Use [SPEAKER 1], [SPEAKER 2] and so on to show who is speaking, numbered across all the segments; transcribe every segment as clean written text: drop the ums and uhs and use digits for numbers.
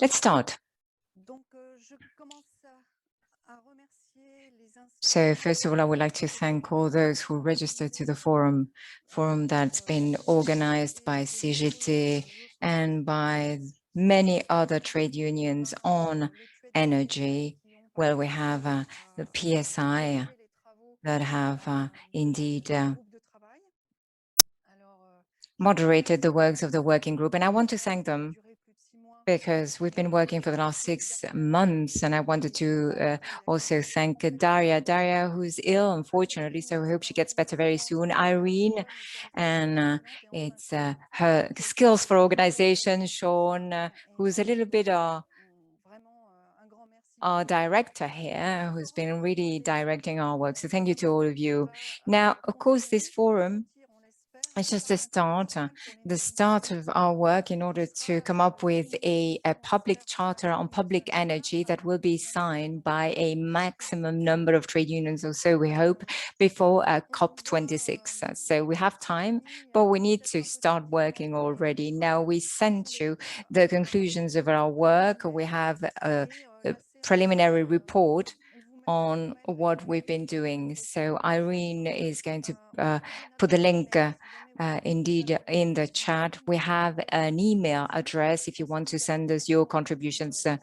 [SPEAKER 1] Let's start. So first of all, I would like to thank all those who registered to the forum that's been organized by CGT and by many other trade unions on energy. Well, we have the PSI that have indeed moderated the works of the working group, and I want to thank them because we've been working for the last 6 months, and I wanted to also thank Daria, who's ill, unfortunately, so I hope she gets better very soon. Irene, and it's her skills for organization. Sean, who's a little bit our director here, who's been really directing our work. So thank you to all of you. Now, of course, this forum, it's just the start of our work in order to come up with a public charter on public energy that will be signed by a maximum number of trade unions or so, we hope, before COP26. So we have time, but we need to start working already. Now, we sent you the conclusions of our work. We have a preliminary report on what we've been doing. So Irene is going to put the link indeed in the chat. We have an email address if you want to send us your contributions. And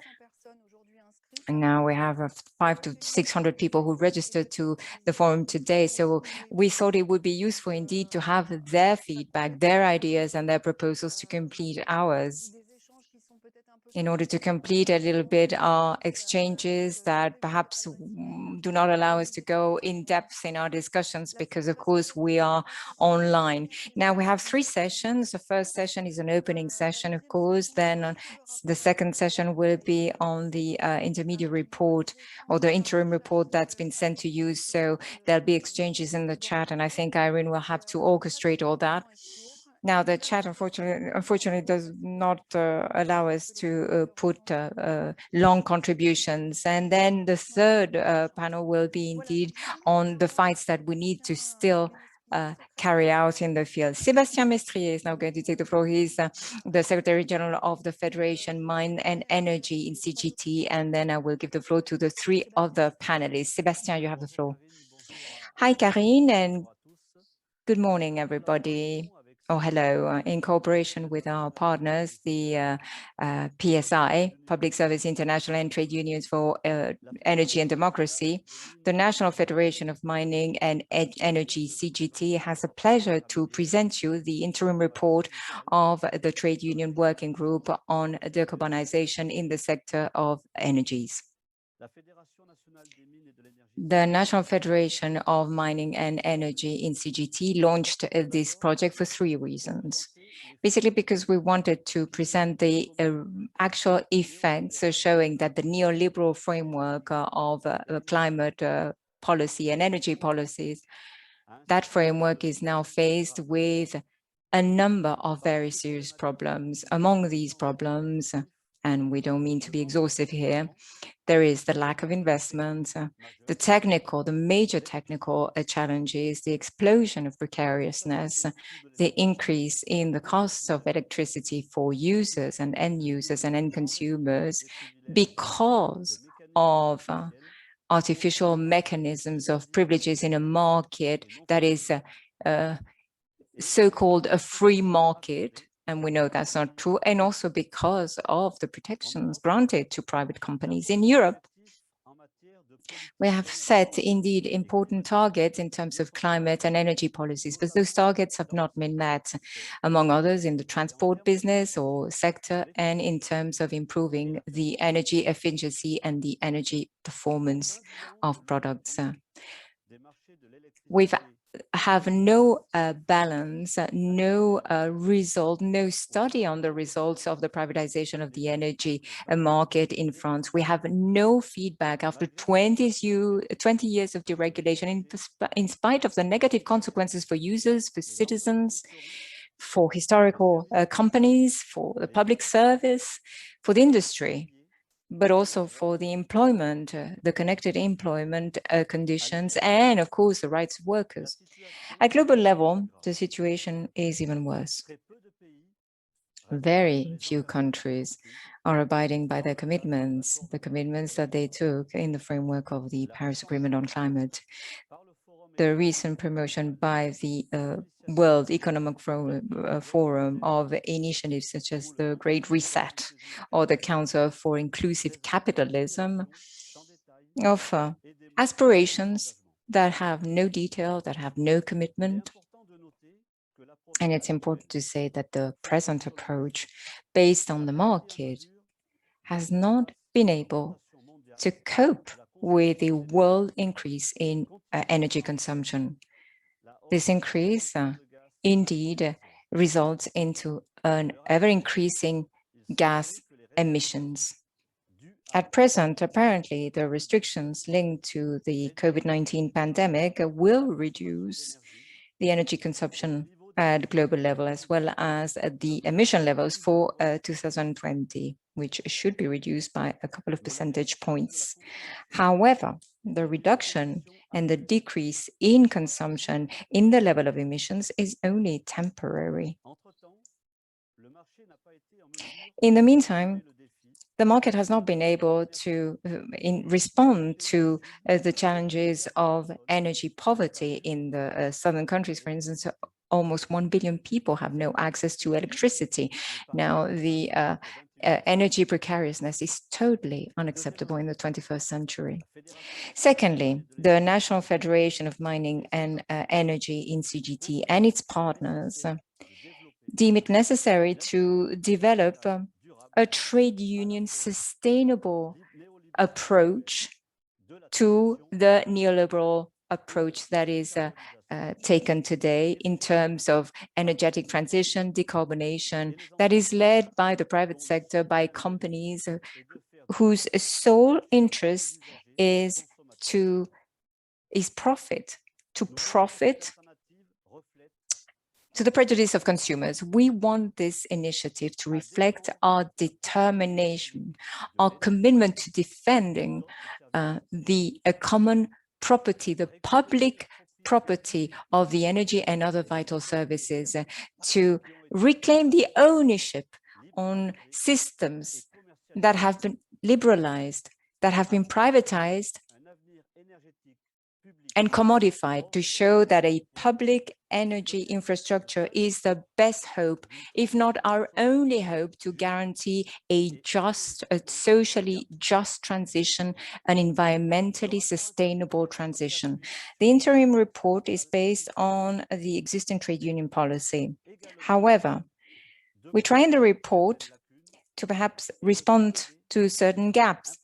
[SPEAKER 1] now we have 500 to 600 people who registered to the forum today. So we thought it would be useful indeed to have their feedback, their ideas and their proposals to complete ours, in order to complete a little bit our exchanges that perhaps do not allow us to go in depth in our discussions because, of course, we are online. Now, we have 3 sessions. The first session is an opening session, of course. Then the second session will be on the intermediate report or the interim report that's been sent to you. So there'll be exchanges in the chat, and I think Irene will have to orchestrate all that. Now, the chat, unfortunately, does not allow us to put long contributions. And then the third panel will be indeed on the fights that we need to still carry out in the field. Sébastien Mestrier is now going to take the floor. He's the Secretary General of the Federation Mine and Energy in CGT. And then I will give the floor to the 3 other panelists. Sébastien, you have the floor. Hi, Karine, and good morning, everybody. Oh, hello. In cooperation with our partners, the PSI, Public Service International, and Trade Unions for Energy and Democracy, the National Federation of Mining and Energy, CGT, has a pleasure to present you the interim report of the Trade Union Working Group on decarbonization in the sector of energies. The National Federation of Mining and Energy in CGT launched this project for 3 reasons. Basically, because we wanted to present the actual effects showing that the neoliberal framework of climate policy and energy policies, that framework is now faced with a number of very serious problems. Among these problems, and we don't mean to be exhaustive here, there is the lack of investment, the major technical challenges, the explosion of precariousness, the increase in the costs of electricity for users and end users and end consumers because of artificial mechanisms of privileges in a market that is so-called a free market, and we know that's not true, and also because of the protections granted to private companies. In Europe, we have set indeed important targets in terms of climate and energy policies, but those targets have not been met, among others in the transport business or sector, and in terms of improving the energy efficiency and the energy performance of products. We've have no balance, no result, no study on the results of the privatization of the energy market in France. We have no feedback after 20 years of deregulation, in spite of the negative consequences for users, for citizens, for historical companies, for the public service, for the industry, but also for the employment, the connected employment conditions, and of course, the rights of workers. At global level, the situation is even worse. Very few countries are abiding by their commitments, the commitments that they took in the framework of the Paris Agreement on Climate. The recent promotion by the World Economic Forum of initiatives such as the Great Reset or the Council for Inclusive Capitalism offer aspirations that have no detail, that have no commitment. And it's important to say that the present approach based on the market has not been able to cope with the world increase in energy consumption. This increase indeed results into an ever-increasing gas emissions. At present, apparently, the restrictions linked to the COVID-19 pandemic will reduce the energy consumption at global level, as well as the emission levels for 2020, which should be reduced by a couple of percentage points. However, the reduction and the decrease in consumption in the level of emissions is only temporary. In the meantime, the market has not been able to respond to the challenges of energy poverty in the southern countries. For instance, almost 1 billion people have no access to electricity. Now, the energy precariousness is totally unacceptable in the 21st century. Secondly, the National Federation of Mining and Energy in CGT and its partners deem it necessary to develop a trade union sustainable approach to the neoliberal approach that is taken today in terms of energetic transition, decarbonation, that is led by the private sector, by companies whose sole interest is profit, to profit to the prejudice of consumers. We want this initiative to reflect our determination, our commitment to defending the common property, the public property of the energy and other vital services, to reclaim the ownership on systems that have been liberalized, that have been privatized and commodified, to show that a public energy infrastructure is the best hope, if not our only hope, to guarantee a just, a socially just transition, an environmentally sustainable transition. The interim report is based on the existing trade union policy. However, we try in the report to perhaps respond to certain gaps,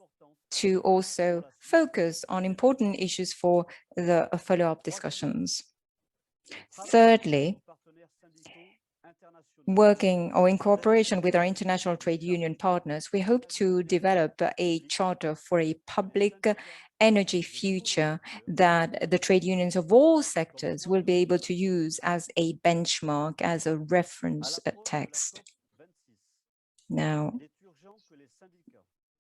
[SPEAKER 1] to also focus on important issues for the follow-up discussions. Thirdly, working or in cooperation with our international trade union partners, we hope to develop a charter for a public energy future that the trade unions of all sectors will be able to use as a benchmark, as a reference text. Now,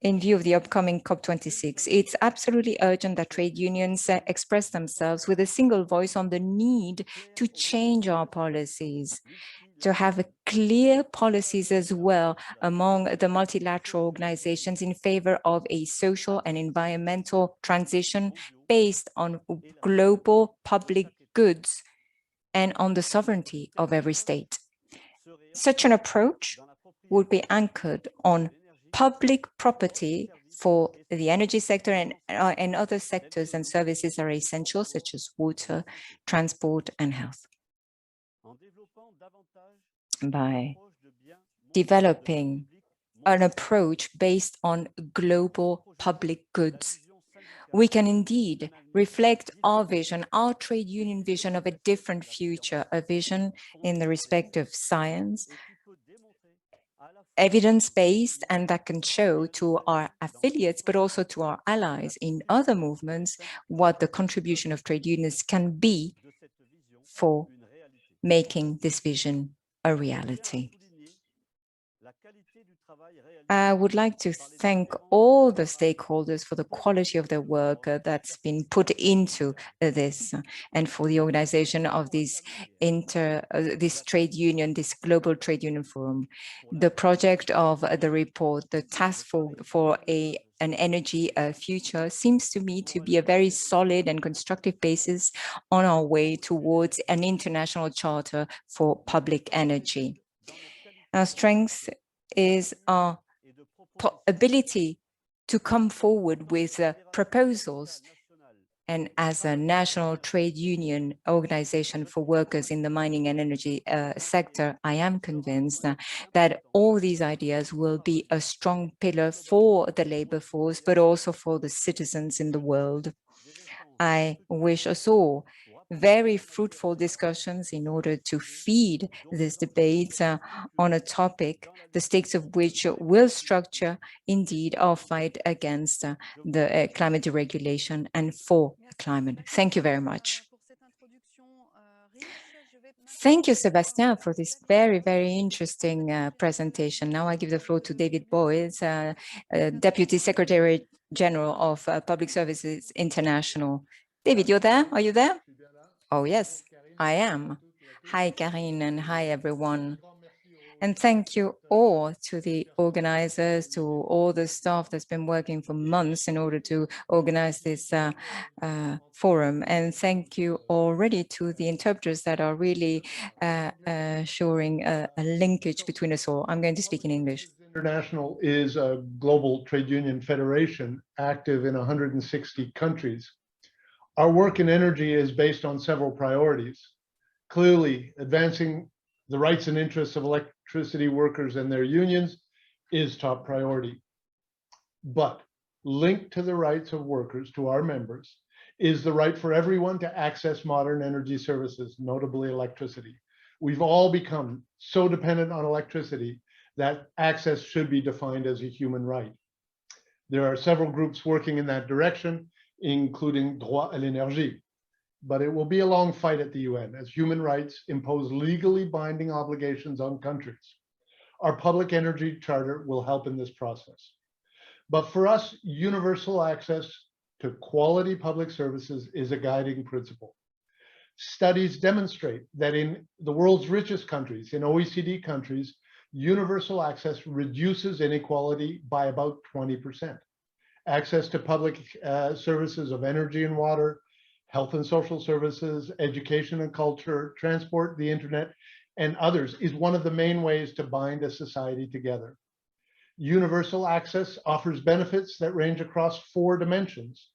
[SPEAKER 1] in view of the upcoming COP26, it's absolutely urgent that trade unions express themselves with a single voice on the need to change our policies, to have clear policies as well among the multilateral organizations in favor of a social and environmental transition based on global public goods and on the sovereignty of every state. Such an approach would be anchored on public property for the energy sector and other sectors and services that are essential, such as water, transport, and health. By developing an approach based on global public goods, we can indeed reflect our vision, our trade union vision of a different future, a vision in the respect of science, evidence-based, and that can show to our affiliates, but also to our allies in other movements, what the contribution of trade unions can be for making this vision a reality. I would like to thank all the stakeholders for the quality of their work that's been put into this and for the organization of this trade union, this global trade union forum. The project of the report, the task for an energy future seems to me to be a very solid and constructive basis on our way towards an international charter for public energy. Our strength is our ability to come forward with proposals. And as a national trade union organization for workers in the mining and energy sector, I am convinced that all these ideas will be a strong pillar for the labor force, but also for the citizens in the world. I wish us all very fruitful discussions in order to feed this debate on a topic, the stakes of which will structure indeed our fight against the climate deregulation and for climate. Thank you very much. Thank you, Sebastian, for this very, very interesting presentation. Now I give the floor to David Bowie, Deputy Secretary General of Public Services International. David, you're there? Are you there? Oh, yes, I am. Hi, Karine, and hi, everyone. And thank you all to the organizers, to all the staff that's been working for months in order to organize this forum. And thank you already to the interpreters that are really showing a linkage between us all. I'm going to speak in English.
[SPEAKER 2] International is a global trade union federation active in 160 countries. Our work in energy is based on several priorities. Clearly, advancing the rights and interests of electricity workers and their unions is top priority. But linked to the rights of workers, to our members, is the right for everyone to access modern energy services, notably electricity. We've all become so dependent on electricity that access should be defined as a human right. There are several groups working in that direction, including Droit à l'énergie. But it will be a long fight at the UN as human rights impose legally binding obligations on countries. Our public energy charter will help in this process. But for us, universal access to quality public services is a guiding principle. Studies demonstrate that in the world's richest countries, in OECD countries, universal access reduces inequality by about 20%. Access to public services of energy and water, health and social services, education and culture, transport, the internet, and others is one of the main ways to bind a society together. Universal access offers benefits that range across 4 dimensions: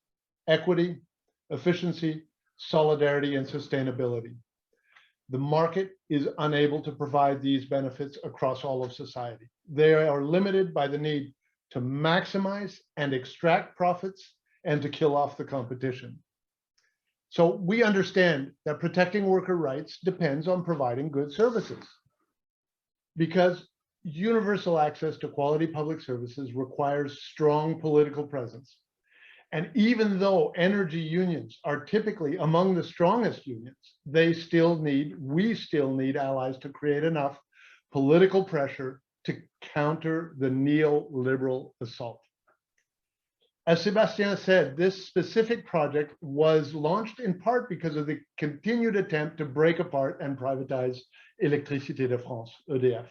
[SPEAKER 2] equity, efficiency, solidarity, and sustainability. The market is unable to provide these benefits across all of society. They are limited by the need to maximize and extract profits and to kill off the competition. So we understand that protecting worker rights depends on providing good services, because universal access to quality public services requires strong political presence. And even though energy unions are typically among the strongest unions, we still need allies to create enough political pressure to counter the neoliberal assault. As Sébastien said, this specific project was launched in part because of the continued attempt to break apart and privatize Électricité de France, EDF.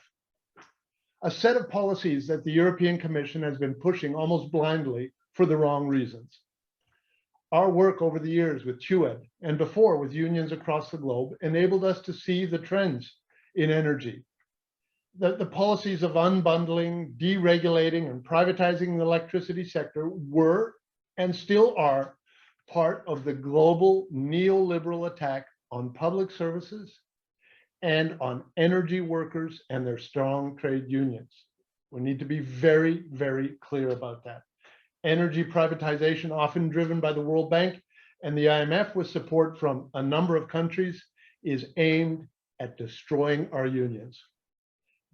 [SPEAKER 2] A set of policies that the European Commission has been pushing almost blindly for the wrong reasons. Our work over the years with TUED and before with unions across the globe enabled us to see the trends in energy. The policies of unbundling, deregulating, and privatizing the electricity sector were and still are part of the global neoliberal attack on public services and on energy workers and their strong trade unions. We need to be very, very clear about that. Energy privatization, often driven by the World Bank and the IMF with support from a number of countries, is aimed at destroying our unions.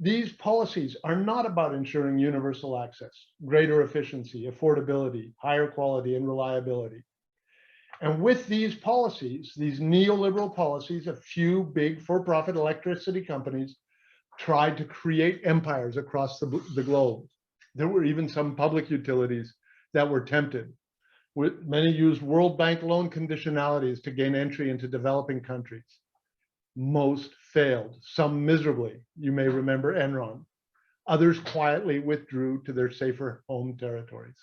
[SPEAKER 2] These policies are not about ensuring universal access, greater efficiency, affordability, higher quality, and reliability. And with these policies, these neoliberal policies, a few big for-profit electricity companies tried to create empires across the globe. There were even some public utilities that were tempted. Many used World Bank loan conditionalities to gain entry into developing countries. Most failed, some miserably. You may remember Enron. Others quietly withdrew to their safer home territories.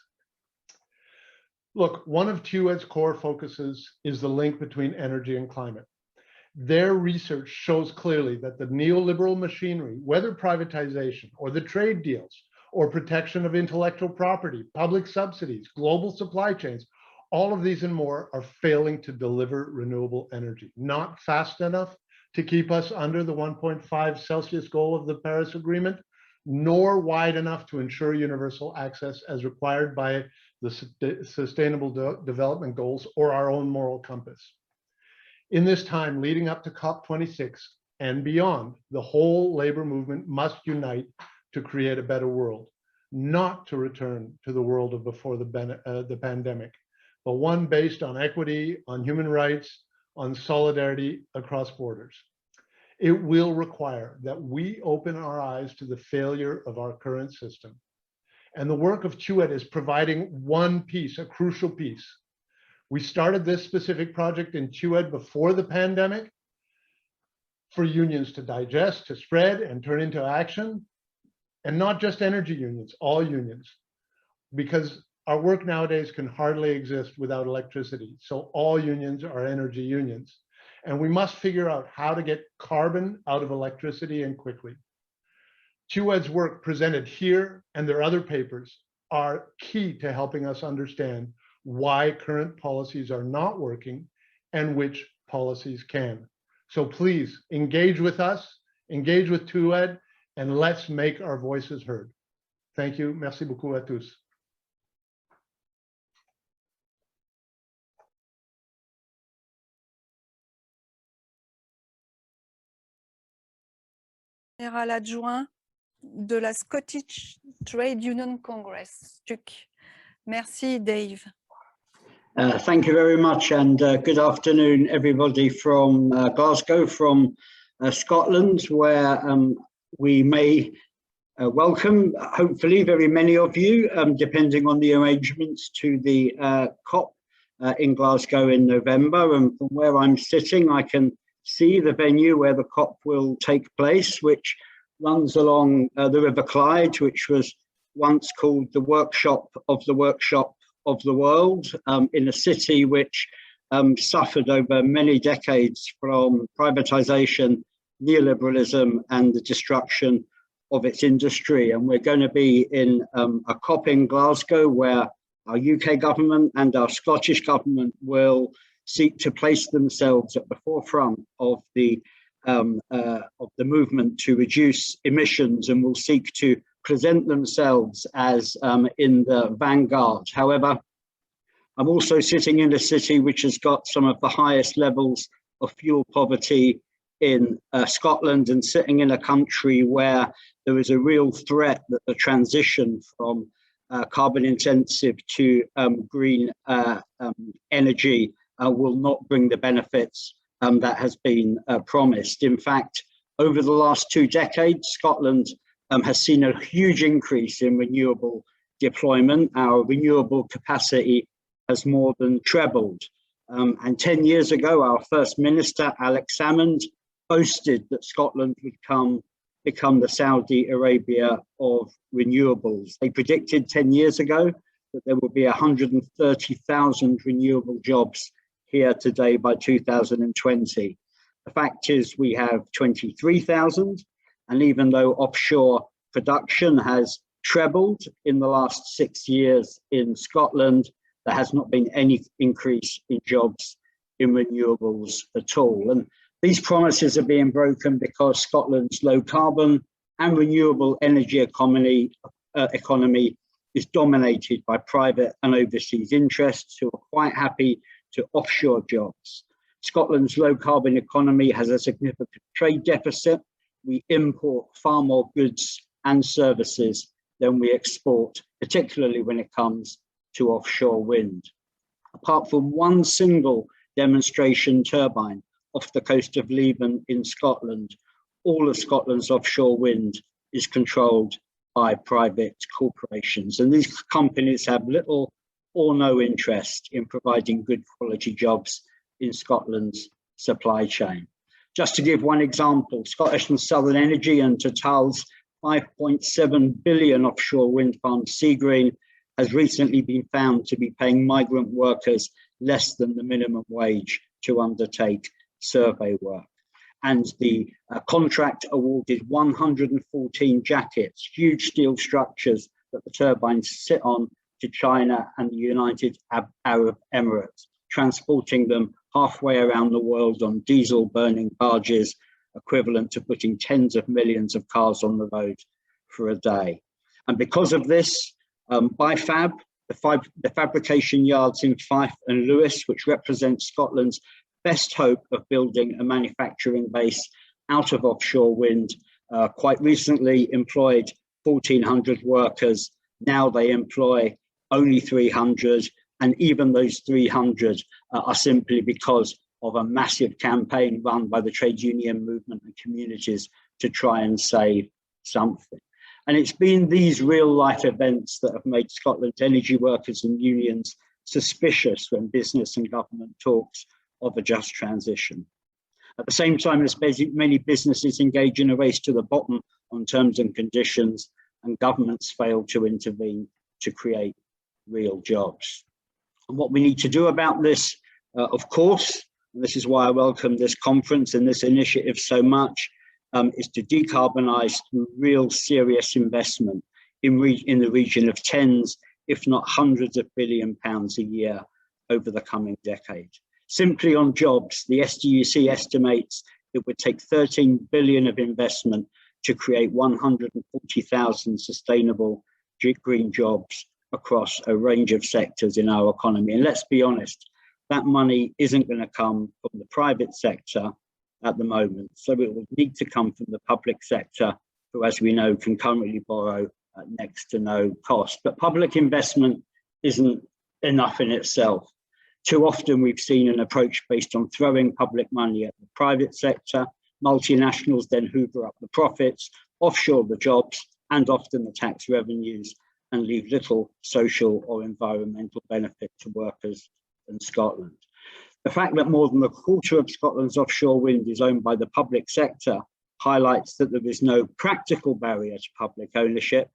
[SPEAKER 2] Look, one of TUED's core focuses is the link between energy and climate. Their research shows clearly that the neoliberal machinery, whether privatization or the trade deals or protection of intellectual property, public subsidies, global supply chains, all of these and more are failing to deliver renewable energy, not fast enough to keep us under the 1.5 Celsius goal of the Paris Agreement, nor wide enough to ensure universal access as required by the Sustainable Development Goals or our own moral compass. In this time leading up to COP26 and beyond, the whole labor movement must unite to create a better world, not to return to the world of before the pandemic, but one based on equity, on human rights, on solidarity across borders. It will require that we open our eyes to the failure of our current system. And the work of TUED is providing one piece, a crucial piece. We started this specific project in TUED before the pandemic for unions to digest, to spread, and turn into action. And not just energy unions, all unions. Because our work nowadays can hardly exist without electricity. So all unions are energy unions. And we must figure out how to get carbon out of electricity and quickly. TUED's work presented here and their other papers are key to helping us understand why current policies are not working and which policies can. So please engage with us, engage with TUED, and let's make our voices heard. Thank you. Merci beaucoup à tous.
[SPEAKER 3] Général adjoint de la Scottish Trade Union Congress, STUC. Merci, Dave.
[SPEAKER 4] Thank you very much, and good afternoon, everybody from Glasgow, from Scotland, where we may welcome, hopefully, very many of you, depending on the arrangements, to the COP in Glasgow in November. And from where I'm sitting, I can see the venue where the COP will take place, which runs along the River Clyde, which was once called the workshop of the world, in a city which suffered over many decades from privatization, neoliberalism, and the destruction of its industry. And we're going to be in a COP in Glasgow where our UK government and our Scottish government will seek to place themselves at the forefront of the movement to reduce emissions, and will seek to present themselves as in the vanguard. However, I'm also sitting in a city which has got some of the highest levels of fuel poverty in Scotland, and sitting in a country where there is a real threat that the transition from carbon intensive to green energy will not bring the benefits that has been promised. In fact, over the last 2 decades, Scotland has seen a huge increase in renewable deployment. Our renewable capacity has more than trebled. And 10 years ago, our First Minister, Alex Salmond, boasted that Scotland would become the Saudi Arabia of renewables. They predicted 10 years ago that there would be 130,000 renewable jobs here today by 2020. The fact is we have 23,000, and even though offshore production has trebled in the last 6 years in Scotland, there has not been any increase in jobs in renewables at all. And these promises are being broken because Scotland's low carbon and renewable energy economy is dominated by private and overseas interests who are quite happy to offshore jobs. Scotland's low carbon economy has a significant trade deficit. We import far more goods and services than we export, particularly when it comes to offshore wind. Apart from one single demonstration turbine off the coast of Leven in Scotland, all of Scotland's offshore wind is controlled by private corporations. And these companies have little or no interest in providing good quality jobs in Scotland's supply chain. Just to give one example, Scottish and Southern Energy and Total's 5.7 billion offshore wind farm Seagreen has recently been found to be paying migrant workers less than the minimum wage to undertake survey work. And the contract awarded 114 jackets, huge steel structures that the turbines sit on, to China and the United Arab Emirates, transporting them halfway around the world on diesel burning barges, equivalent to putting tens of millions of cars on the road for a day. And because of this, BiFab, the fabrication yards in Fife and Lewis, which represent Scotland's best hope of building a manufacturing base out of offshore wind, quite recently employed 1,400 workers. Now they employ only 300, and even those 300 are simply because of a massive campaign run by the trade union movement and communities to try and save something. And it's been these real life events that have made Scotland's energy workers and unions suspicious when business and government talks of a just transition. At the same time as many businesses engage in a race to the bottom on terms and conditions, and governments fail to intervene to create real jobs. And what we need to do about this, of course, and this is why I welcome this conference and this initiative so much, is to decarbonise through real serious investment in the region of tens, if not hundreds of £billions a year over the coming decade. Simply on jobs, the SDUC estimates it would take 13 billion of investment to create 140,000 sustainable green jobs across a range of sectors in our economy. And let's be honest, that money isn't going to come from the private sector at the moment. So it will need to come from the public sector, who, as we know, can currently borrow at next to no cost. But public investment isn't enough in itself. Too often we've seen an approach based on throwing public money at the private sector. Multinationals then hoover up the profits, offshore the jobs and often the tax revenues, and leave little social or environmental benefit to workers in Scotland. The fact that more than a quarter of Scotland's offshore wind is owned by the public sector highlights that there is no practical barrier to public ownership.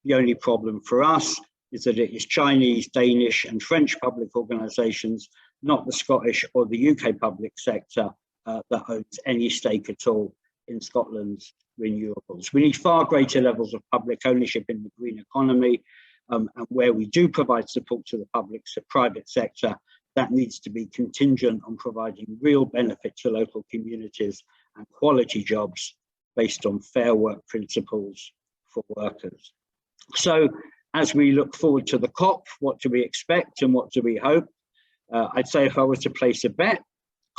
[SPEAKER 4] The only problem for us is that it is Chinese, Danish and French public organisations, not the Scottish or the UK public sector, that owns any stake at all in Scotland's renewables. We need far greater levels of public ownership in the green economy, and where we do provide support to the private sector, that needs to be contingent on providing real benefit to local communities and quality jobs based on fair work principles for workers. So as we look forward to the COP, what do we expect and what do we hope? I'd say if I was to place a bet,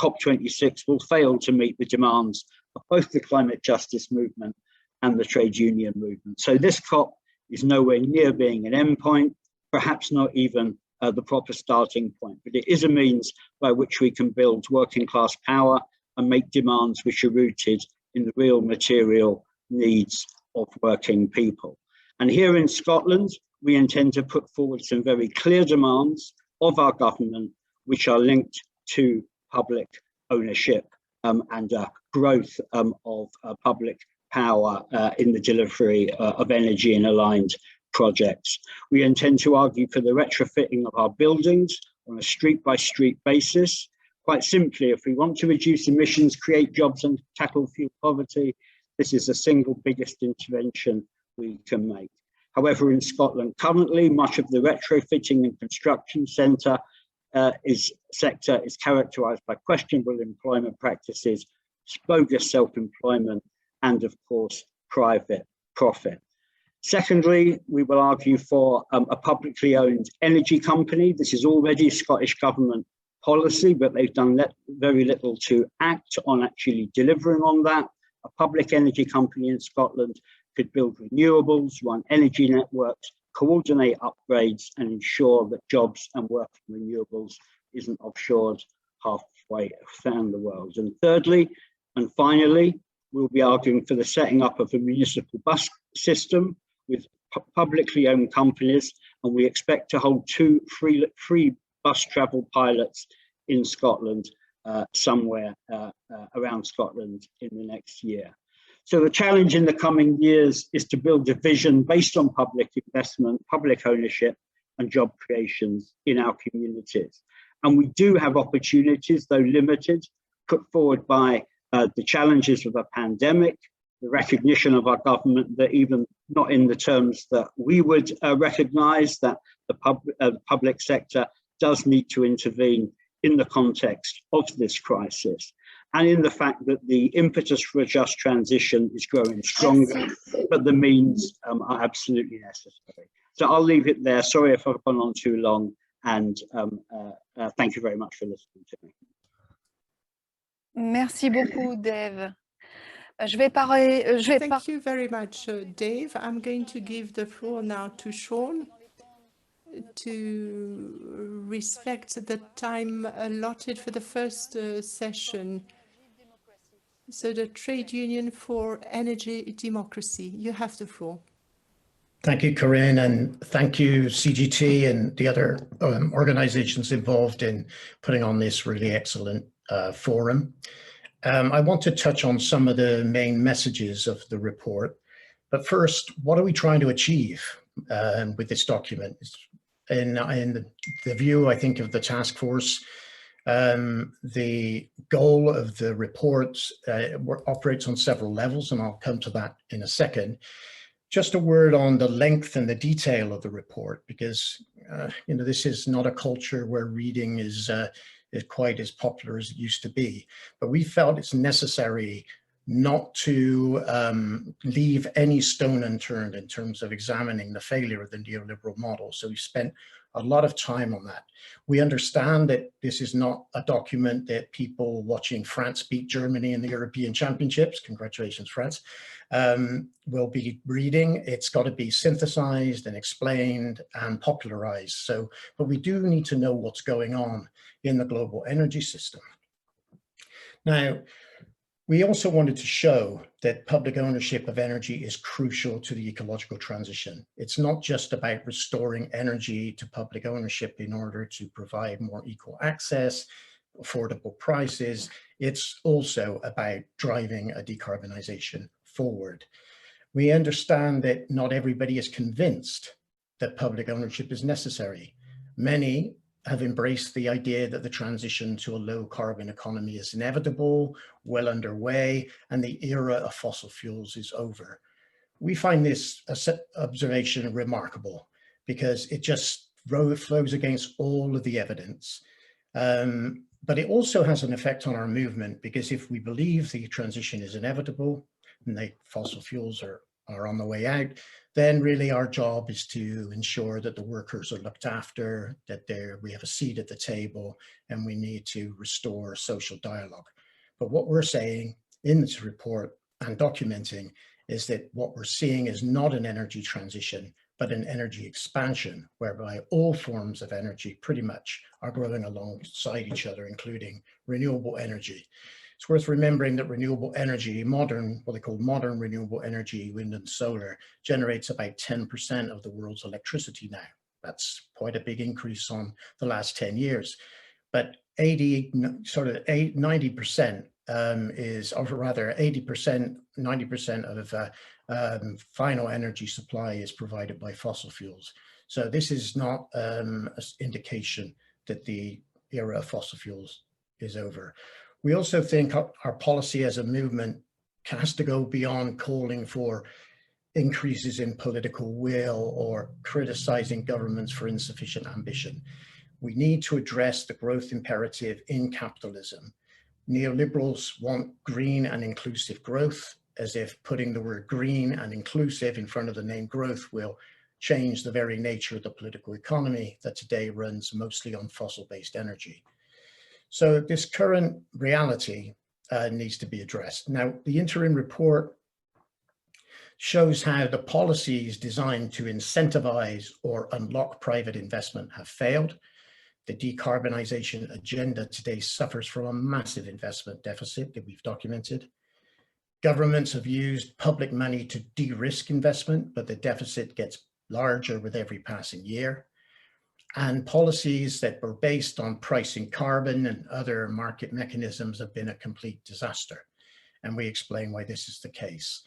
[SPEAKER 4] COP26 will fail to meet the demands of both the climate justice movement and the trade union movement. So this COP is nowhere near being an endpoint, perhaps not even the proper starting point, but it is a means by which we can build working class power and make demands which are rooted in the real material needs of working people. And here in Scotland, we intend to put forward some very clear demands of our government, which are linked to public ownership and growth of public power in the delivery of energy and aligned projects. We intend to argue for the retrofitting of our buildings on a street-by-street basis. Quite simply, if we want to reduce emissions, create jobs and tackle fuel poverty, this is the single biggest intervention we can make. However, in Scotland currently, much of the retrofitting and construction sector is characterised by questionable employment practices, bogus self-employment, and of course, private profit. Secondly, we will argue for a publicly owned energy company. This is already Scottish government policy, but they've done very little to act on actually delivering on that. A public energy company in Scotland could build renewables, run energy networks, coordinate upgrades, and ensure that jobs and work in renewables isn't offshored halfway around the world. And thirdly, and finally, we'll be arguing for the setting up of a municipal bus system with publicly owned companies, and we expect to hold 2 free bus travel pilots in Scotland, somewhere around Scotland in the next year. So the challenge in the coming years is to build a vision based on public investment, public ownership, and job creations in our communities. And we do have opportunities, though limited, put forward by the challenges of a pandemic, the recognition of our government that even not in the terms that we would recognize, that the public sector does need to intervene in the context of this crisis, and in the fact that the impetus for a just transition is growing stronger, but the means are absolutely necessary. So I'll leave it there. Sorry if I've gone on too long, and thank you very much for listening to me.
[SPEAKER 3] Merci beaucoup, Dave.
[SPEAKER 5] Thank you very much, Dave. I'm going to give the floor now to Sean to respect the time allotted for the first session. So the Trade Union for Energy Democracy, you have the floor.
[SPEAKER 6] Thank you, Corinne, and thank you, CGT and the other organizations involved in putting on this really excellent forum. I want to touch on some of the main messages of the report. But first, what are we trying to achieve with this document? In the view, I think, of the task force, the goal of the report operates on several levels, and I'll come to that in a second. Just a word on the length and the detail of the report, because this is not a culture where reading is quite as popular as it used to be. But we felt it's necessary not to leave any stone unturned in terms of examining the failure of the neoliberal model. So we spent a lot of time on that. We understand that this is not a document that people watching France beat Germany in the European Championships, congratulations France, will be reading. It's got to be synthesized and explained and popularized. So, but we do need to know what's going on in the global energy system. Now, we also wanted to show that public ownership of energy is crucial to the ecological transition. It's not just about restoring energy to public ownership in order to provide more equal access, affordable prices. It's also about driving a decarbonization forward. We understand that not everybody is convinced that public ownership is necessary. Many have embraced the idea that the transition to a low carbon economy is inevitable, well underway, and the era of fossil fuels is over. We find this observation remarkable because it just flows against all of the evidence. But it also has an effect on our movement, because if we believe the transition is inevitable and the fossil fuels are on the way out, then really our job is to ensure that the workers are looked after, that we have a seat at the table, and we need to restore social dialogue. But what we're saying in this report and documenting is that what we're seeing is not an energy transition, but an energy expansion, whereby all forms of energy pretty much are growing alongside each other, including renewable energy. It's worth remembering that renewable energy, what they call modern renewable energy, wind and solar, generates about 10% of the world's electricity now. That's quite a big increase on the last 10 years. But 90% is, or rather 80%, 90% of final energy supply is provided by fossil fuels. So this is not an indication that the era of fossil fuels is over. We also think our policy as a movement has to go beyond calling for increases in political will or criticizing governments for insufficient ambition. We need to address the growth imperative in capitalism. Neoliberals want green and inclusive growth, as if putting the word green and inclusive in front of the name growth will change the very nature of the political economy that today runs mostly on fossil-based energy. So this current reality needs to be addressed. Now, the interim report shows how the policies designed to incentivize or unlock private investment have failed. The decarbonization agenda today suffers from a massive investment deficit that we've documented. Governments have used public money to de-risk investment, but the deficit gets larger with every passing year. And policies that were based on pricing carbon and other market mechanisms have been a complete disaster. And we explain why this is the case.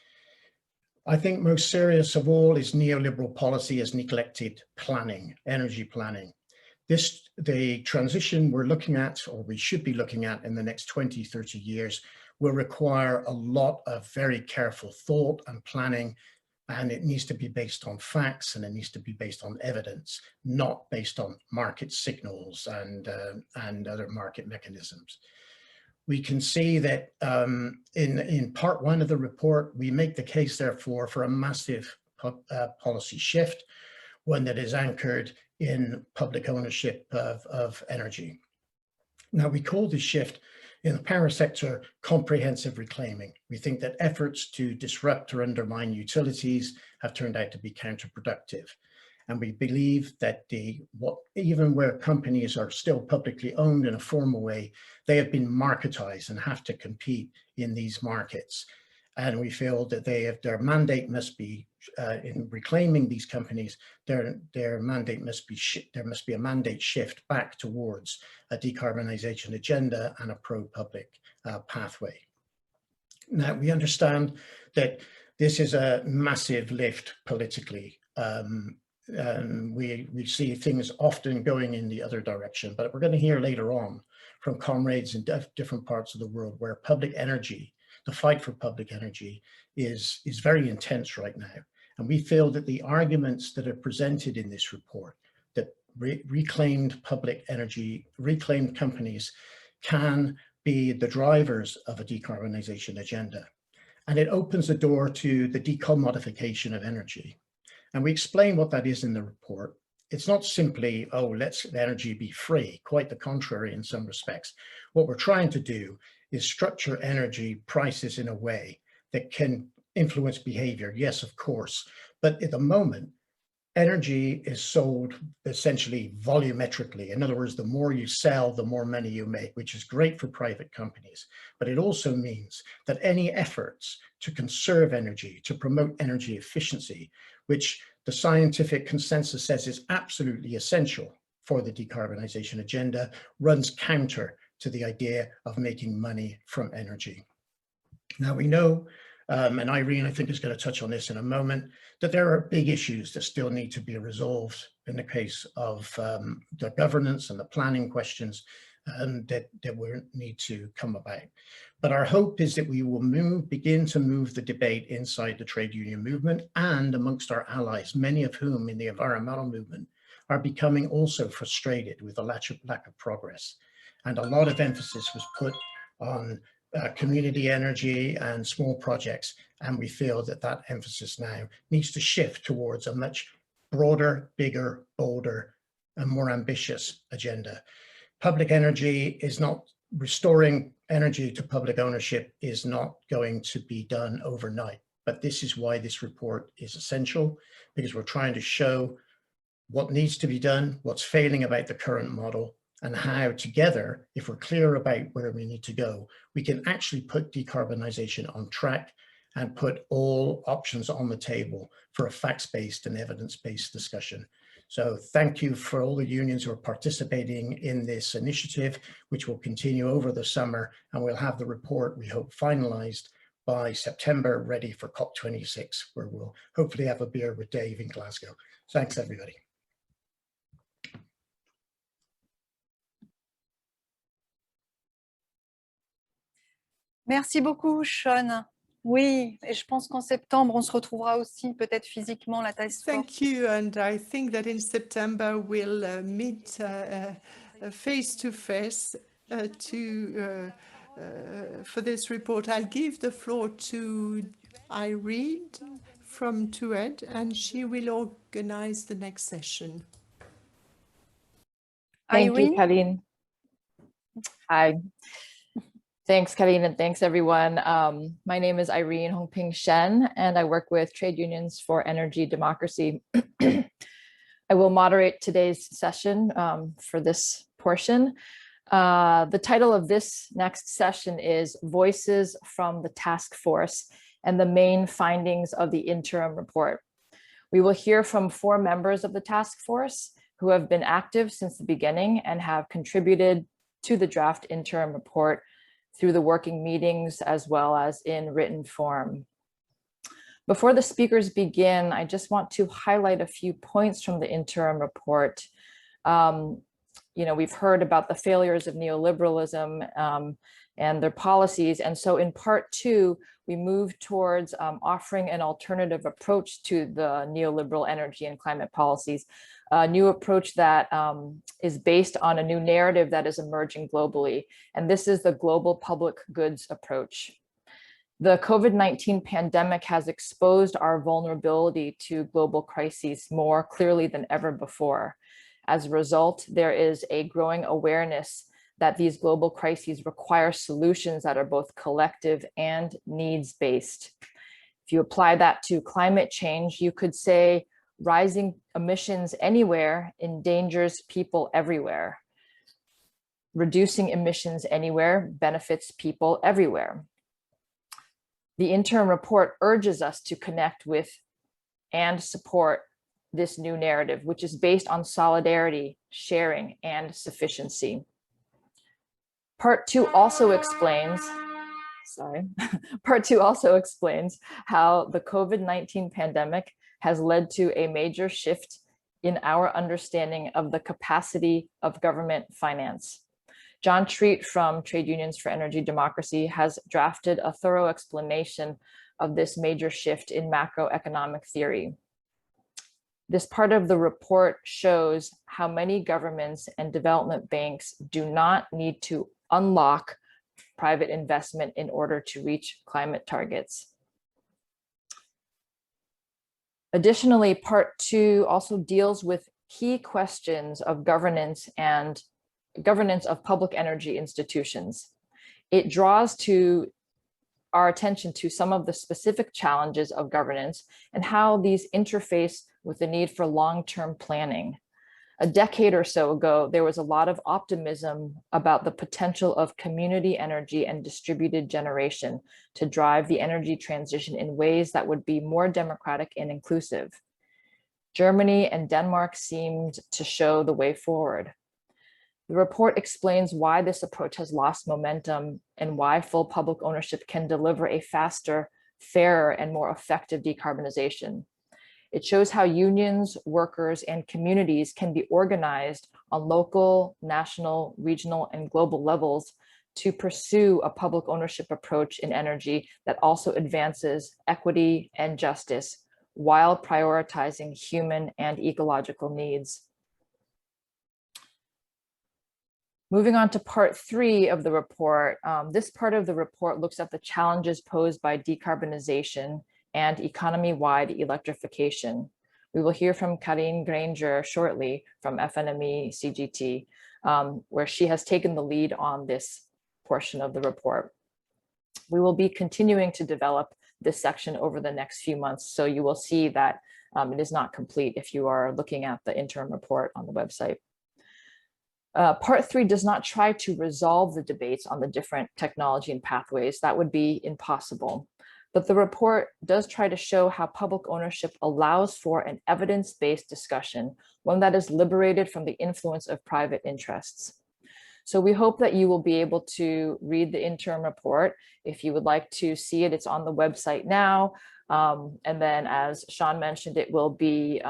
[SPEAKER 6] I think most serious of all is neoliberal policy has neglected planning, energy planning. The transition we're looking at, or we should be looking at in the next 20, 30 years, will require a lot of very careful thought and planning, and it needs to be based on facts and it needs to be based on evidence, not based on market signals and other market mechanisms. We can see that in part one of the report, we make the case, therefore, for a massive policy shift, one that is anchored in public ownership of energy. Now, we call this shift in the power sector comprehensive reclaiming. We think that efforts to disrupt or undermine utilities have turned out to be counterproductive. And we believe that even where companies are still publicly owned in a formal way, they have been marketized and have to compete in these markets. And we feel that their mandate must be, in reclaiming these companies, their mandate must be, there must be a mandate shift back towards a decarbonization agenda and a pro-public pathway. Now, we understand that this is a massive lift politically. We see things often going in the other direction, but we're going to hear later on from comrades in different parts of the world where public energy, the fight for public energy is very intense right now. And we feel that the arguments that are presented in this report, that reclaimed public energy, reclaimed companies can be the drivers of a decarbonization agenda. And it opens the door to the decommodification of energy. And we explain what that is in the report. It's not simply, oh, let's energy be free, quite the contrary in some respects. What we're trying to do is structure energy prices in a way that can influence behavior, yes, of course. But at the moment, energy is sold essentially volumetrically. In other words, the more you sell, the more money you make, which is great for private companies. But it also means that any efforts to conserve energy, to promote energy efficiency, which the scientific consensus says is absolutely essential for the decarbonization agenda, runs counter to the idea of making money from energy. Now we know, and Irene, I think, is going to touch on this in a moment, that there are big issues that still need to be resolved in the case of the governance and the planning questions that will need to come about. But our hope is that we will begin to move the debate inside the trade union movement and amongst our allies, many of whom in the environmental movement are becoming also frustrated with the lack of progress. And a lot of emphasis was put on community energy and small projects. And we feel that that emphasis now needs to shift towards a much broader, bigger, bolder, and more ambitious agenda. Public energy is not, restoring energy to public ownership is not going to be done overnight. But this is why this report is essential, because we're trying to show what needs to be done, what's failing about the current model, and how together, if we're clear about where we need to go, we can actually put decarbonization on track and put all options on the table for a facts-based and evidence-based discussion. So thank you for all the unions who are participating in this initiative, which will continue over the summer, and we'll have the report, we hope, finalized by September, ready for COP26, where we'll hopefully have a beer with Dave in Glasgow. Thanks, everybody.
[SPEAKER 3] Merci beaucoup, Sean. Oui, et je pense qu'en septembre, on se retrouvera aussi peut-être physiquement la task force.
[SPEAKER 5] Thank you, and I think that in September we'll meet face to face for this report. I'll give the floor to Irene from TUED, and she will organize the next session.
[SPEAKER 7] Thank you, Colleen. Hi. Thanks, Colleen, and thanks, everyone. My name is Irene Hongping Shen, and I work with Trade Unions for Energy Democracy. I will moderate today's session for this portion. The title of this next session is Voices from the Task Force and the Main Findings of the Interim Report. We will hear from 4 members of the task force who have been active since the beginning and have contributed to the draft interim report through the working meetings as well as in written form. Before the speakers begin, I just want to highlight a few points from the interim report. We've heard about the failures of neoliberalism and their policies. And so in part 2, we move towards offering an alternative approach to the neoliberal energy and climate policies, a new approach that is based on a new narrative that is emerging globally. And this is the global public goods approach. The COVID-19 pandemic has exposed our vulnerability to global crises more clearly than ever before. As a result, there is a growing awareness that these global crises require solutions that are both collective and needs-based. If you apply that to climate change, you could say rising emissions anywhere endangers people everywhere. Reducing emissions anywhere benefits people everywhere. The interim report urges us to connect with and support this new narrative, which is based on solidarity, sharing, and sufficiency. Part 2 also explains, Part 2 also explains how the COVID-19 pandemic has led to a major shift in our understanding of the capacity of government finance. John Treat from Trade Unions for Energy Democracy has drafted a thorough explanation of this major shift in macroeconomic theory. This part of the report shows how many governments and development banks do not need to unlock private investment in order to reach climate targets. Additionally, part 2 also deals with key questions of governance and governance of public energy institutions. It draws to our attention to some of the specific challenges of governance and how these interface with the need for long-term planning. A decade or so ago, there was a lot of optimism about the potential of community energy and distributed generation to drive the energy transition in ways that would be more democratic and inclusive. Germany and Denmark seemed to show the way forward. The report explains why this approach has lost momentum and why full public ownership can deliver a faster, fairer, and more effective decarbonization. It shows how unions, workers, and communities can be organized on local, national, regional, and global levels to pursue a public ownership approach in energy that also advances equity and justice while prioritizing human and ecological needs. Moving on to part 3 of the report, this part of the report looks at the challenges posed by decarbonization and economy-wide electrification. We will hear from Karine Granger shortly from FNME CGT, where she has taken the lead on this portion of the report. We will be continuing to develop this section over the next few months, so you will see that it is not complete if you are looking at the interim report on the website. Part 3 does not try to resolve the debates on the different technology and pathways. That would be impossible. But the report does try to show how public ownership allows for an evidence-based discussion, one that is liberated from the influence of private interests. So we hope that you will be able to read the interim report. If you would like to see it, it's on the website now. And then, as Sean mentioned, it will be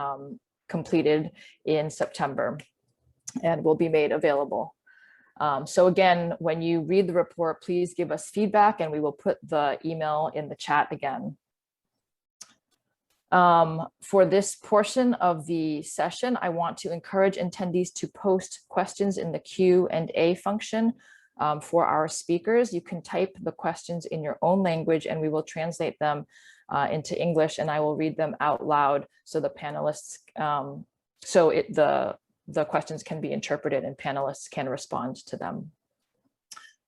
[SPEAKER 7] completed in September and will be made available. So again, when you read the report, please give us feedback and we will put the email in the chat again. For this portion of the session, I want to encourage attendees to post questions in the Q&A function for our speakers. You can type the questions in your own language and we will translate them into English, and I will read them out loud so the panelists, the questions can be interpreted and panelists can respond to them.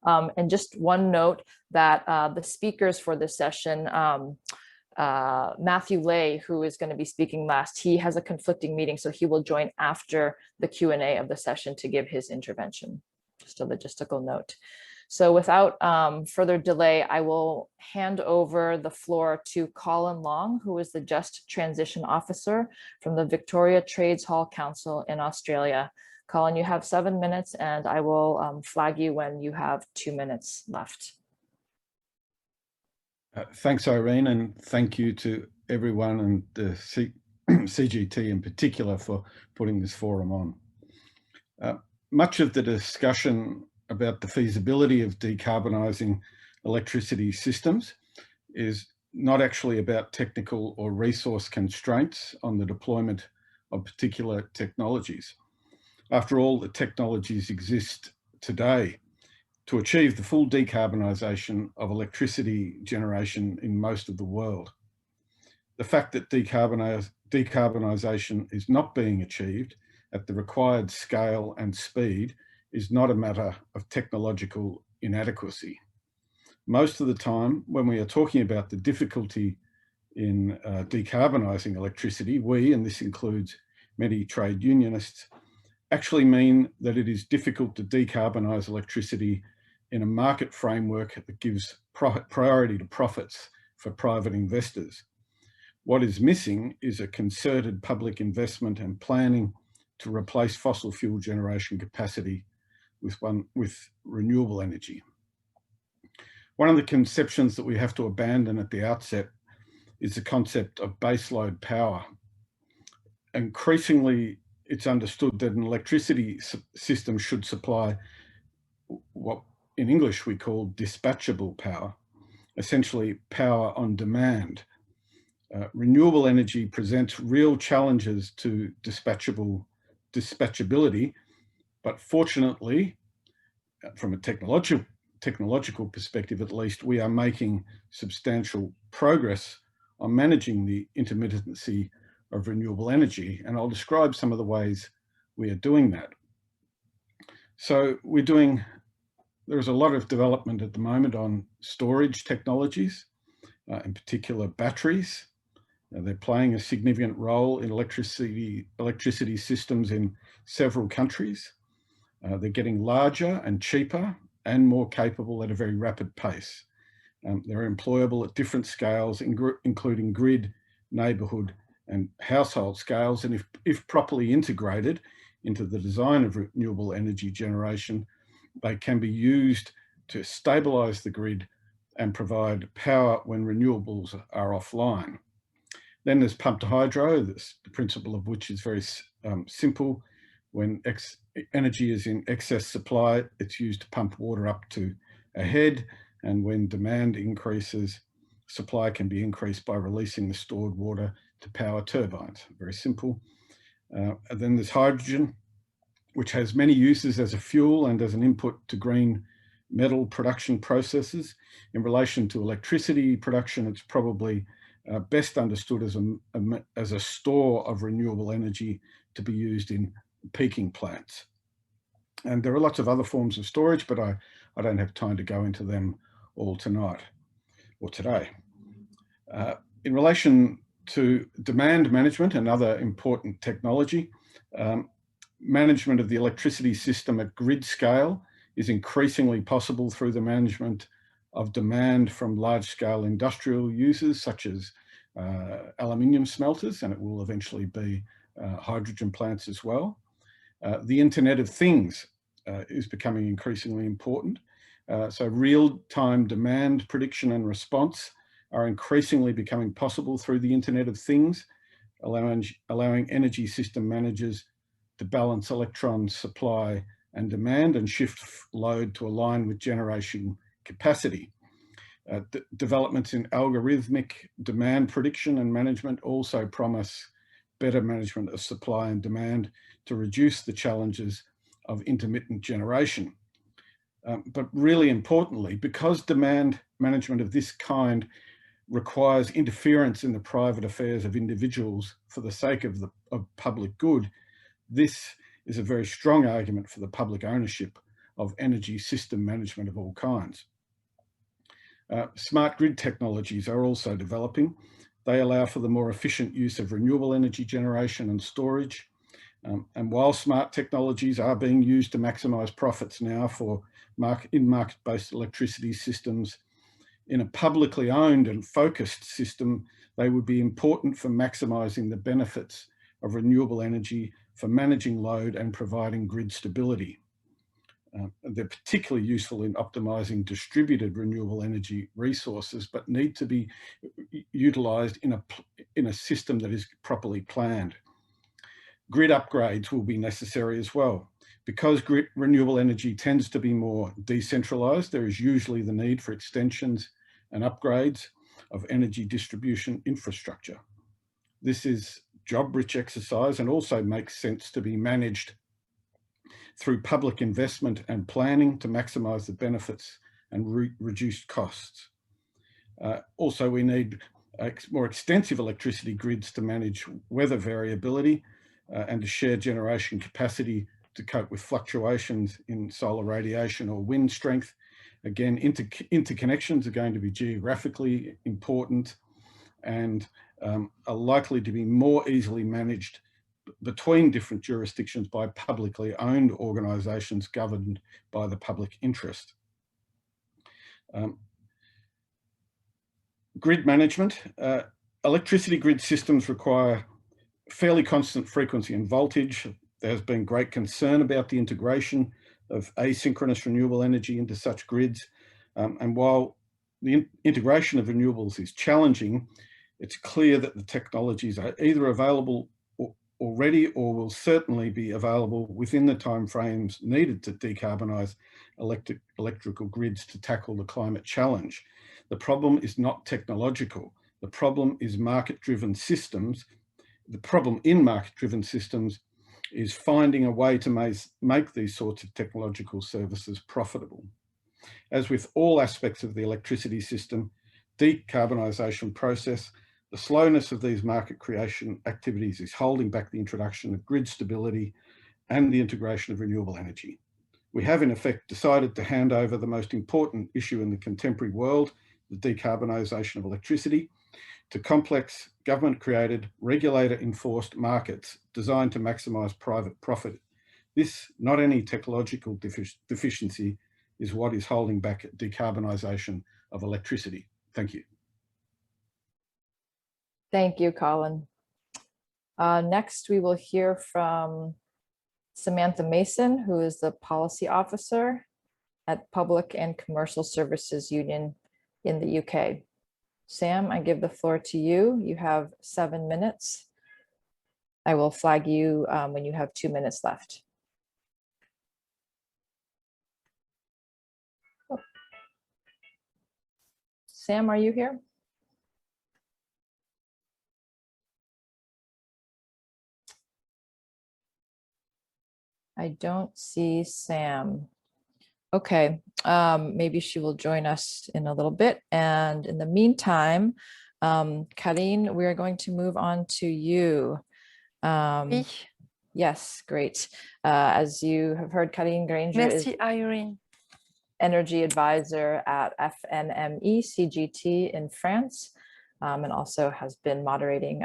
[SPEAKER 7] And just one note that the speakers for this session, Matthew Lay, who is going to be speaking last, he has a conflicting meeting, so he will join after the Q&A of the session to give his intervention. just a logistical note. So without further delay, I will hand over the floor to Colin Long, who is the Just Transition Officer from the Victoria Trades Hall Council in Australia. Colin, you have 7 minutes, and I will flag you when you have 2 minutes left.
[SPEAKER 8] Thanks, Irene, and thank you to everyone and the CGT in particular for putting this forum on. Much of the discussion about the feasibility of decarbonising electricity systems is not actually about technical or resource constraints on the deployment of particular technologies. After all, the technologies exist today to achieve the full decarbonisation of electricity generation in most of the world. The fact that decarbonisation is not being achieved at the required scale and speed is not a matter of technological inadequacy. Most of the time, when we are talking about the difficulty in decarbonising electricity, we, and this includes many trade unionists, actually mean that it is difficult to decarbonise electricity in a market framework that gives priority to profits for private investors. What is missing is a concerted public investment and planning to replace fossil fuel generation capacity with renewable energy. One of the conceptions that we have to abandon at the outset is the concept of baseload power. Increasingly, it's understood that an electricity system should supply what in English we call dispatchable power, essentially power on demand. Renewable energy presents real challenges to dispatchability, but fortunately, from a technological perspective at least, we are making substantial progress on managing the intermittency of renewable energy, and I'll describe some of the ways we are doing that. So there's a lot of development at the moment on storage technologies, in particular batteries. They're playing a significant role in electricity systems in several countries. They're getting larger and cheaper and more capable at a very rapid pace. They're employable at different scales, including grid, neighbourhood and household scales. And if properly integrated into the design of renewable energy generation, they can be used to stabilise the grid and provide power when renewables are offline. Then there's pumped hydro, the principle of which is very simple. When energy is in excess supply, it's used to pump water up to a head, and when demand increases, supply can be increased by releasing the stored water to power turbines. Very simple. And then there's hydrogen, which has many uses as a fuel and as an input to green metal production processes. In relation to electricity production, it's probably best understood as a store of renewable energy to be used in peaking plants. And there are lots of other forms of storage, but I don't have time to go into them all tonight or today. In relation to demand management, another important technology, management of the electricity system at grid scale is increasingly possible through the management of demand from large-scale industrial users such as aluminium smelters, and it will eventually be hydrogen plants as well. The Internet of Things is becoming increasingly important. So real-time demand prediction and response are increasingly becoming possible through the Internet of Things, allowing energy system managers to balance electron supply and demand and shift load to align with generation capacity. Developments in algorithmic demand prediction and management also promise better management of supply and demand to reduce the challenges of intermittent generation. But really importantly, because demand management of this kind requires interference in the private affairs of individuals for the sake of public good, this is a very strong argument for the public ownership of energy system management of all kinds. Smart grid technologies are also developing. They allow for the more efficient use of renewable energy generation and storage. And while smart technologies are being used to maximise profits now for market-based electricity systems, in a publicly owned and focused system, they would be important for maximising the benefits of renewable energy, for managing load and providing grid stability. They're particularly useful in optimising distributed renewable energy resources, but need to be utilised in a system that is properly planned. Grid upgrades will be necessary as well. Because renewable energy tends to be more decentralised, there is usually the need for extensions and upgrades of energy distribution infrastructure. This is job-rich exercise and also makes sense to be managed through public investment and planning to maximise the benefits and reduce costs. Also, we need more extensive electricity grids to manage weather variability and to share generation capacity to cope with fluctuations in solar radiation or wind strength. Again, interconnections are going to be geographically important and are likely to be more easily managed between different jurisdictions by publicly owned organisations governed by the public interest. Grid management. Electricity grid systems require fairly constant frequency and voltage. There has been great concern about the integration of asynchronous renewable energy into such grids. And while the integration of renewables is challenging, it's clear that the technologies are either available already or will certainly be available within the timeframes needed to decarbonise electrical grids to tackle the climate challenge. The problem is not technological. The problem is market-driven systems. The problem in market-driven systems is finding a way to make these sorts of technological services profitable. As with all aspects of the electricity system, decarbonisation process, the slowness of these market creation activities is holding back the introduction of grid stability and the integration of renewable energy. We have in effect decided to hand over the most important issue in the contemporary world, the decarbonisation of electricity, to complex government-created, regulator-enforced markets designed to maximise private profit. This, not any technological deficiency, is what is holding back decarbonisation of electricity. Thank you.
[SPEAKER 7] Thank you, Colin. Next, we will hear from Samantha Mason, who is the Policy Officer at Public and Commercial Services Union in the UK. Sam, I give the floor to you. You have 7 minutes. I will flag you when you have 2 minutes left. Oh. Sam, are you here? I don't see Sam. Okay, maybe she will join us in a little bit. And in the meantime, Karine, we are going to move on to you. Yes, great. As you have heard, Karine Granger is
[SPEAKER 3] Irene.
[SPEAKER 7] Energy Advisor at FNME CGT in France, and also has been moderating.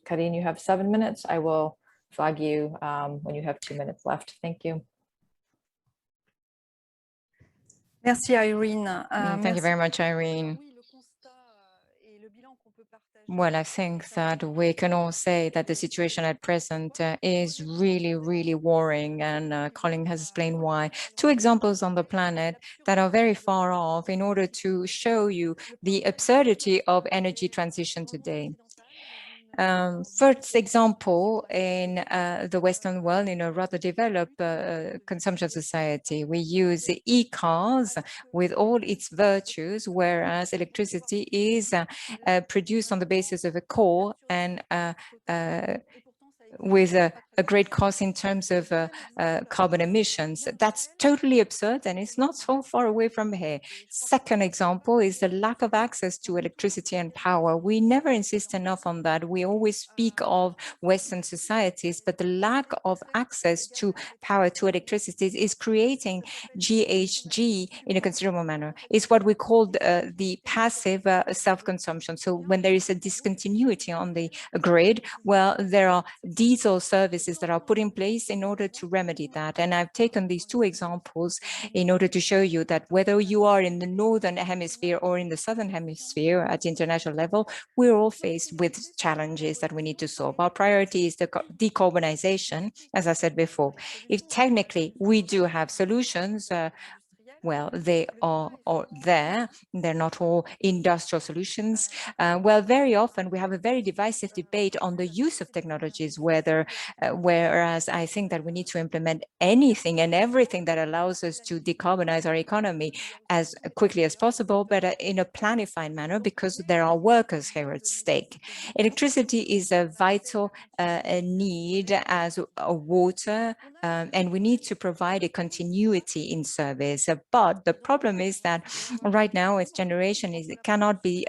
[SPEAKER 7] Karine, you have 7 minutes. I will flag you when you have 2 minutes left. Thank you.
[SPEAKER 3] Merci Irene.
[SPEAKER 1] Thank you very much, Irene. Well, I think that we can all say that the situation at present is really, really worrying, and Colin has explained why. 2 examples on the planet that are very far off in order to show you the absurdity of energy transition today. First example, in the Western world, in a rather developed consumption society, we use e-cars with all its virtues, whereas electricity is produced on the basis of a coal and with a great cost in terms of carbon emissions. That's totally absurd, and it's not so far away from here. Second example is the lack of access to electricity and power. We never insist enough on that. We always speak of Western societies, but the lack of access to power, to electricity, is creating GHG in a considerable manner. It's what we call the passive self-consumption. So when there is a discontinuity on the grid, well, there are diesel services policies that are put in place in order to remedy that. And I've taken these two examples in order to show you that whether you are in the Northern Hemisphere or in the Southern Hemisphere at international level, we're all faced with challenges that we need to solve. Our priority is the decarbonization, as I said before. If technically we do have solutions, well, they are there. They're not all industrial solutions. Well, very often we have a very divisive debate on the use of technologies, whereas I think that we need to implement anything and everything that allows us to decarbonize our economy as quickly as possible, but in a planified manner, because there are workers here at stake. Electricity is a vital need as a water, and we need to provide a continuity in service. But the problem is that right now its generation cannot be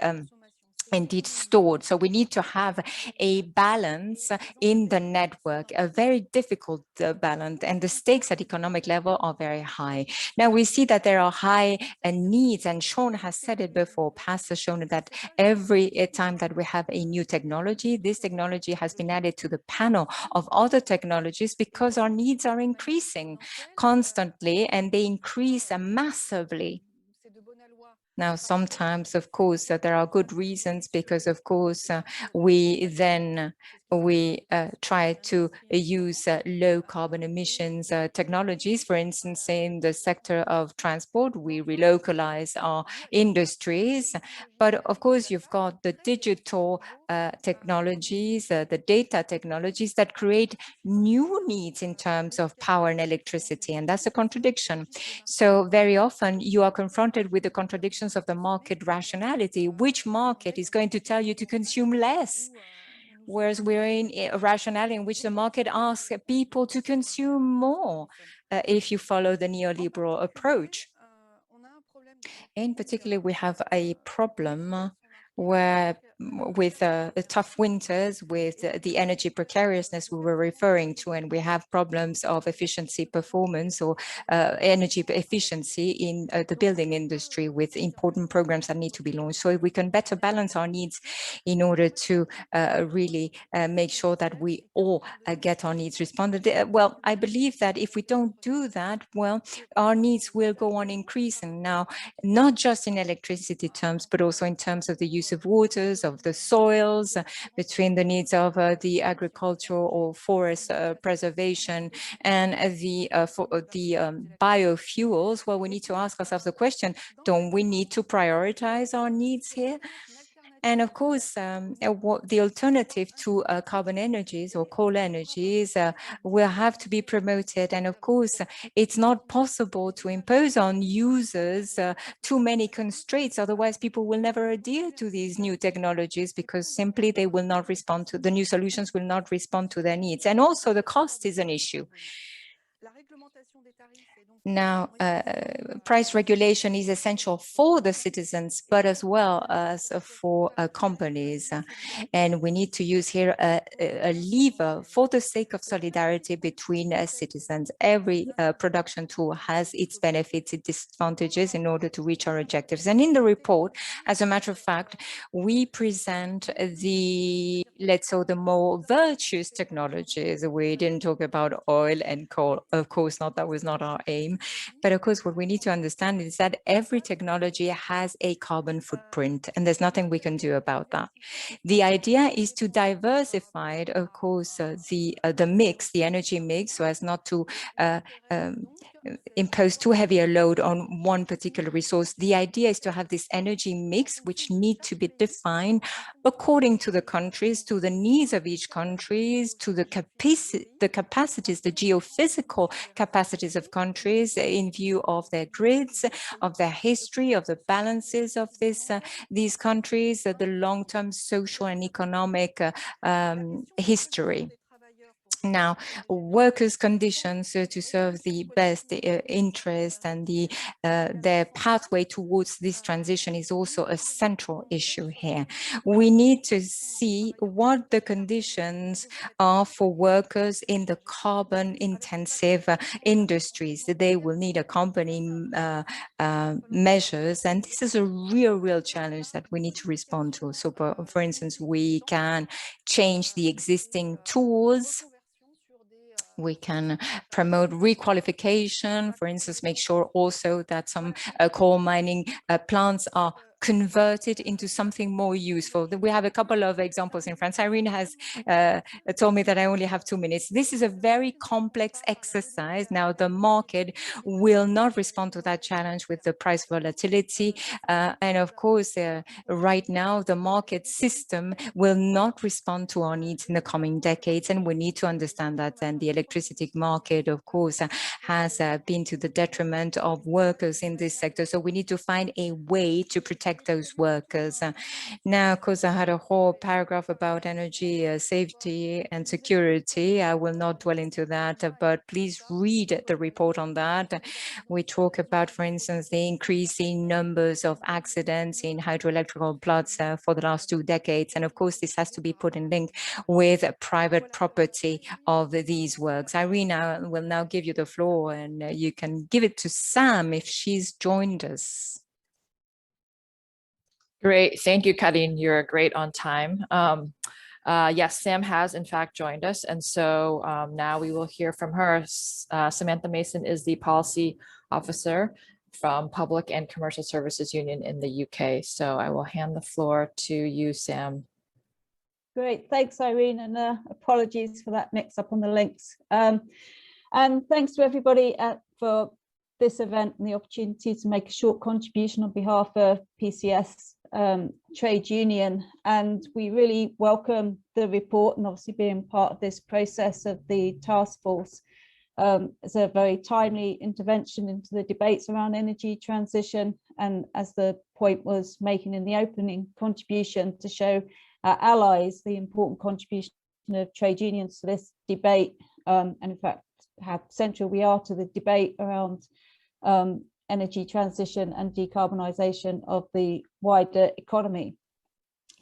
[SPEAKER 1] indeed stored. So we need to have a balance in the network, a very difficult balance, and the stakes at economic level are very high. Now we see that there are high needs, and Sean has said it before, Past has shown that every time that we have a new technology, this technology has been added to the panel of other technologies because our needs are increasing constantly and they increase massively. Now, sometimes, of course, there are good reasons because, of course, we try to use low carbon emissions technologies. For instance, in the sector of transport, we relocalize our industries. But of course, you've got the digital technologies, the data technologies that create new needs in terms of power and electricity. And that's a contradiction. So very often you are confronted with the contradictions of the market rationality. Which market is going to tell you to consume less? Whereas we're in a rationality in which the market asks people to consume more if you follow the neoliberal approach. In particular, we have a problem where with tough winters, with the energy precariousness we were referring to, and we have problems of efficiency performance or energy efficiency in the building industry with important programs that need to be launched. So we can better balance our needs in order to really make sure that we all get our needs responded. Well, I believe that if we don't do that, well, our needs will go on increasing now, not just in electricity terms, but also in terms of the use of waters, of the soils, between the needs of the agricultural or forest preservation and the biofuels. Well, we need to ask ourselves the question, don't we need to prioritize our needs here? And of course, the alternative to carbon energies or coal energies will have to be promoted. And of course, it's not possible to impose on users too many constraints. Otherwise, people will never adhere to these new technologies because simply they will not respond to the new solutions, will not respond to their needs. And also the cost is an issue. Now, price regulation is essential for the citizens, but as well as for companies. And we need to use here a lever for the sake of solidarity between citizens. Every production tool has its benefits, its disadvantages in order to reach our objectives. And in the report, as a matter of fact, we present the, let's say, the more virtuous technologies. We didn't talk about oil and coal. Of course not, that was not our aim. But of course, what we need to understand is that every technology has a carbon footprint, and there's nothing we can do about that. The idea is to diversify, of course, the mix, the energy mix, so as not to impose too heavy a load on one particular resource. The idea is to have this energy mix, which need to be defined according to the countries, to the needs of each country, to the capacities, the geophysical capacities of countries in view of their grids, of their history, of the balances of these countries, the long-term social and economic history. Now, workers' conditions to serve the best interest and their pathway towards this transition is also a central issue here. We need to see what the conditions are for workers in the carbon-intensive industries. They will need accompanying measures, and this is a real challenge that we need to respond to. So, for instance, we can change the existing tools We can promote requalification, for instance, make sure also that some coal mining plants are converted into something more useful. We have a couple of examples in France. Irene has told me that I only have 2 minutes. This is a very complex exercise. Now, the market will not respond to that challenge with the price volatility. And of course, right now, the market system will not respond to our needs in the coming decades. And we need to understand that. And the electricity market, of course, has been to the detriment of workers in this sector. So we need to find a way to protect those workers. Now, of course, I had a whole paragraph about energy safety and security. I will not dwell into that, but please read the report on that. We talk about, for instance, the increasing numbers of accidents in hydroelectrical plants for the last 2 decades. And of course, this has to be put in link with private property of these works. Irene, I will now give you the floor, and you can give it to Sam if she's joined us.
[SPEAKER 7] Great. Thank you, Karine. You're great on time. Yes, Sam has in fact joined us. And so now we will hear from her. Samantha Mason is the policy officer from Public and Commercial Services Union in the UK. So I will hand the floor to you, Sam.
[SPEAKER 9] Great. Thanks, Irene. And apologies for that mix up on the links. And thanks to everybody for this event and the opportunity to make a short contribution on behalf of PCS trade union. And we really welcome the report and obviously being part of this process of the task force. It's a very timely intervention into the debates around energy transition. And as the point was making in the opening contribution, to show our allies the important contribution of trade unions to this debate, and in fact how central we are to the debate around energy transition and decarbonisation of the wider economy.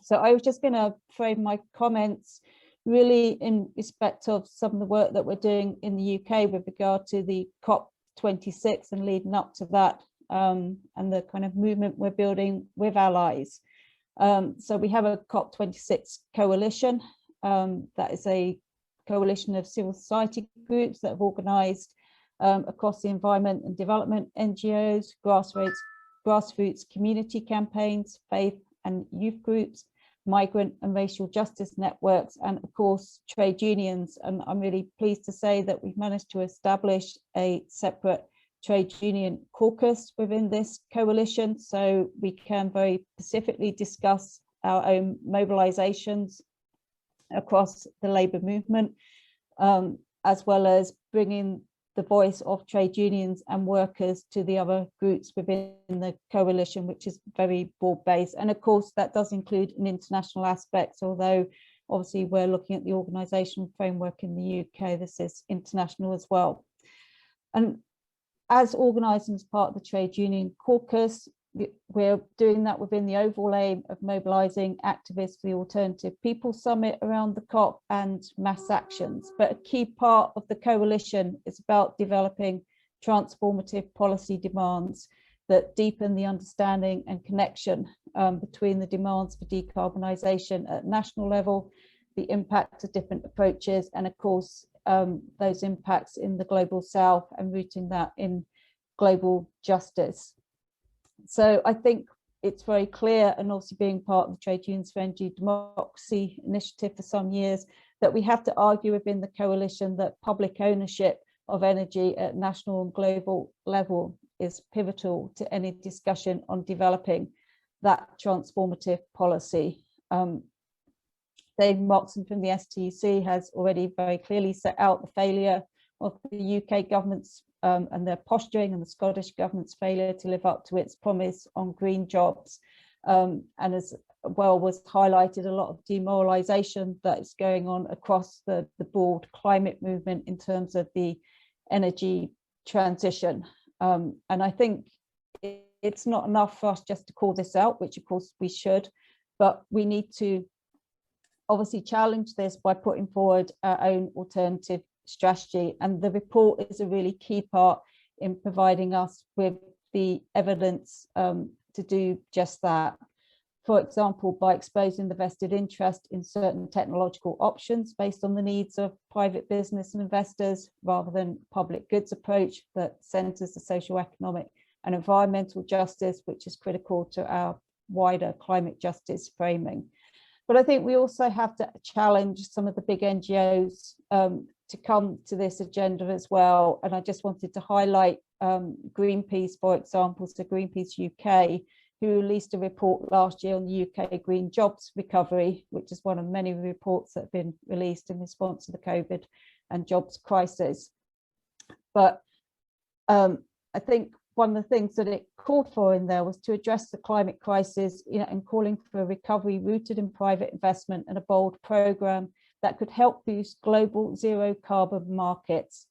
[SPEAKER 9] So I was just going to frame my comments really in respect of some of the work that we're doing in the UK with regard to the COP26 and leading up to that, and the kind of movement we're building with allies. So we have a COP26 coalition. That is a coalition of civil society groups that have organised across the environment and development, NGOs, grassroots community campaigns, faith and youth groups, migrant and racial justice networks, and of course trade unions. And I'm really pleased to say that we've managed to establish a separate trade union caucus within this coalition, so we can very specifically discuss our own mobilizations across the labour movement, as well as bringing the voice of trade unions and workers to the other groups within the coalition, which is very broad-based. And of course, that does include an international aspect, although obviously we're looking at the organisational framework in the UK, this is international as well. And as organised as part of the trade union caucus, we're doing that within the overall aim of mobilising activists for the Alternative People Summit around the COP and mass actions. But a key part of the coalition is about developing transformative policy demands that deepen the understanding and connection between the demands for decarbonisation at national level, the impact of different approaches, and of course, those impacts in the global south, and rooting that in global justice. So I think it's very clear, and also being part of the Trade Unions for Energy Democracy initiative for some years, that we have to argue within the coalition that public ownership of energy at national and global level is pivotal to any discussion on developing that transformative policy. Dave Moxon from the STUC has already very clearly set out the failure of the UK government's and their posturing, and the Scottish government's failure to live up to its promise on green jobs. And as well was highlighted, a lot of demoralisation that is going on across the broad climate movement in terms of the energy transition. And I think it's not enough for us just to call this out, which of course we should, but we need to obviously challenge this by putting forward our own alternative strategy. And the report is a really key part in providing us with the evidence to do just that. for example, by exposing the vested interest in certain technological options based on the needs of private business and investors, rather than public goods approach that centers the social, economic and environmental justice, which is critical to our wider climate justice framing. But I think we also have to challenge some of the big NGOs to come to this agenda as well. And I just wanted to highlight Greenpeace, for example, so Greenpeace UK, who released a report last year on the UK green jobs recovery, which is one of many reports that have been released in response to the COVID and jobs crisis. But I think one of the things that it called for in there was to address the climate crisis, and calling for a recovery rooted in private investment and a bold program that could help boost global zero carbon markets.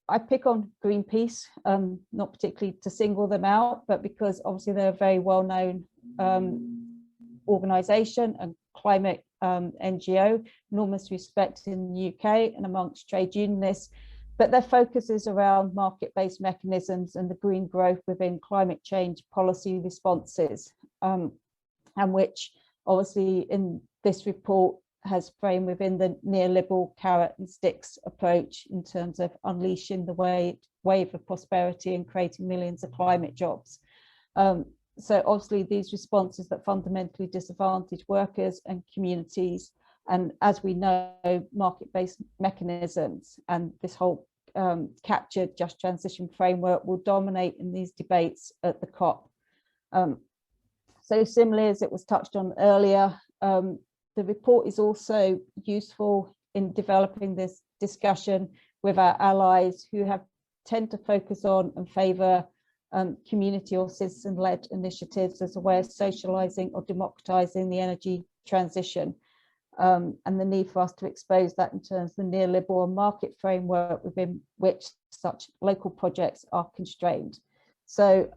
[SPEAKER 9] I pick on Greenpeace, not particularly to single them out, but because obviously they're a very well-known organisation and climate NGO, enormous respect in the UK and amongst trade unionists, but their focus is around market-based mechanisms and the green growth within climate change policy responses, and which obviously in this report has framed within the neoliberal carrot and sticks approach in terms of unleashing the wave of prosperity and creating millions of climate jobs. So obviously these responses that fundamentally disadvantage workers and communities, and as we know, market-based mechanisms and this whole captured just transition framework will dominate in these debates at the COP. So similarly, as it was touched on earlier, the report is also useful in developing this discussion with our allies who tend to focus on and favour community or citizen-led initiatives as a way of socialising or democratising the energy transition, and the need for us to expose that in terms of the neoliberal and market framework within which such local projects are constrained. So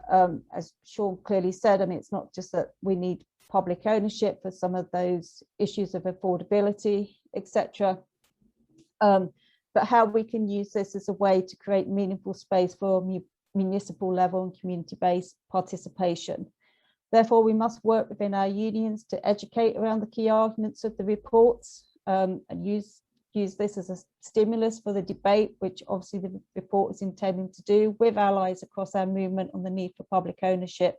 [SPEAKER 9] as Sean clearly said, I mean, it's not just that we need public ownership for some of those issues of affordability, etc., but how we can use this as a way to create meaningful space for municipal level and community-based participation. Therefore, we must work within our unions to educate around the key arguments of the reports, and use this as a stimulus for the debate, which obviously the report is intending to do with allies across our movement on the need for public ownership.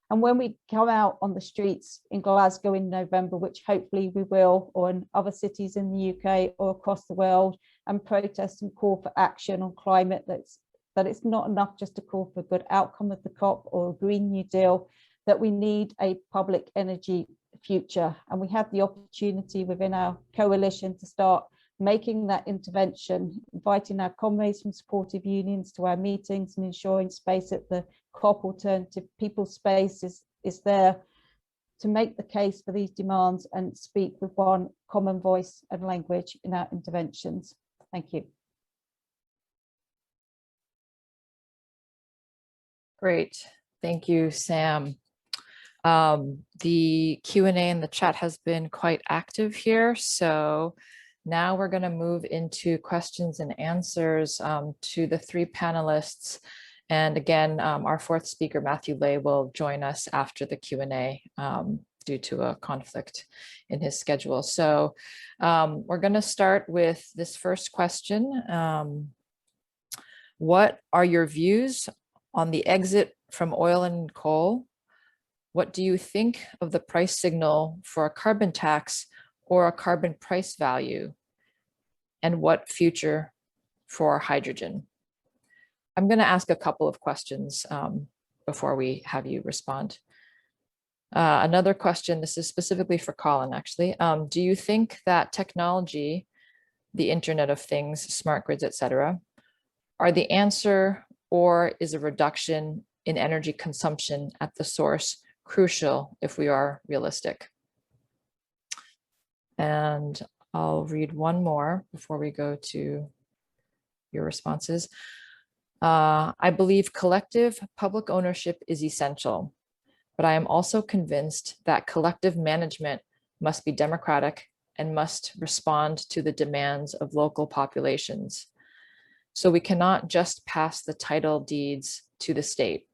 [SPEAKER 9] And when we come out on the streets in Glasgow in November, which hopefully we will, or in other cities in the UK or across the world, and protest and call for action on climate, that it's not enough just to call for a good outcome of the COP or a Green New Deal, that we need a public energy future. And we have the opportunity within our coalition to start making that intervention, inviting our comrades from supportive unions to our meetings and ensuring space at the COP Alternative People's Space is there to make the case for these demands and speak with one common voice and language in our interventions. Thank you.
[SPEAKER 7] Great, thank you, Sam. The Q&A in the chat has been quite active here, so now we're going to move into questions and answers to the three panelists. And again, our fourth speaker, Matthew Lay, will join us after the Q&A due to a conflict in his schedule. So we're going to start with this first question. What are your views on the exit from oil and coal? What do you think of the price signal for a carbon tax or a carbon price value? And what future for hydrogen? I'm going to ask a couple of questions before we have you respond. Another question, this is specifically for Colin actually. Do you think that technology, the Internet of Things, smart grids, etc., are the answer, or is a reduction in energy consumption at the source crucial if we are realistic? And I'll read one more before we go to your responses. I believe collective public ownership is essential, but I am also convinced that collective management must be democratic and must respond to the demands of local populations. So we cannot just pass the title deeds to the state.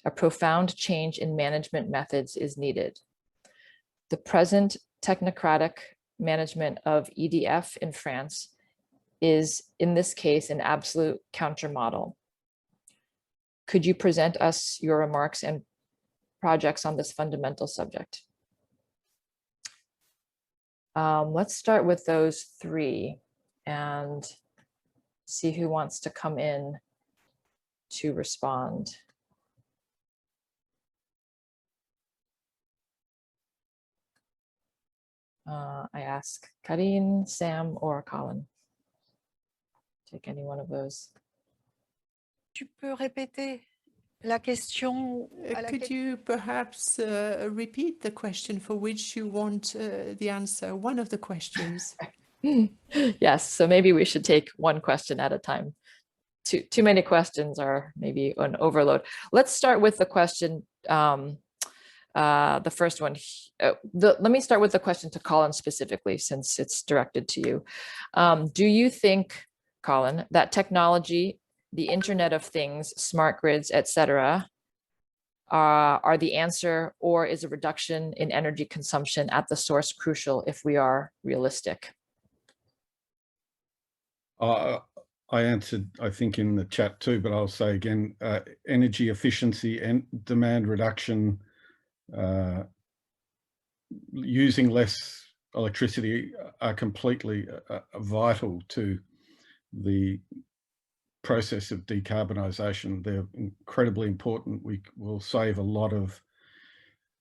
[SPEAKER 7] A profound change in management methods is needed. The present technocratic management of EDF in France is, in this case, an absolute counter model. Could you present us your remarks and projects on this fundamental subject? Let's start with those three and see who wants to come in to respond. I ask Karine, Sam, or Colin. Take any one of those.
[SPEAKER 3] Tu peux répéter la question?
[SPEAKER 5] Could you perhaps repeat the question for which you want the answer? One of the questions.
[SPEAKER 7] Yes, so maybe we should take one question at a time. Too many questions are maybe an overload. Let's start with the question, the first one. Let me start with the question to Colin specifically, since it's directed to you. Do you think, Colin, that technology, the Internet of Things, smart grids, etc., are the answer, or is a reduction in energy consumption at the source crucial if we are realistic?
[SPEAKER 8] I answered, I think, in the chat too, but I'll say again, energy efficiency and demand reduction, using less electricity are completely vital to the process of decarbonisation. They're incredibly important. We will save a lot of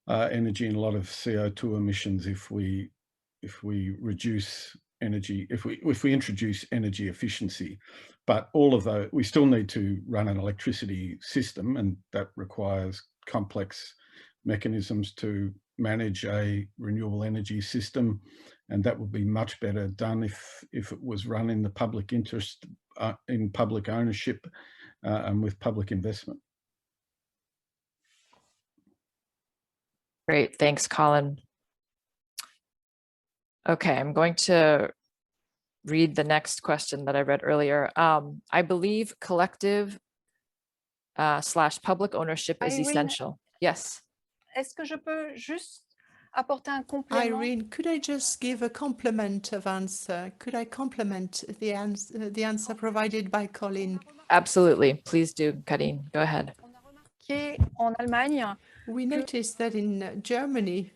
[SPEAKER 8] energy and a lot of CO2 emissions if we reduce energy, if we introduce energy efficiency. But all of those, we still need to run an electricity system, and that requires complex mechanisms to manage a renewable energy system, and that would be much better done if it was run in the public interest, in public ownership, and with public investment.
[SPEAKER 7] Great, thanks, Colin. Okay, I'm going to read the next question that I read earlier. I believe collective / public ownership is essential. Yes.
[SPEAKER 3] Est-ce que je peux juste apporter un complément?
[SPEAKER 5] Irene, could I just give a complement of answer? Could I complement the answer provided by Colin?
[SPEAKER 7] Absolutely. Please do, Karine. Go ahead.
[SPEAKER 3] En Allemagne,
[SPEAKER 5] we noticed that in Germany,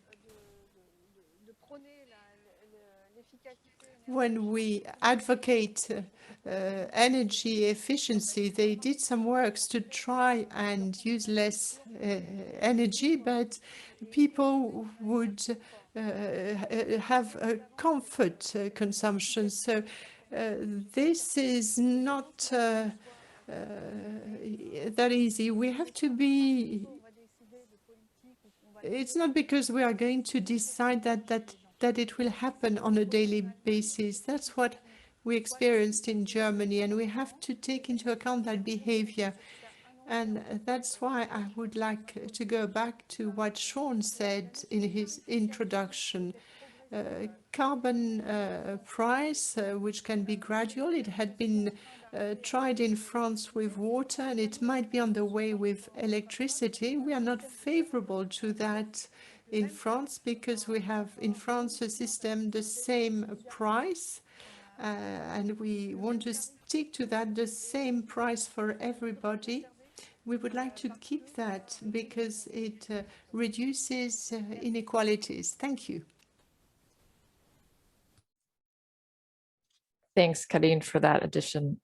[SPEAKER 5] when we advocate energy efficiency, they did some works to try and use less energy, but people would have a comfort consumption. So this is not that easy. We have to be, it's not because we are going to decide that it will happen on a daily basis. That's what we experienced in Germany, and we have to take into account that behavior. And that's why I would like to go back to what Sean said in his introduction. Carbon price, which can be gradual. It had been tried in France with water, and it might be on the way with electricity. We are not favorable to that in France, because we have in France a system, the same price, and we want to stick to that, the same price for everybody. We would like to keep that because it reduces inequalities. Thank you.
[SPEAKER 7] Thanks, Karine, for that addition.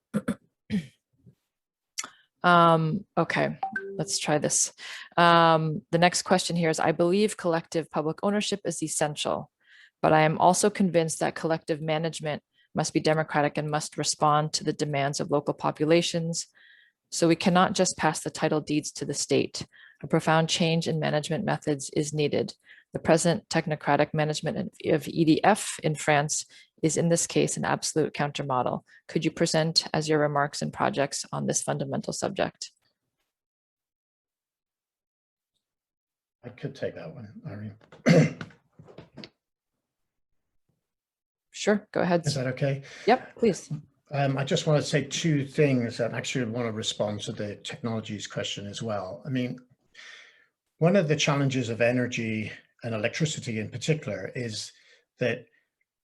[SPEAKER 7] Okay, let's try this. The next question here is, I believe collective public ownership is essential, but I am also convinced that collective management must be democratic and must respond to the demands of local populations. So we cannot just pass the title deeds to the state. A profound change in management methods is needed. The present technocratic management of EDF in France is in this case an absolute countermodel. Could you present as your remarks and projects on this fundamental subject?
[SPEAKER 6] I could take that one, Irene.
[SPEAKER 7] Sure, go ahead.
[SPEAKER 6] Is that okay?
[SPEAKER 7] Yep, please.
[SPEAKER 6] I just want to say two things, and actually want to respond to the technologies question as well. I mean, one of the challenges of energy and electricity in particular, is that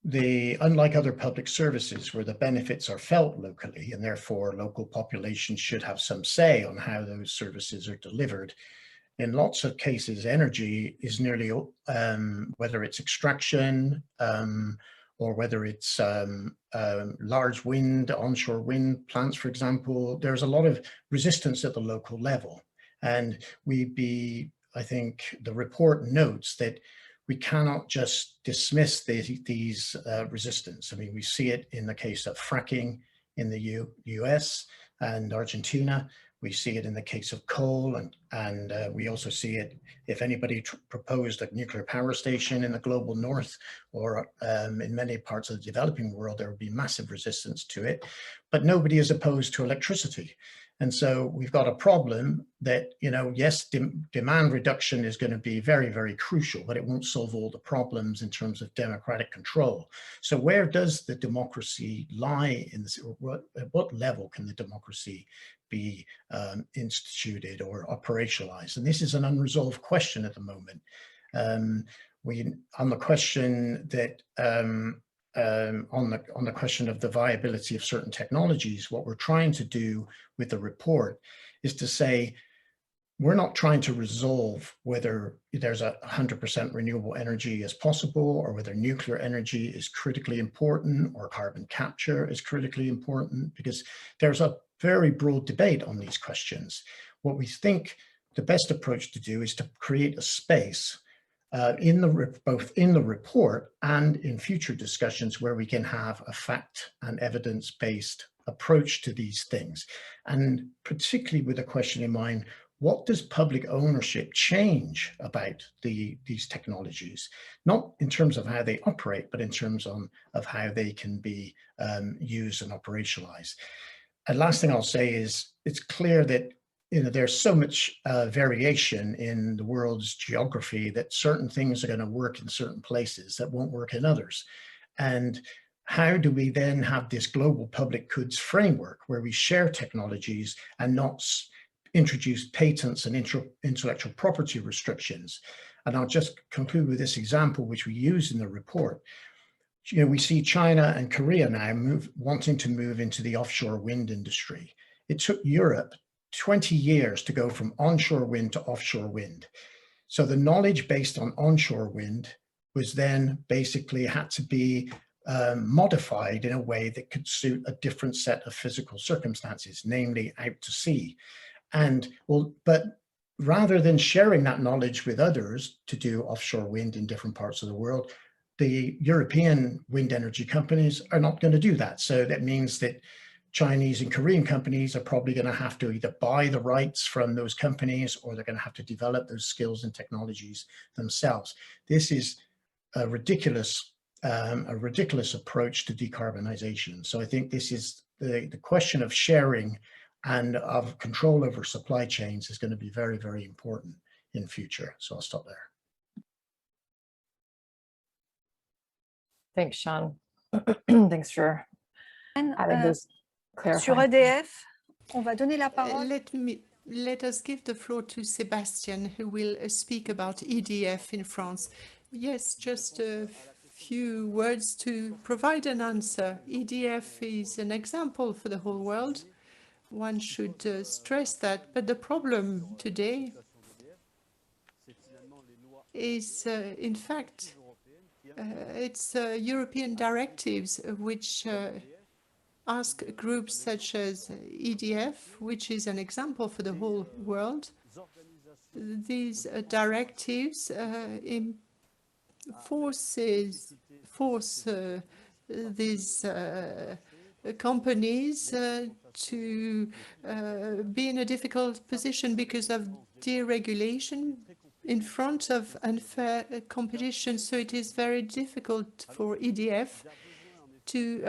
[SPEAKER 6] unlike other public services where the benefits are felt locally and therefore local populations should have some say on how those services are delivered, in lots of cases, energy is nearly, whether it's extraction or whether it's large wind, onshore wind plants, for example, there's a lot of resistance at the local level. And I think the report notes that we cannot just dismiss these resistance. I mean, we see it in the case of fracking in the US and Argentina. We see it in the case of coal, and we also see it if anybody proposed a nuclear power station in the global north or in many parts of the developing world, there would be massive resistance to it, but nobody is opposed to electricity. And so we've got a problem that, yes, demand reduction is going to be very, very crucial, but it won't solve all the problems in terms of democratic control. So where does the democracy lie in this? At what level can the democracy be instituted or operationalized? And this is an unresolved question at the moment. On the question that on the question of the viability of certain technologies, what we're trying to do with the report is to say, we're not trying to resolve whether there's 100% renewable energy is possible, or whether nuclear energy is critically important, or carbon capture is critically important, because there's a very broad debate on these questions. What we think the best approach to do is to create a space both in the report and in future discussions where we can have a fact and evidence-based approach to these things. And particularly with a question in mind, what does public ownership change about these technologies? Not in terms of how they operate, but in terms of how they can be used and operationalized. And last thing I'll say is, it's clear that there's so much variation in the world's geography that certain things are going to work in certain places that won't work in others. And how do we then have this global public goods framework where we share technologies and not introduce patents and intellectual property restrictions? And I'll just conclude with this example, which we use in the report. We see China and Korea now wanting to move into the offshore wind industry. It took Europe 20 years to go from onshore wind to offshore wind. So the knowledge based on onshore wind was then basically had to be modified in a way that could suit a different set of physical circumstances, namely out to sea. But rather than sharing that knowledge with others to do offshore wind in different parts of the world, the European wind energy companies are not going to do that. So that means that Chinese and Korean companies are probably going to have to either buy the rights from those companies, or they're going to have to develop those skills and technologies themselves. This is a ridiculous approach to decarbonization. So I think this is the question of sharing and of control over supply chains is going to be very, very important in future. So I'll stop there.
[SPEAKER 7] Thanks, Sean. Thanks for having those clarified.
[SPEAKER 3] Sur EDF, on va donner la parole.
[SPEAKER 5] Let us give the floor to Sébastien, who will speak about EDF in France. Yes, just a few words to provide an answer. EDF is an example for the whole world. One should stress that. But the problem today is, in fact, it's European directives which ask groups such as EDF, which is an example for the whole world. These directives force these companies to be in a difficult position because of deregulation in front of unfair competition. So it is very difficult for EDF to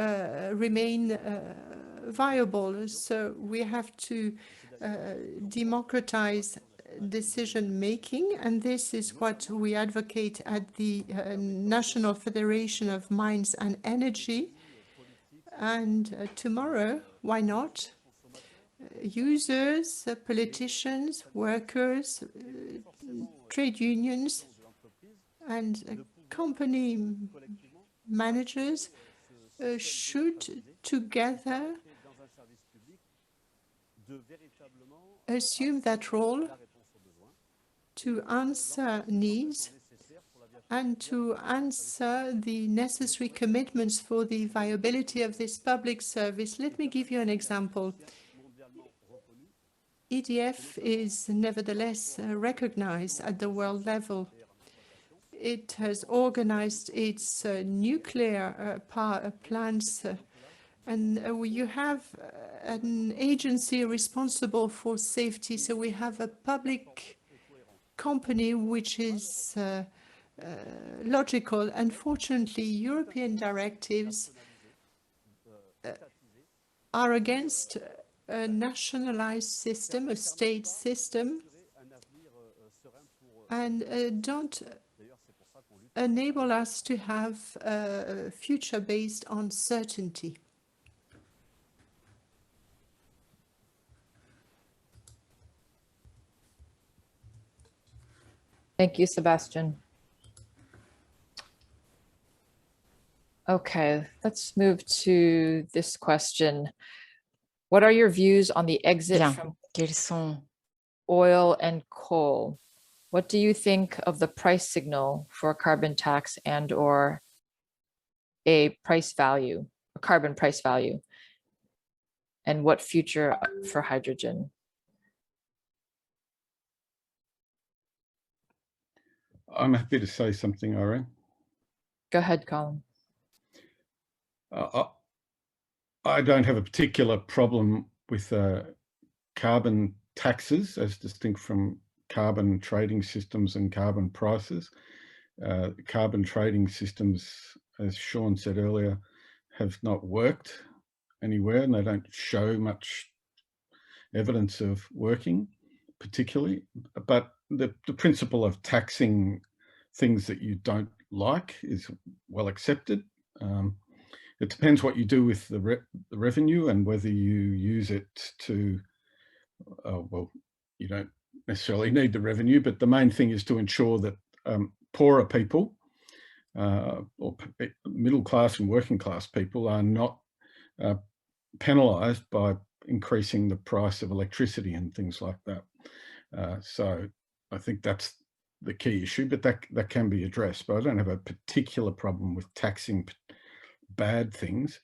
[SPEAKER 5] remain viable. So we have to democratize decision-making, and this is what we advocate at the National Federation of Mines and Energy. And tomorrow, why not? Users, politicians, workers, trade unions, And company managers should together assume that role to answer needs and to answer the necessary commitments for the viability of this public service. Let me give you an example. EDF is nevertheless recognized at the world level. It has organized its nuclear power plants, and you have an agency responsible for safety. So we have a public company which is logical. Unfortunately, European directives are against a nationalized system, a state system, and don't enable us to have a future based on certainty.
[SPEAKER 7] Thank you, Sebastian. Okay, let's move to this question. What are your views on the exit from oil and coal? What do you think of the price signal for a carbon tax and or a price value, a carbon price value? And what future for hydrogen?
[SPEAKER 8] I'm happy to say something, Irene.
[SPEAKER 7] Go ahead, Colin.
[SPEAKER 8] I don't have a particular problem with carbon taxes as distinct from carbon trading systems and carbon prices. Carbon trading systems, as Sean said earlier, have not worked anywhere, and they don't show much evidence of working particularly. But the principle of taxing things that you don't like is well accepted. It depends what you do with the revenue and whether you use it to, well, you don't necessarily need the revenue, but the main thing is to ensure that poorer people or middle class and working class people are not penalised by increasing the price of electricity and things like that. So I think that's the key issue, but that can be addressed. But I don't have a particular problem with taxing bad things.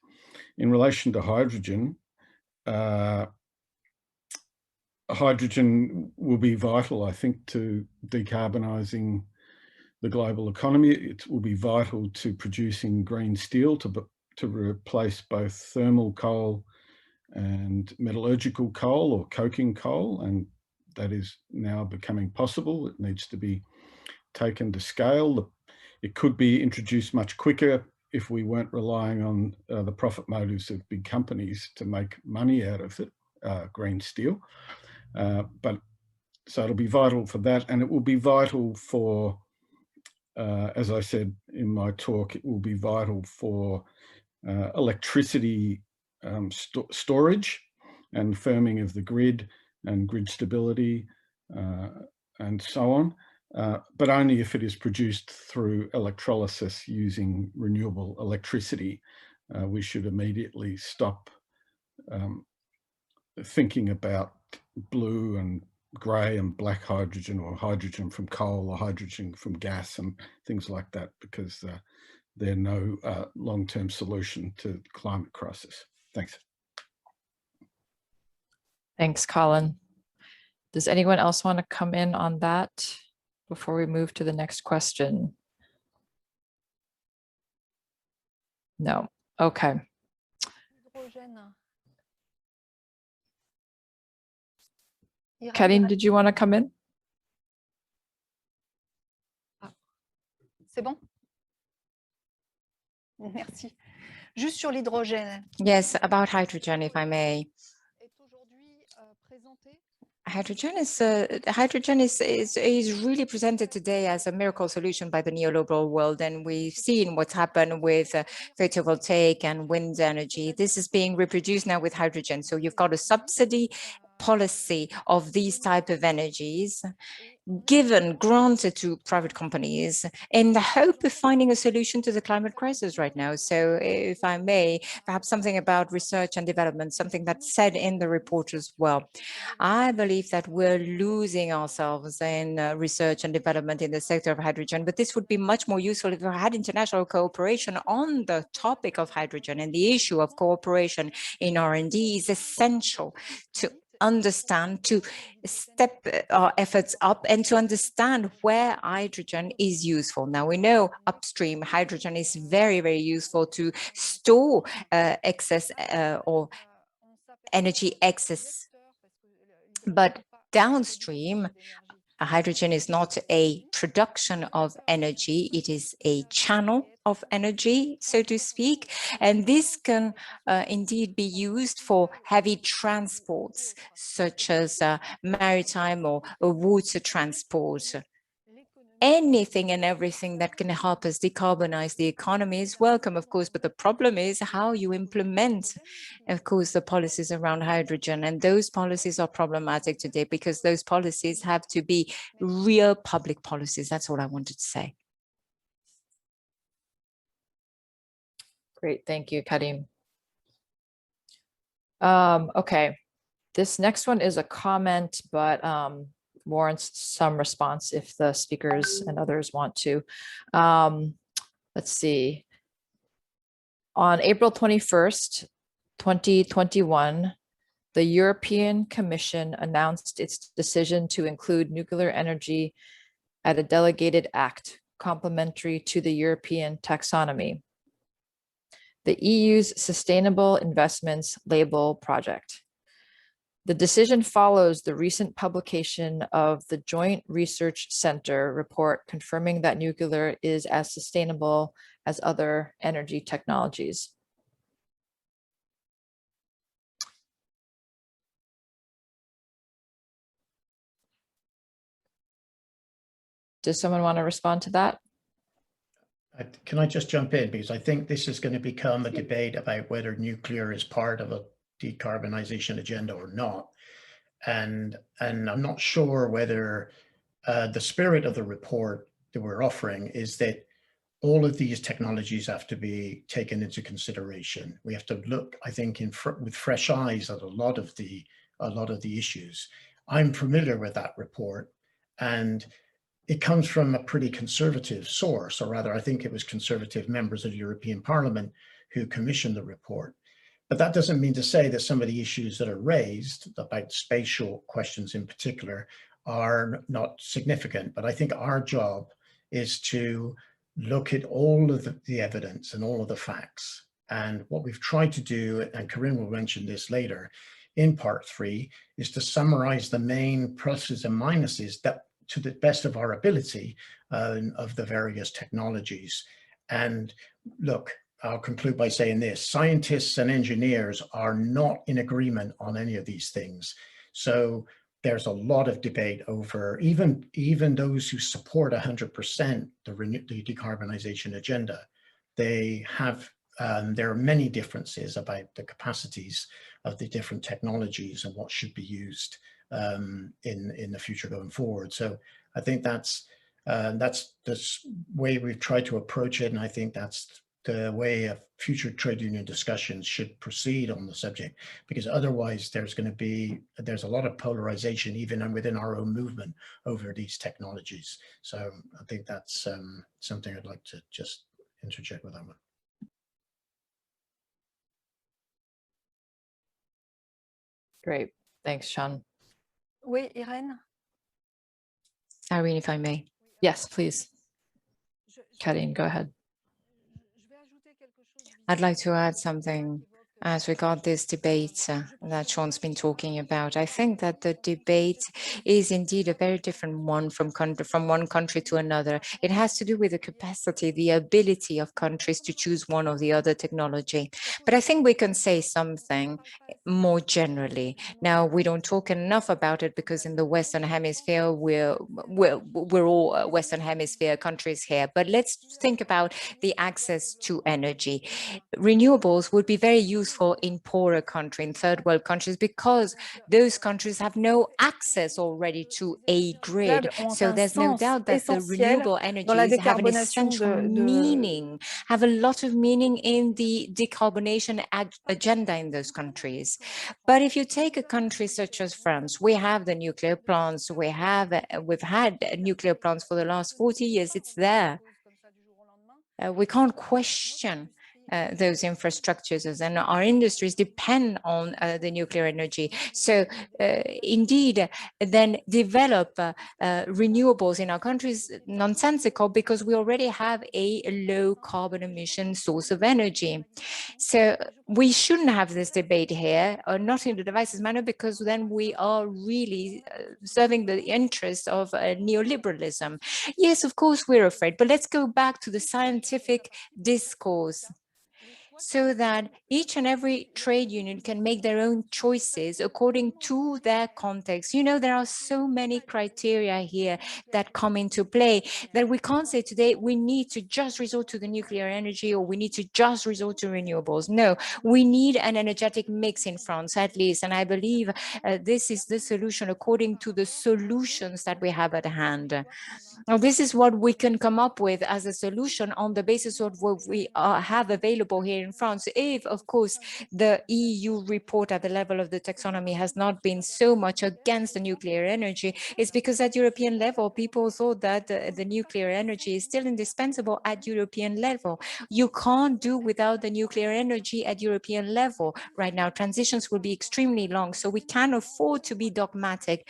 [SPEAKER 8] In relation to hydrogen, hydrogen will be vital, I think, to decarbonising the global economy. It will be vital to producing green steel to replace both thermal coal and metallurgical coal or coking coal, and that is now becoming possible. It needs to be taken to scale. It could be introduced much quicker if we weren't relying on the profit motives of big companies to make money out of it, green steel. But so it'll be vital for that, and it will be vital for, as I said in my talk, it will be vital for electricity storage and firming of the grid and grid stability and so on. But only if it is produced through electrolysis using renewable electricity. We should immediately stop thinking about blue and grey and black hydrogen, or hydrogen from coal or hydrogen from gas and things like that, because they're no long-term solution to the climate crisis. Thanks.
[SPEAKER 7] Thanks, Colin. Does anyone else want to come in on that before we move to the next question? No. Okay. Karine, did you want to come in?
[SPEAKER 3] C'est bon? Merci. Juste sur l'hydrogène.
[SPEAKER 1] Yes, about hydrogen, if I may. Hydrogen is really presented today as a miracle solution by the neoliberal world, and we've seen what's happened with photovoltaic and wind energy. This is being reproduced now with hydrogen. So you've got a subsidy policy of these type of energies granted to private companies in the hope of finding a solution to the climate crisis right now. So if I may, perhaps something about research and development, something that's said in the report as well. I believe that we're losing ourselves in research and development in the sector of hydrogen, but this would be much more useful if we had international cooperation on the topic of hydrogen, and the issue of cooperation in R&D is essential to understand, to step our efforts up and to understand where hydrogen is useful. Now, we know upstream hydrogen is very, very useful to store excess or energy excess, but downstream, hydrogen is not a production of energy, it is a channel of energy, so to speak. And this can indeed be used for heavy transports, such as maritime or water transport. Anything and everything that can help us decarbonize the economy is welcome, of course, but the problem is how you implement, of course, the policies around hydrogen. And those policies are problematic today because those policies have to be real public policies. That's all I wanted to say.
[SPEAKER 7] Great, thank you, Karim. Okay, this next one is a comment, but warrants some response if the speakers and others want to. Let's see. On April 21st, 2021, the European Commission announced its decision to include nuclear energy at a delegated act complementary to the European taxonomy, the EU's Sustainable Investments Label project. The decision follows the recent publication of the Joint Research Center report confirming that nuclear is as sustainable as other energy technologies. Does someone want to respond to that?
[SPEAKER 6] Can I just jump in? Because I think this is going to become a debate about whether nuclear is part of a decarbonization agenda or not. And I'm not sure whether the spirit of the report that we're offering is that all of these technologies have to be taken into consideration. We have to look, I think, with fresh eyes at a lot of the issues. I'm familiar with that report, and it comes from a pretty conservative source, or rather, I think it was conservative members of the European Parliament who commissioned the report. But that doesn't mean to say that some of the issues that are raised about spatial questions in particular are not significant. But I think our job is to look at all of the evidence and all of the facts. And what we've tried to do, and Corinne will mention this later in part 3, is to summarize the main pluses and minuses that, to the best of our ability, of the various technologies. And look, I'll conclude by saying this: scientists and engineers are not in agreement on any of these things. So there's a lot of debate over, even those who support 100% the decarbonization agenda, they have, there are many differences about the capacities of the different technologies and what should be used in the future going forward. So I think that's the way we've tried to approach it, and I think that's the way of future trade union discussions should proceed on the subject, because otherwise there's a lot of polarization even within our own movement over these technologies. So I think that's something I'd like to just interject with that one.
[SPEAKER 7] Great, thanks, Sean.
[SPEAKER 3] Oui, Irene?
[SPEAKER 1] Irene, if I may.
[SPEAKER 7] Yes, please. Karine, go ahead.
[SPEAKER 1] I'd like to add something as regard this debate that Sean's been talking about. I think that the debate is indeed a very different one from one country to another. It has to do with the capacity, the ability of countries to choose one or the other technology. But I think we can say something more generally. Now, we don't talk enough about it because in the Western Hemisphere, we're all Western Hemisphere countries here. But let's think about the access to energy. Renewables would be very useful useful in poorer countries, in third world countries, because those countries have no access already to a grid. So there's no doubt that the renewable energies have an essential meaning, have a lot of meaning in the decarbonization agenda in those countries. But if you take a country such as France, we have the nuclear plants, we've had nuclear plants for the last 40 years, it's there. We can't question those infrastructures, and our industries depend on the nuclear energy. So indeed, then develop renewables in our countries nonsensical, because we already have a low carbon emission source of energy. So we shouldn't have this debate here, or not in the devices manner, because then we are really serving the interests of neoliberalism. Yes, of course we're afraid, but let's go back to the scientific discourse, so that each and every trade union can make their own choices according to their context. You know, there are so many criteria here that come into play that we can't say today we need to just resort to the nuclear energy, or we need to just resort to renewables. No, we need an energetic mix in France, at least. And I believe this is the solution according to the solutions that we have at hand. Now, this is what we can come up with as a solution on the basis of what we have available here in France. If, of course, the EU report at the level of the taxonomy has not been so much against the nuclear energy, it's because at European level, people thought that the nuclear energy is still indispensable at European level. You can't do without the nuclear energy at European level right now. Transitions will be extremely long, so we can't afford to be dogmatic.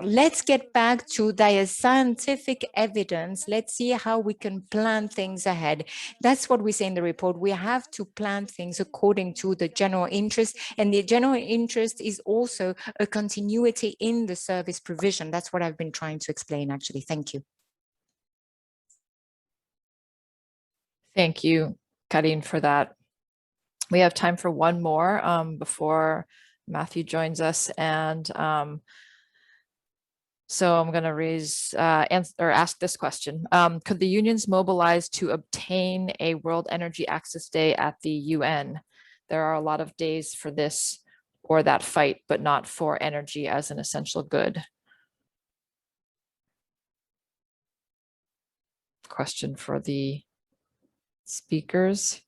[SPEAKER 1] Let's get back to the scientific evidence. Let's see how we can plan things ahead. That's what we say in the report. We have to plan things according to the general interest, and the general interest is also a continuity in the service provision. That's what I've been trying to explain, actually. Thank you.
[SPEAKER 7] Thank you, Karine, for that. We have time for one more before Matthew joins us, and so I'm going to ask this question. Could the unions mobilize to obtain a World Energy Access Day at the UN? There are a lot of days for this or that fight, but not for energy as an essential good. Question for the speakers.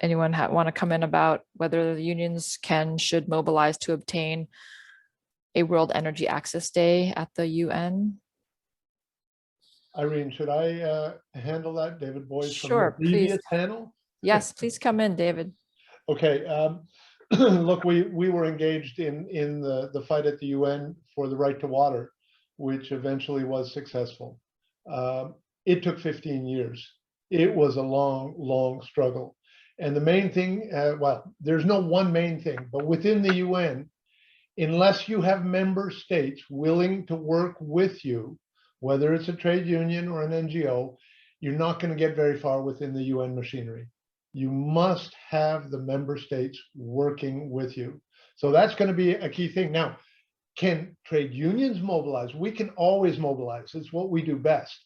[SPEAKER 7] Anyone want to come in about whether the unions should mobilize to obtain a World Energy Access Day at the UN?
[SPEAKER 2] Irene, should I handle that? David Boyce
[SPEAKER 7] Sure,
[SPEAKER 2] from the previous
[SPEAKER 7] please.
[SPEAKER 2] panel?
[SPEAKER 7] Yes, please come in, David.
[SPEAKER 2] Okay. Look, we were engaged in the fight at the UN for the right to water, which eventually was successful. It took 15 years. It was a long, long struggle. And the main thing, well, there's no one main thing, but within the UN, unless you have member states willing to work with you, whether it's a trade union or an NGO, you're not going to get very far within the UN machinery. You must have the member states working with you. So that's going to be a key thing. Now, can trade unions mobilize? We can always mobilize. It's what we do best.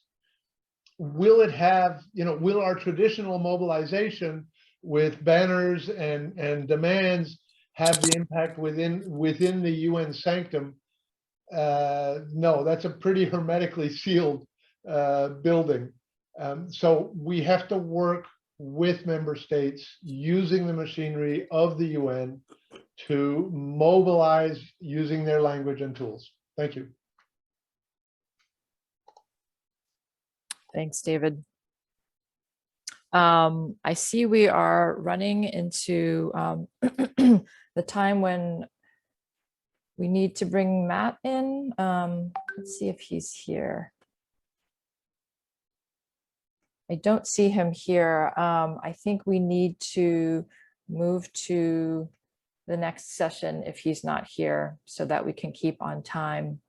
[SPEAKER 2] Will it have, will our traditional mobilization with banners and demands have the impact within the UN sanctum? No, that's a pretty hermetically sealed building. So we have to work with member states using the machinery of the UN to mobilize using their language and tools. Thank you.
[SPEAKER 7] Thanks, David. I see we are running into the time when we need to bring Matt in. Let's see if he's here. I don't see him here. I think we need to move to the next session if he's not here, so that we can keep on time.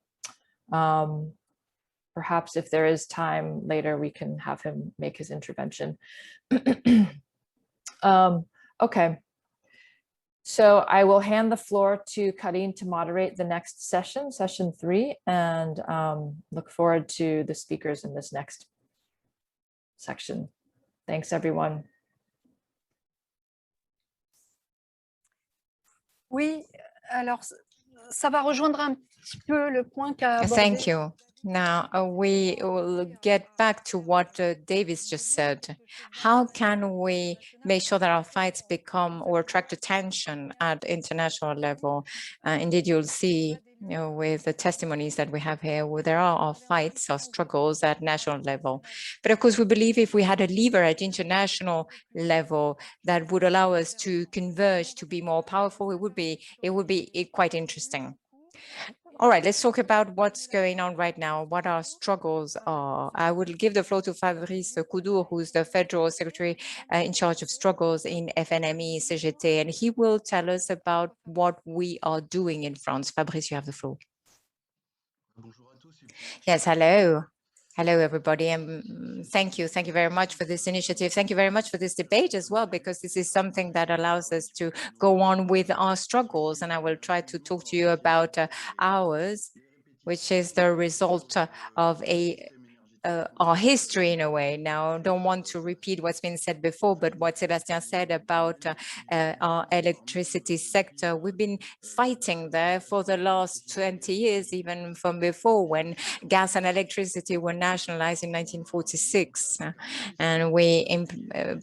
[SPEAKER 7] Perhaps if there is time later, we can have him make his intervention. Okay. So I will hand the floor to Karine to moderate the next session, session 3, and look forward to the speakers in this next section. Thanks, everyone.
[SPEAKER 3] Oui, alors ça va rejoindre un petit peu le point qu'a abordé.
[SPEAKER 1] Thank you. Now, we will get back to what Davis just said. How can we make sure that our fights become or attract attention at international level? Indeed, you'll see, with the testimonies that we have here, where there are our fights, our struggles at national level. But of course, we believe if we had a lever at international level that would allow us to converge, to be more powerful, it would be quite interesting. All right, let's talk about what's going on right now, what our struggles are. I will give the floor to Fabrice Coudour, who's the Federal Secretary in charge of struggles in FNME CGT, and he will tell us about what we are doing in France. Fabrice, you have the floor. Yes, hello. Hello, everybody, and thank you. Thank you very much for this initiative. Thank you very much for this debate as well, because this is something that allows us to go on with our struggles. And I will try to talk to you about ours, which is the result of our history in a way. Now, I don't want to repeat what's been said before, but what Sébastien said about our electricity sector, we've been fighting there for the last 20 years, even from before, when gas and electricity were nationalized in 1946. And we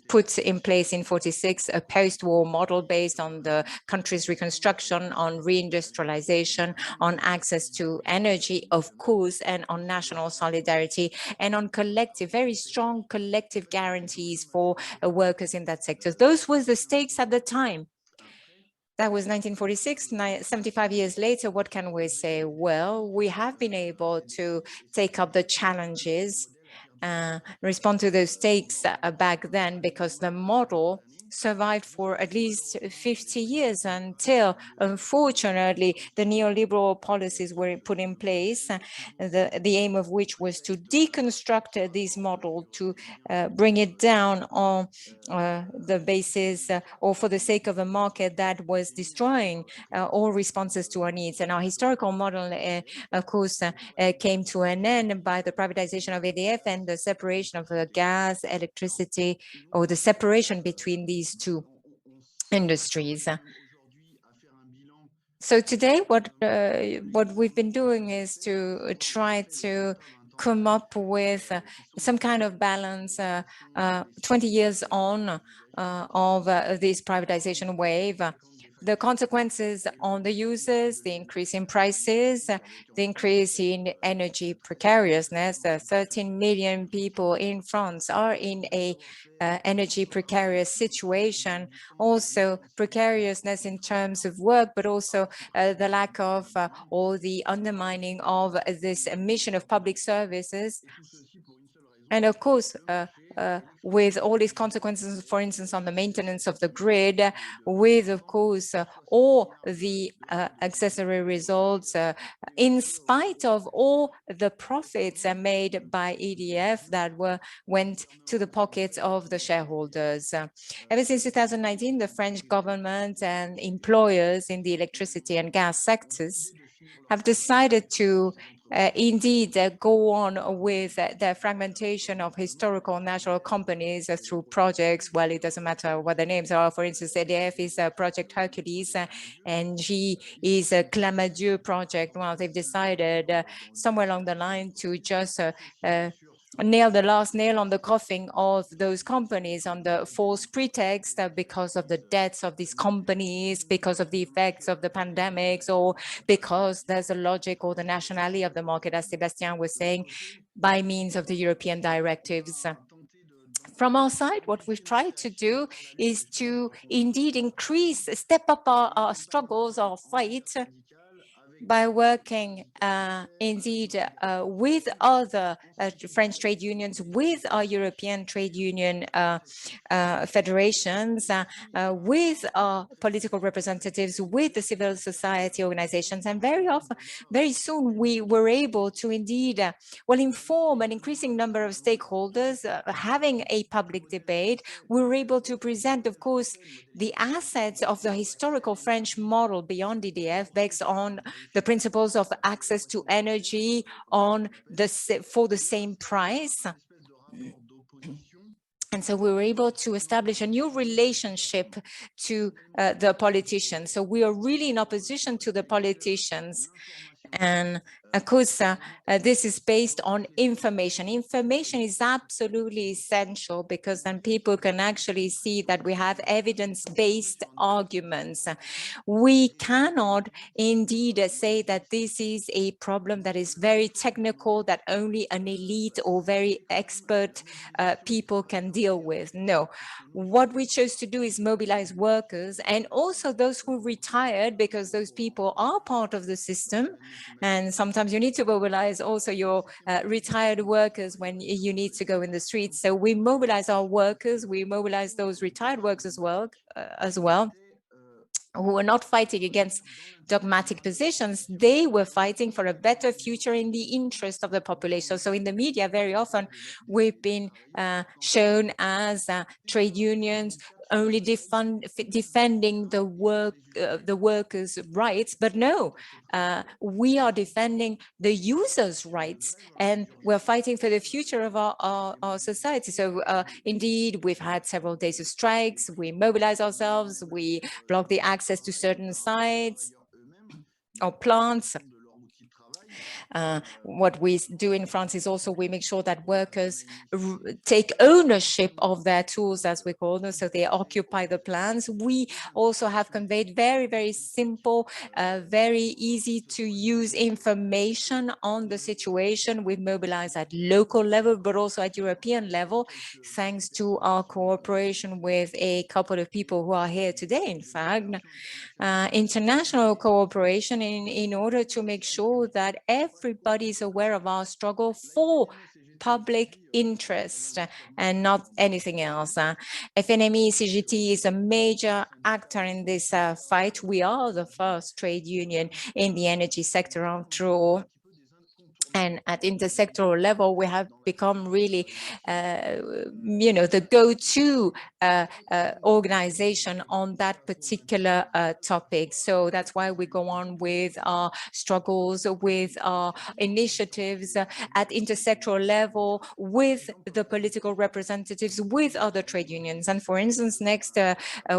[SPEAKER 1] put in place in 46 a post-war model based on the country's reconstruction, on reindustrialization, on access to energy, of course, and on national solidarity, and on collective, very strong collective guarantees for workers in that sector. Those were the stakes at the time. That was 1946, 75 years later, what can we say? Well, we have been able to take up the challenges, respond to those stakes back then, because the model survived for at least 50 years until, unfortunately, the neoliberal policies were put in place, the aim of which was to deconstruct this model, to bring it down on the basis or for the sake of a market that was destroying all responses to our needs. And our historical model, of course, came to an end by the privatization of EDF and the separation of gas, electricity, or the separation between these two industries. So today, what we've been doing is to try to come up with some kind of balance 20 years on of this privatization wave. The consequences on the users, the increase in prices, the increase in energy precariousness. 13 million people in France are in a energy precarious situation. Also precariousness in terms of work, but also the lack of or the undermining of this mission of public services. And of course, with all these consequences, for instance, on the maintenance of the grid, with, of course, all the accessory results, in spite of all the profits made by EDF that went to the pockets of the shareholders. Ever since 2019, the French government and employers in the electricity and gas sectors have decided to indeed go on with the fragmentation of historical national companies through projects. Well, it doesn't matter what the names are. For instance, EDF is Project Hercules, and G is a Clamadieu project. Well, they've decided somewhere along the line to just nail the last nail on the coffin of those companies on the false pretext that because of the debts of these companies, because of the effects of the pandemics, or because there's a logic or the nationality of the market, as Sébastien was saying, by means of the European directives. From our side, what we've tried to do is to indeed step up our struggles, our fight, by working indeed with other French trade unions, with our European trade union federations, with our political representatives, with the civil society organizations. And very soon, we were able to indeed, inform an increasing number of stakeholders, having a public debate. We were able to present, of course, the assets of the historical French model beyond EDF, based on the principles of access to energy for the same price. And so we were able to establish a new relationship to the politicians. So we are really in opposition to the politicians. And of course, this is based on information. Information is absolutely essential, because then people can actually see that we have evidence-based arguments. We cannot indeed say that this is a problem that is very technical, that only an elite or very expert people can deal with. No, what we chose to do is mobilize workers, and also those who retired, because those people are part of the system. And sometimes you need to mobilize also your retired workers when you need to go in the streets. So we mobilize our workers, we mobilize those retired workers as well, who were not fighting against dogmatic positions. They were fighting for a better future in the interest of the population. So in the media, very often, we've been shown as trade unions only defending the workers' rights, but no, we are defending the users' rights, and we're fighting for the future of our society. So indeed, we've had several days of strikes. We mobilize ourselves. We block the access to certain sites or plants. What we do in France is also we make sure that workers take ownership of their tools, as we call them, so they occupy the plants. We also have conveyed very, very simple, very easy to use information on the situation. We've mobilized at local level, but also at European level, thanks to our cooperation with a couple of people who are here today, in fact. International cooperation in order to make sure that everybody is aware of our struggle for public interest and not anything else. FNME CGT is a major actor in this fight. We are the first trade union in the energy sector, after all. And at intersectoral level, we have become really, the go-to organization on that particular topic. So that's why we go on with our struggles, with our initiatives at intersectoral level, with the political representatives, with other trade unions. And for instance, next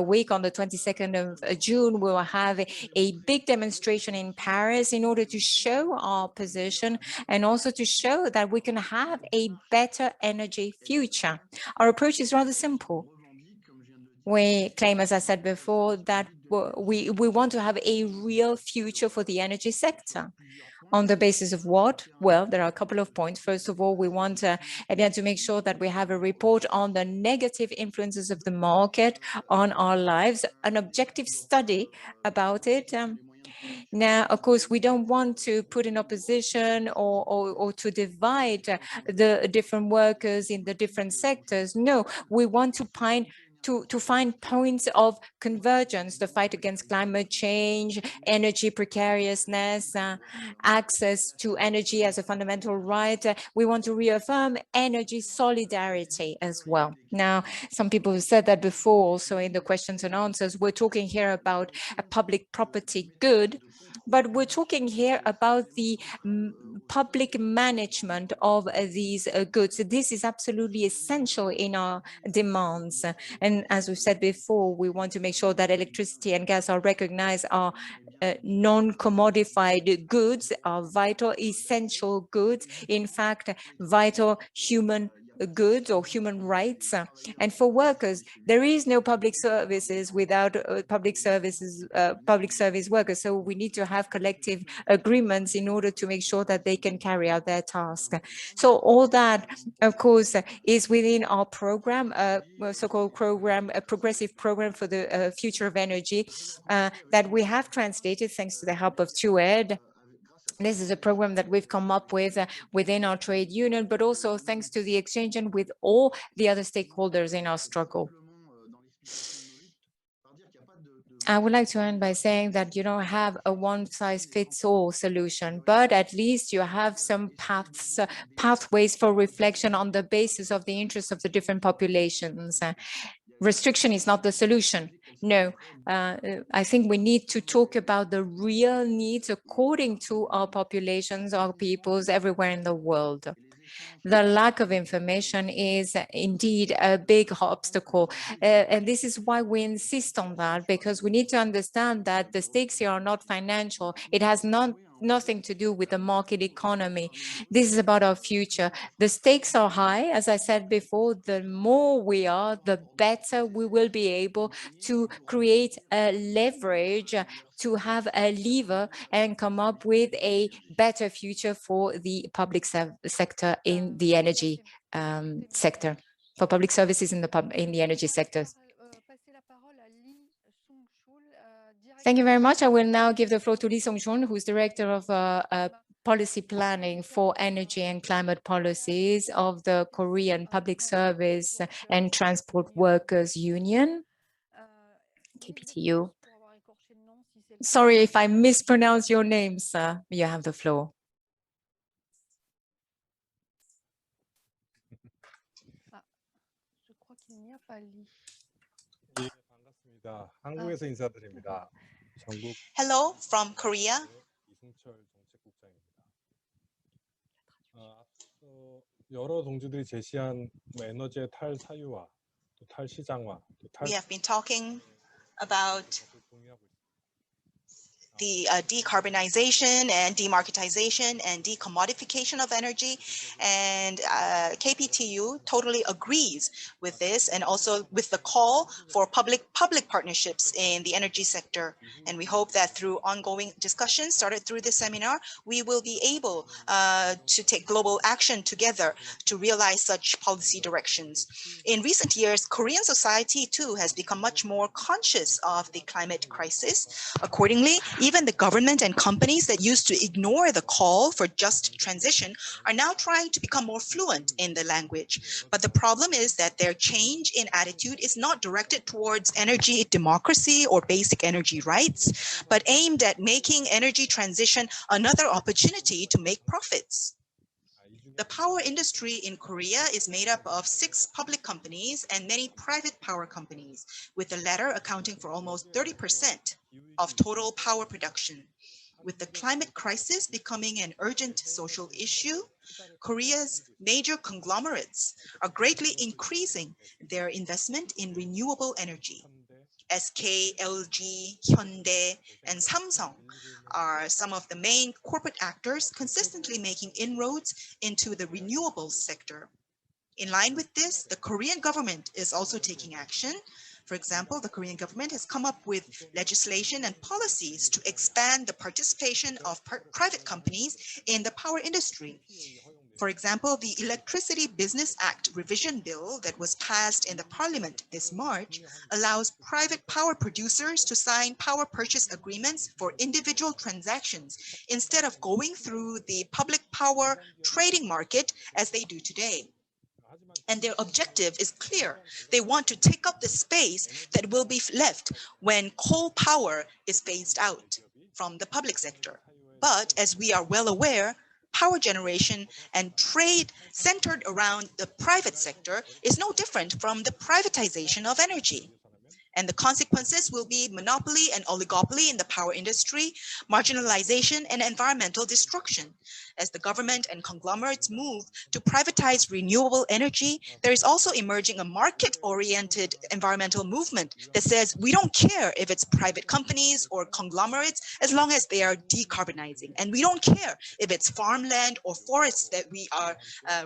[SPEAKER 1] week on the 22nd of June, we will have a big demonstration in Paris in order to show our position and also to show that we can have a better energy future. Our approach is rather simple. We claim, as I said before, that we want to have a real future for the energy sector. On the basis of what? Well, there are a couple of points. First of all, we want to make sure that we have a report on the negative influences of the market on our lives, an objective study about it. Now, of course, we don't want to put in opposition or to divide the different workers in the different sectors. No, we want to find points of convergence: the fight against climate change, energy precariousness, access to energy as a fundamental right. We want to reaffirm energy solidarity as well. Now, some people have said that before, also in the questions and answers. We're talking here about a public property good, but we're talking here about the public management of these goods. This is absolutely essential in our demands. And as we've said before, we want to make sure that electricity and gas are recognized are non-commodified goods, are vital, essential goods, in fact, vital human goods or human rights. And for workers, there is no public services without public service workers. So we need to have collective agreements in order to make sure that they can carry out their task. So all that, of course, is within our program, so-called program, a progressive program for the future of energy that we have translated thanks to the help of TUED. This is a program that we've come up with within our trade union, but also thanks to the exchange and with all the other stakeholders in our struggle. I would like to end by saying that you don't have a one-size-fits-all solution, but at least you have some pathways for reflection on the basis of the interests of the different populations. Restriction is not the solution. No, I think we need to talk about the real needs according to our populations, our peoples everywhere in the world. The lack of information is indeed a big obstacle. And this is why we insist on that, because we need to understand that the stakes here are not financial. It has nothing to do with the market economy. This is about our future. The stakes are high. As I said before, the more we are, the better we will be able to create a leverage, to have a lever and come up with a better future for the public sector in the energy sector, for public services in the energy sector. Thank you very much. I will now give the floor to Lee Song-jun, who's Director of Policy Planning for Energy and Climate Policies of the Korean Public Service and Transport Workers Union, KPTU. Sorry if I mispronounce your name, sir. You have the floor.
[SPEAKER 10] Hello from Korea. We have been talking about the decarbonization and demarketization and decommodification of energy. And KPTU totally agrees with this, and also with the call for public partnerships in the energy sector. And we hope that through ongoing discussions started through this seminar, we will be able to take global action together to realize such policy directions. In recent years, Korean society too has become much more conscious of the climate crisis. Accordingly, even the government and companies that used to ignore the call for just transition are now trying to become more fluent in the language. But the problem is that their change in attitude is not directed towards energy democracy or basic energy rights, but aimed at making energy transition another opportunity to make profits. The power industry in Korea is made up of 6 public companies and many private power companies, with the latter accounting for almost 30% of total power production. With the climate crisis becoming an urgent social issue, Korea's major conglomerates are greatly increasing their investment in renewable energy. SK, LG, Hyundai, and Samsung are some of the main corporate actors consistently making inroads into the renewables sector. In line with this, the Korean government is also taking action. For example, the Korean government has come up with legislation and policies to expand the participation of private companies in the power industry. For example, the Electricity Business Act revision bill that was passed in the parliament this March allows private power producers to sign power purchase agreements for individual transactions instead of going through the public power trading market as they do today. And their objective is clear. They want to take up the space that will be left when coal power is phased out from the public sector. But as we are well aware, power generation and trade centered around the private sector is no different from the privatization of energy. And the consequences will be monopoly and oligopoly in the power industry, marginalization and environmental destruction. As the government and conglomerates move to privatize renewable energy, there is also emerging a market-oriented environmental movement that says we don't care if it's private companies or conglomerates as long as they are decarbonizing. And we don't care if it's farmland or forests that we are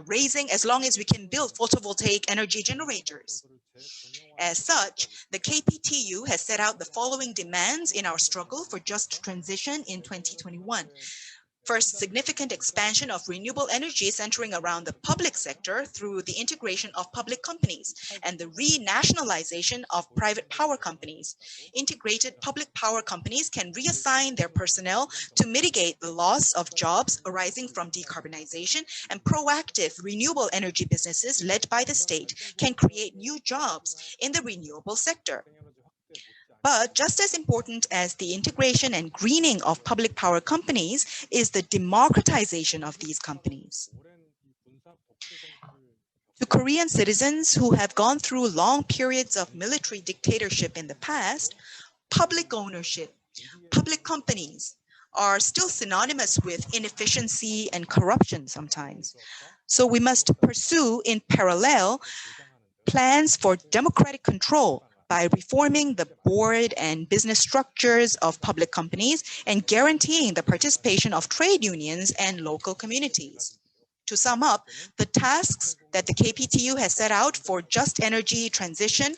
[SPEAKER 10] raising as long as we can build photovoltaic energy generators. As such, the KPTU has set out the following demands in our struggle for just transition in 2021. First, significant expansion of renewable energy centering around the public sector through the integration of public companies and the renationalization of private power companies. Integrated public power companies can reassign their personnel to mitigate the loss of jobs arising from decarbonization, and proactive renewable energy businesses led by the state can create new jobs in the renewable sector. But just as important as the integration and greening of public power companies is the democratization of these companies. To Korean citizens who have gone through long periods of military dictatorship in the past, public ownership, public companies are still synonymous with inefficiency and corruption sometimes. So we must pursue in parallel plans for democratic control by reforming the board and business structures of public companies and guaranteeing the participation of trade unions and local communities. To sum up, the tasks that the KPTU has set out for just energy transition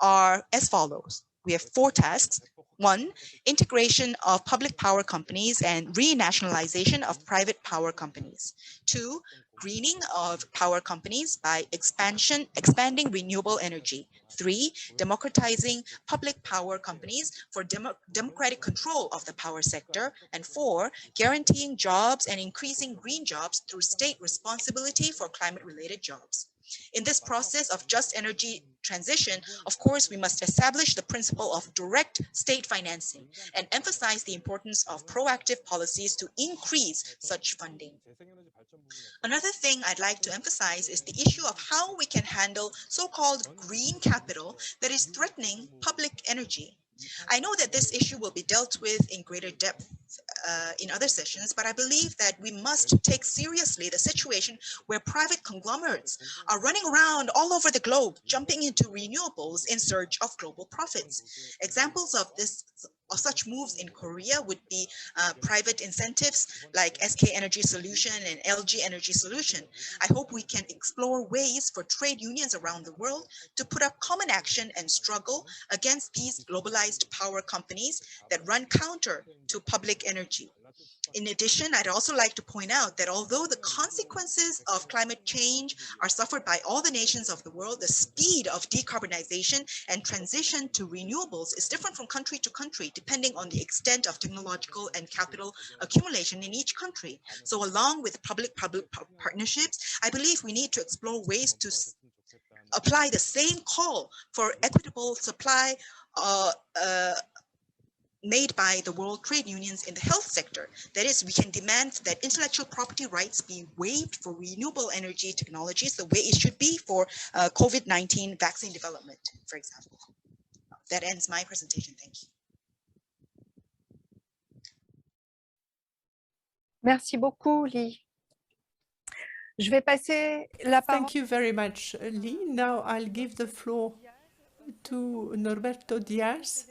[SPEAKER 10] are as follows. We have 4 tasks. 1, integration of public power companies and renationalization of private power companies. 2, greening of power companies by expanding renewable energy. 3, democratizing public power companies for democratic control of the power sector. And 4, guaranteeing jobs and increasing green jobs through state responsibility for climate-related jobs. In this process of just energy transition, of course, we must establish the principle of direct state financing and emphasize the importance of proactive policies to increase such funding. Another thing I'd like to emphasize is the issue of how we can handle so-called green capital that is threatening public energy. I know that this issue will be dealt with in greater depth in other sessions, but I believe that we must take seriously the situation where private conglomerates are running around all over the globe, jumping into renewables in search of global profits. Examples of such moves in Korea would be private incentives like SK Energy Solution and LG Energy Solution. I hope we can explore ways for trade unions around the world to put up common action and struggle against these globalized power companies that run counter to public energy. In addition, I'd also like to point out that although the consequences of climate change are suffered by all the nations of the world, the speed of decarbonization and transition to renewables is different from country to country, depending on the extent of technological and capital accumulation in each country. So along with public-public partnerships, I believe we need to explore ways to apply the same call for equitable supply made by the World Trade Unions in the health sector. That is, we can demand that intellectual property rights be waived for renewable energy technologies the way it should be for COVID-19 vaccine development, for example. That ends my presentation. Thank you.
[SPEAKER 3] Merci beaucoup, Lee. Je vais passer la parole.
[SPEAKER 5] Thank you very much, Lee. Now I'll give the floor to Norberto Diaz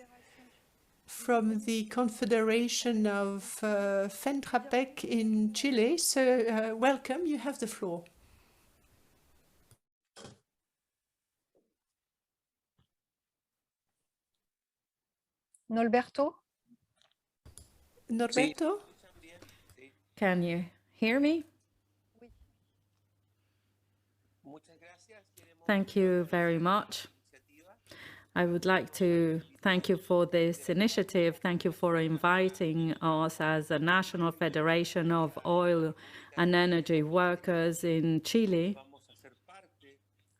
[SPEAKER 5] from the Confederation of FENTRAPEC in Chile. So welcome, you have the floor.
[SPEAKER 3] Norberto?
[SPEAKER 5] Norberto?
[SPEAKER 11] Can you hear me? Thank you very much. I would like to thank you for this initiative. Thank you for inviting us as a National Federation of Oil and Energy Workers in Chile.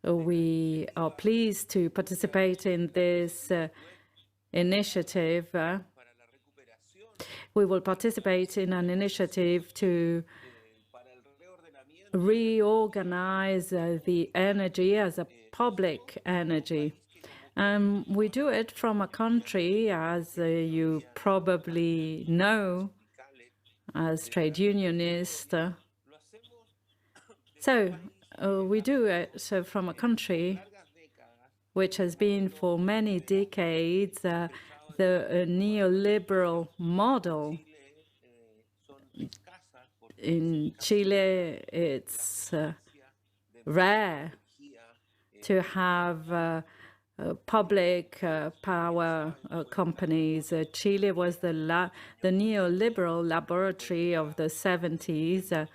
[SPEAKER 11] We are pleased to participate in this initiative. We will participate in an initiative to reorganize the energy as a public energy. We do it from a country, as you probably know, as trade unionist. So we do it from a country which has been for many decades the neoliberal model. In Chile, it's rare to have public power companies. Chile was the neoliberal laboratory of the 70s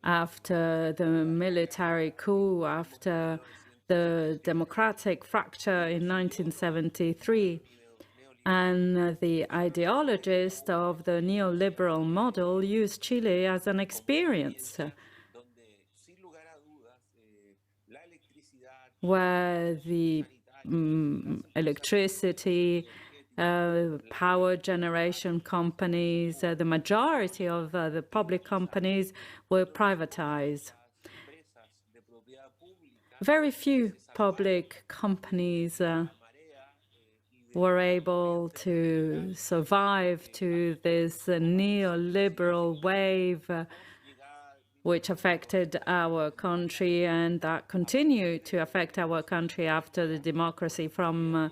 [SPEAKER 11] after the military coup, after the democratic fracture in 1973. And the ideologists of the neoliberal model used Chile as an experience where the electricity, power generation companies, the majority of the public companies were privatized. Very few public companies were able to survive to this neoliberal wave which affected our country and that continued to affect our country after the democracy from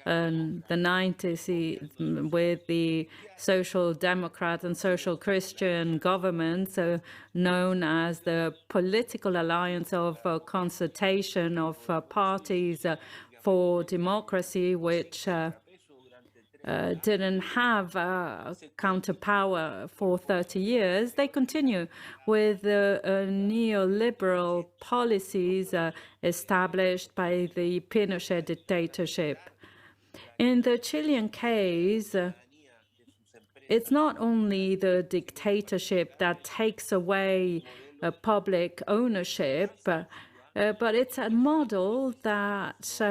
[SPEAKER 11] the 90s with the social democrat and social Christian governments known as the Political Alliance of Consultation of Parties for Democracy, which didn't have counterpower for 30 years. They continue with the neoliberal policies established by the Pinochet dictatorship. In the Chilean case, it's not only the dictatorship that takes away public ownership, but it's a model that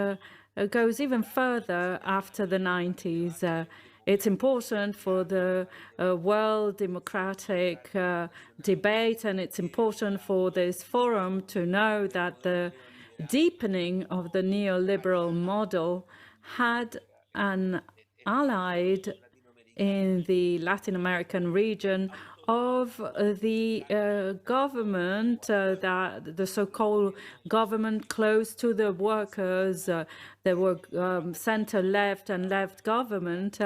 [SPEAKER 11] goes even further after the 90s. It's important for the world democratic debate, and it's important for this forum to know that the deepening of the neoliberal model had an allied in the Latin American region of the government, that the so-called government close to the workers. There were center-left and left government,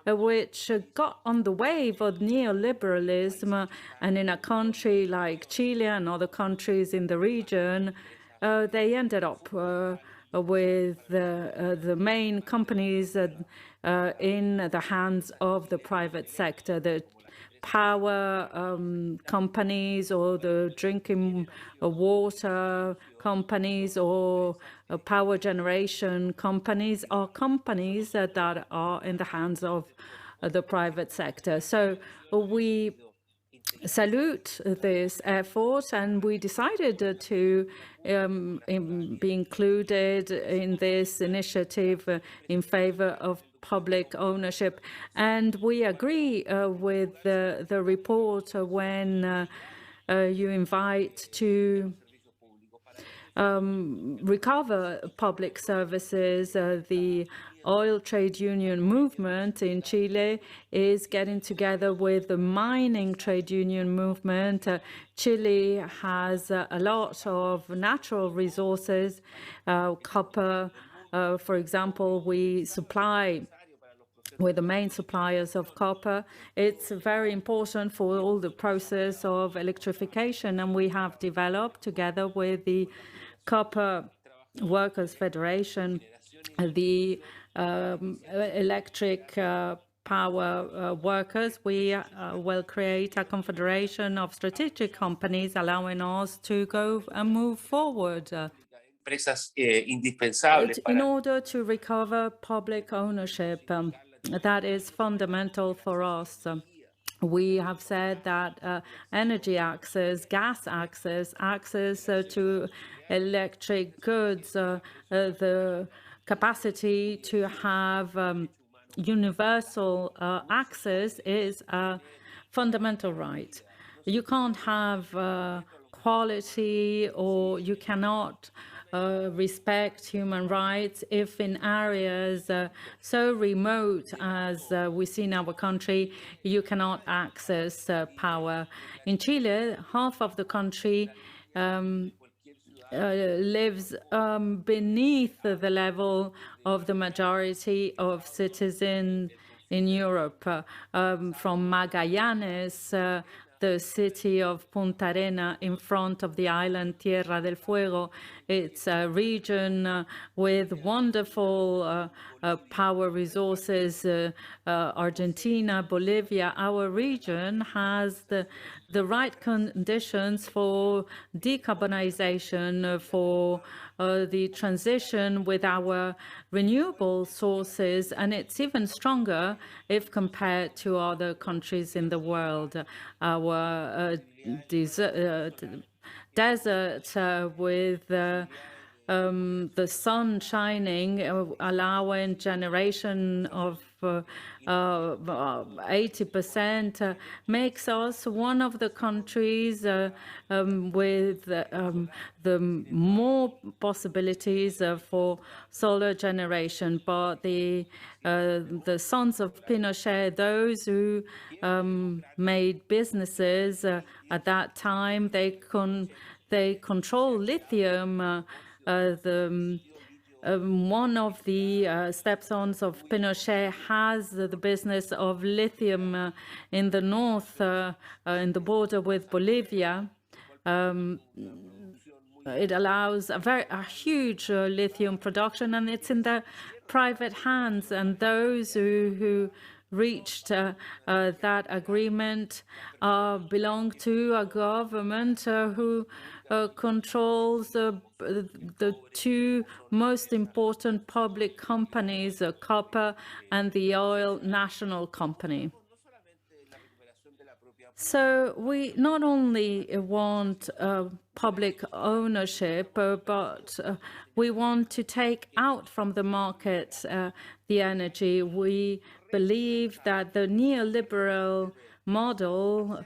[SPEAKER 11] which got on the wave of neoliberalism. And in a country like Chile and other countries in the region, they ended up with the main companies in the hands of the private sector. The power companies or the drinking water companies or power generation companies are companies that are in the hands of the private sector. So we salute this effort, and we decided to be included in this initiative in favor of public ownership. And we agree with the report when you invite to recover public services. The oil trade union movement in Chile is getting together with the mining trade union movement. Chile has a lot of natural resources, copper, for example. We're the main suppliers of copper. It's very important for all the process of electrification, and we have developed together with the Copper Workers Federation the electric power workers. We will create a confederation of strategic companies, allowing us to go and move forward. In order to recover public ownership, that is fundamental for us. We have said that energy access, gas access, access to electric goods, the capacity to have universal access is a fundamental right. You can't have quality, or you cannot respect human rights if in areas so remote as we see in our country, you cannot access power. In Chile, half of the country lives beneath the level of the majority of citizens in Europe, from Magallanes the city of Punta Arena in front of the island Tierra del Fuego. It's a region with wonderful power resources. Argentina, Bolivia, our region has the right conditions for decarbonization, for the transition with our renewable sources, and it's even stronger if compared to other countries in the world. Our desert with the sun shining, allowing generation of 80%, makes us one of the countries with the more possibilities for solar generation. But the sons of Pinochet, those who made businesses at that time, they control lithium. One of the stepsons of Pinochet has the business of lithium in the north, in the border with Bolivia. It allows a huge lithium production, and it's in the private hands. And those who reached that agreement belong to a government who controls the two most important public companies, copper and the oil national company. So we not only want public ownership, but we want to take out from the market the energy. We believe that the neoliberal model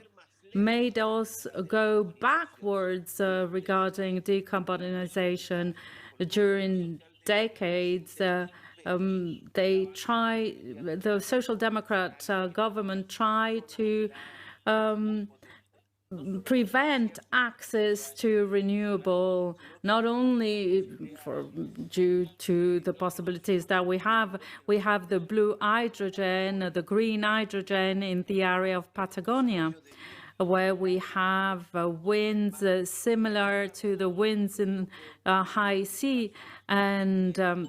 [SPEAKER 11] made us go backwards regarding decarbonization during decades. The Social Democrat government tried to prevent access to renewable, not only due to the possibilities that we have the blue hydrogen, the green hydrogen in the area of Patagonia, where we have winds similar to the winds in high sea, and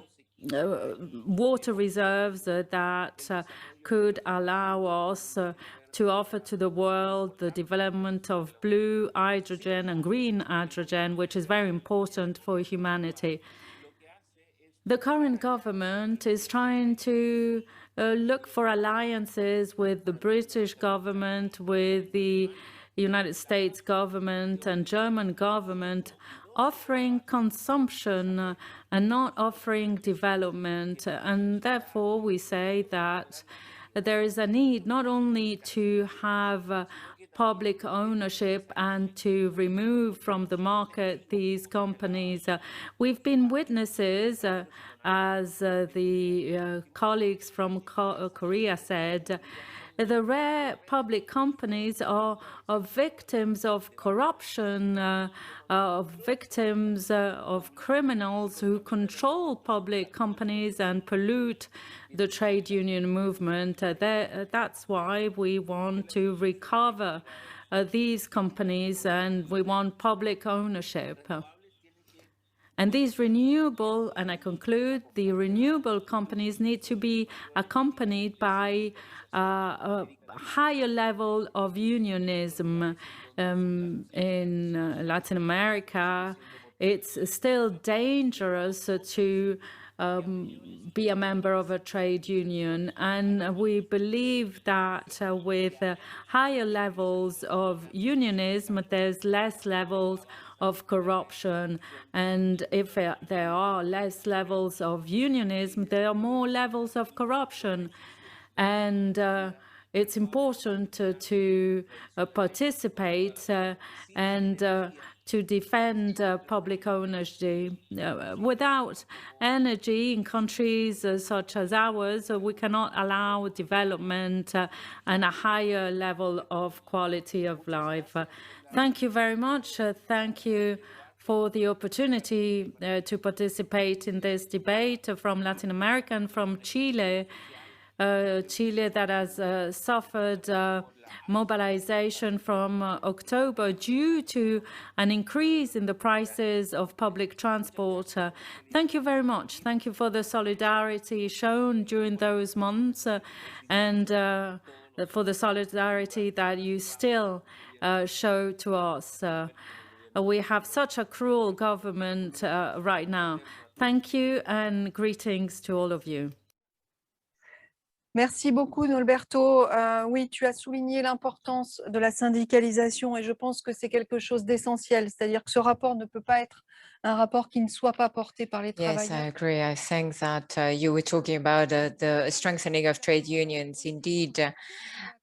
[SPEAKER 11] water reserves that could allow us to offer to the world the development of blue hydrogen and green hydrogen, which is very important for humanity. The current government is trying to look for alliances with the British government, with the United States government and German government, offering consumption and not offering development. And therefore, we say that there is a need not only to have public ownership and to remove from the market these companies. We've been witnesses, as the colleagues from Korea said, the rare public companies are victims of corruption, victims of criminals who control public companies and pollute the trade union movement. That's why we want to recover these companies, and we want public ownership. And these renewable, and I conclude, the renewable companies need to be accompanied by a higher level of unionism. In Latin America, it's still dangerous to be a member of a trade union, and we believe that with higher levels of unionism, there's less levels of corruption, and if there are less levels of unionism, there are more levels of corruption. And it's important to participate and to defend public ownership. Without energy in countries such as ours, we cannot allow development and a higher level of quality of life. Thank you very much. Thank you for the opportunity to participate in this debate from Latin America and from Chile. Chile that has suffered mobilization from October due to an increase in the prices of public transport. Thank you very much. Thank you for the solidarity shown during those months and for the solidarity that you still show to us. We have such a cruel government right now. Thank you and greetings to all of you.
[SPEAKER 3] Merci beaucoup, Norberto. Oui, tu as souligné l'importance de la syndicalisation et je pense que c'est quelque chose d'essentiel. C'est-à-dire que ce rapport ne peut pas être un rapport qui ne soit pas porté par les travailleurs.
[SPEAKER 1] Yes, I agree. I think that you were talking about the strengthening of trade unions. Indeed,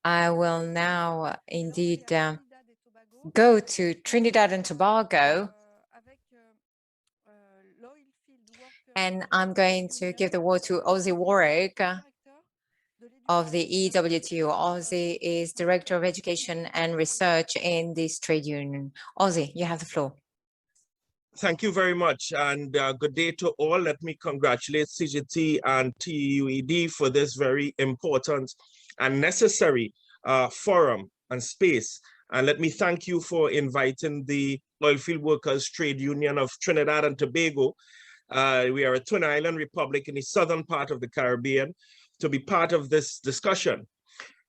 [SPEAKER 1] I will now indeed go to Trinidad and Tobago. And I'm going to give the word to Ozzy Warwick of the EWTO. Ozzy is Director of Education and Research in this trade union. Ozzy, you have the floor.
[SPEAKER 12] Thank you very much, and good day to all. Let me congratulate CGT and TUED for this very important and necessary forum and space. And let me thank you for inviting the Oilfield Workers Trade Union of Trinidad and Tobago. We are a twin island republic in the southern part of the Caribbean to be part of this discussion.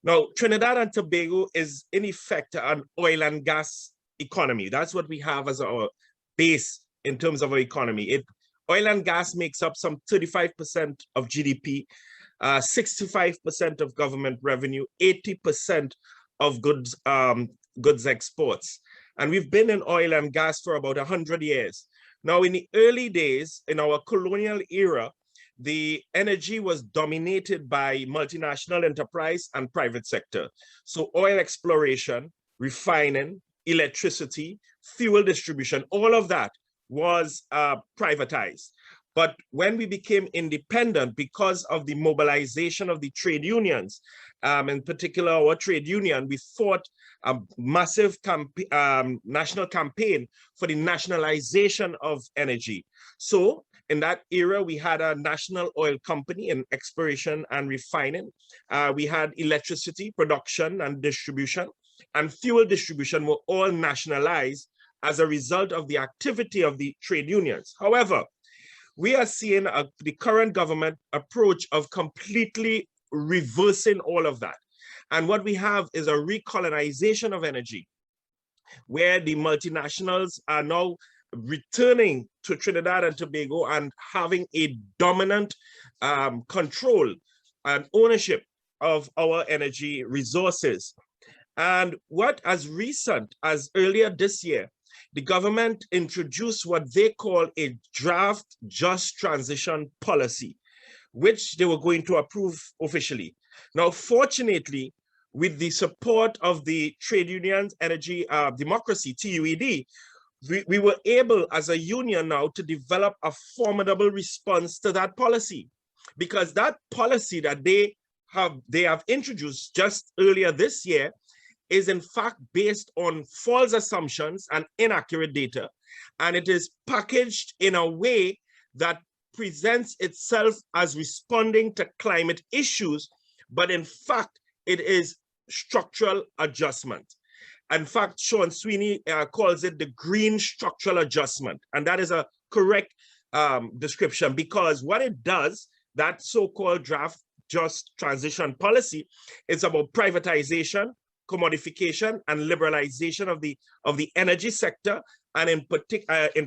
[SPEAKER 12] Now, Trinidad and Tobago is in effect an oil and gas economy. That's what we have as our base in terms of our economy. Oil and gas makes up some 35% of GDP, 65% of government revenue, 80% of goods exports. And we've been in oil and gas for about 100 years. Now, in the early days, in our colonial era, the energy was dominated by multinational enterprise and private sector. So oil exploration, refining, electricity, fuel distribution, all of that was privatized. But when we became independent, because of the mobilization of the trade unions, in particular our trade union, we fought a massive national campaign for the nationalization of energy. So in that era, we had a national oil company in exploration and refining. We had electricity production and distribution, and fuel distribution were all nationalized as a result of the activity of the trade unions. However, we are seeing the current government approach of completely reversing all of that. And what we have is a recolonization of energy, where the multinationals are now returning to Trinidad and Tobago and having a dominant control and ownership of our energy resources. And what as recent as earlier this year, the government introduced what they call a draft just transition policy, which they were going to approve officially. Now, fortunately, with the support of the Trade Unions Energy Democracy, TUED, we were able as a union now to develop a formidable response to that policy, because that policy that they have introduced just earlier this year is in fact based on false assumptions and inaccurate data. And it is packaged in a way that presents itself as responding to climate issues, but in fact, it is structural adjustment. In fact, Sean Sweeney calls it the green structural adjustment. And that is a correct description, because what it does, that so-called draft just transition policy, is about privatization, commodification, and liberalization of the energy sector, and in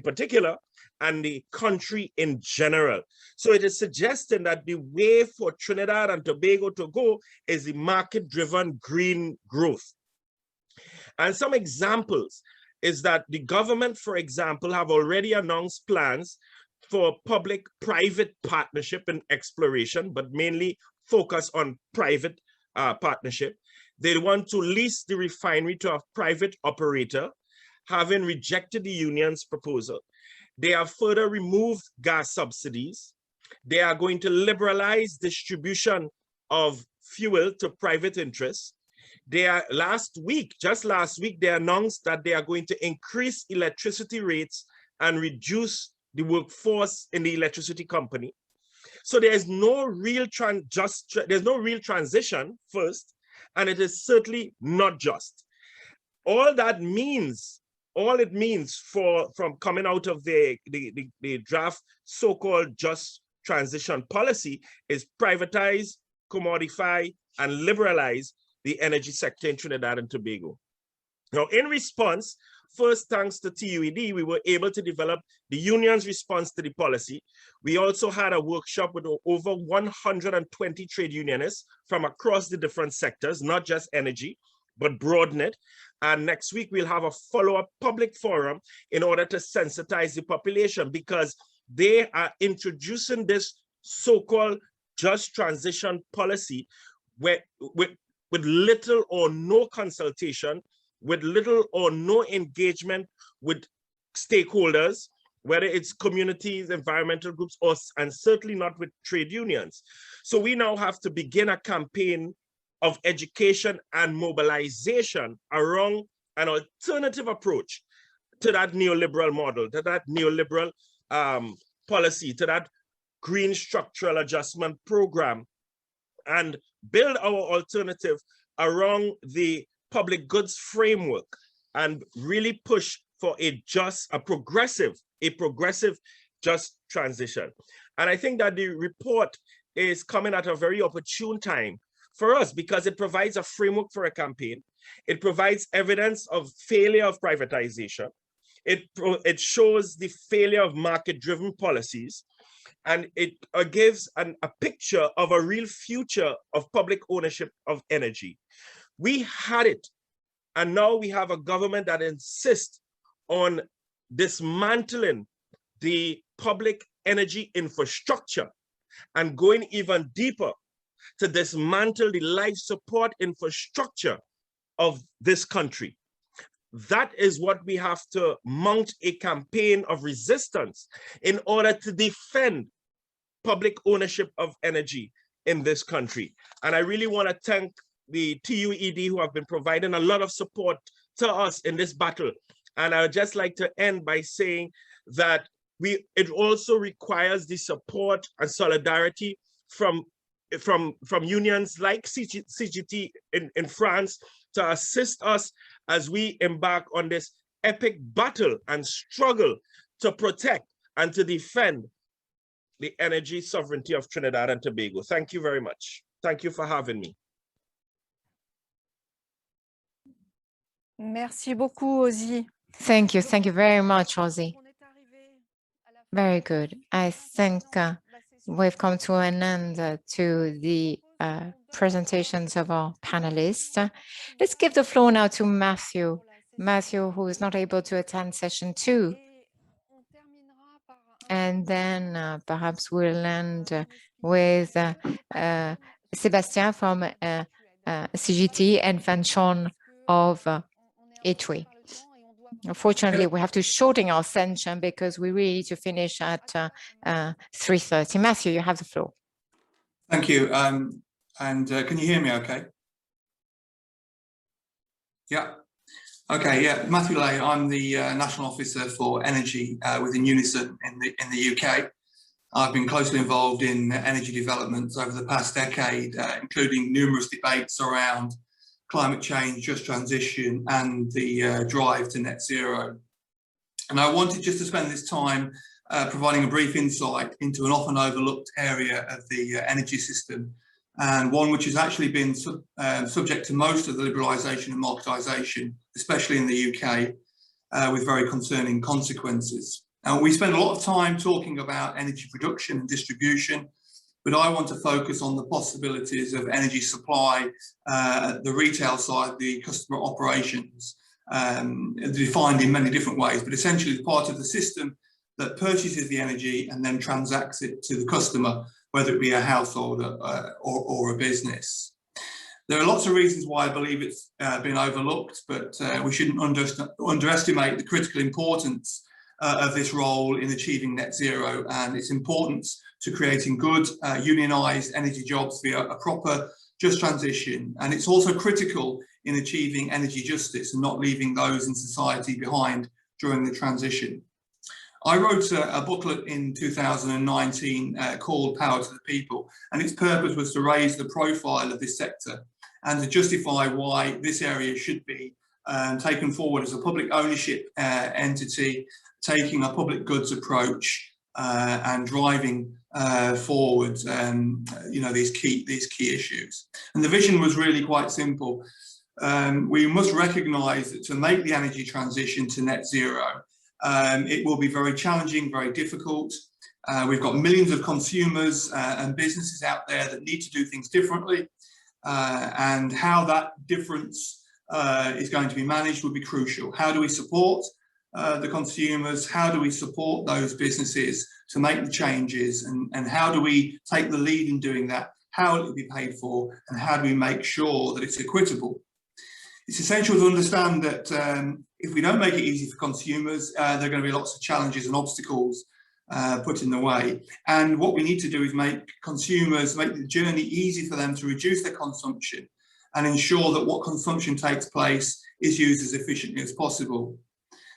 [SPEAKER 12] particular, and the country in general. So it is suggesting that the way for Trinidad and Tobago to go is the market-driven green growth. And some examples is that the government, for example, have already announced plans for public-private partnership in exploration, but mainly focus on private partnership. They want to lease the refinery to a private operator, having rejected the union's proposal. They have further removed gas subsidies. They are going to liberalize distribution of fuel to private interests. Just last week, they announced that they are going to increase electricity rates and reduce the workforce in the electricity company. So there's no real there's no real transition first, and it is certainly not just. All it means from coming out of the draft so-called just transition policy is privatize, commodify, and liberalize the energy sector in Trinidad and Tobago. Now, in response, first, thanks to TUED, we were able to develop the union's response to the policy. We also had a workshop with over 120 trade unionists from across the different sectors, not just energy, but broaden it. And next week, we'll have a follow-up public forum in order to sensitize the population, because they are introducing this so-called just transition policy with little or no consultation, with little or no engagement with stakeholders, whether it's communities, environmental groups, and certainly not with trade unions. So we now have to begin a campaign of education and mobilization around an alternative approach to that neoliberal model, to that neoliberal policy, to that green structural adjustment program, and build our alternative around the public goods framework and really push for a progressive just transition. And I think that the report is coming at a very opportune time for us, because it provides a framework for a campaign. It provides evidence of failure of privatization. It shows the failure of market-driven policies, and it gives a picture of a real future of public ownership of energy. We had it, and now we have a government that insists on dismantling the public energy infrastructure and going even deeper to dismantle the life support infrastructure of this country. That is what we have to mount a campaign of resistance in order to defend public ownership of energy in this country. And I really want to thank the TUED, who have been providing a lot of support to us in this battle. And I would just like to end by saying that it also requires the support and solidarity from unions like CGT in France to assist us as we embark on this epic battle and struggle to protect and to defend the energy sovereignty of Trinidad and Tobago. Thank you very much. Thank you for having me.
[SPEAKER 3] Merci beaucoup, Ozzy.
[SPEAKER 1] Thank you very much, Ozzy. Very good. I think we've come to an end to the presentations of our panelists. Let's give the floor now to Matthew. Matthew, who is not able to attend session 2. And then perhaps we'll end with Sébastien from CGT and Fanchon of ITWI. Unfortunately, we have to shorten our session because we really need to finish at 3:30. Matthew, you have the floor.
[SPEAKER 13] Thank you. Can you hear me okay? Yeah. Okay, yeah, Matthew Lay, I'm the National Officer for Energy within Unison in the UK. I've been closely involved in energy developments over the past decade, including numerous debates around climate change, just transition, and the drive to net zero. And I wanted just to spend this time providing a brief insight into an often overlooked area of the energy system, and one which has actually been subject to most of the liberalisation and marketisation, especially in the UK, with very concerning consequences. We spend a lot of time talking about energy production and distribution, but I want to focus on the possibilities of energy supply at the retail side, the customer operations, defined in many different ways, but essentially part of the system that purchases the energy and then transacts it to the customer, whether it be a household or a business. There are lots of reasons why I believe it's been overlooked, but we shouldn't underestimate the critical importance of this role in achieving net zero and its importance to creating good unionised energy jobs via a proper just transition. And it's also critical in achieving energy justice and not leaving those in society behind during the transition. I wrote a booklet in 2019 called Power to the People, and its purpose was to raise the profile of this sector and to justify why this area should be taken forward as a public ownership entity, taking a public goods approach and driving forward, these key issues. And the vision was really quite simple. We must recognise that to make the energy transition to net zero, it will be very challenging, very difficult. We've got millions of consumers and businesses out there that need to do things differently, and how that difference is going to be managed will be crucial. How do we support the consumers? How do we support those businesses to make the changes? And how do we take the lead in doing that? How will it be paid for? And how do we make sure that it's equitable? It's essential to understand that if we don't make it easy for consumers, there are going to be lots of challenges and obstacles put in the way. And what we need to do is make the journey easy for them to reduce their consumption and ensure that what consumption takes place is used as efficiently as possible.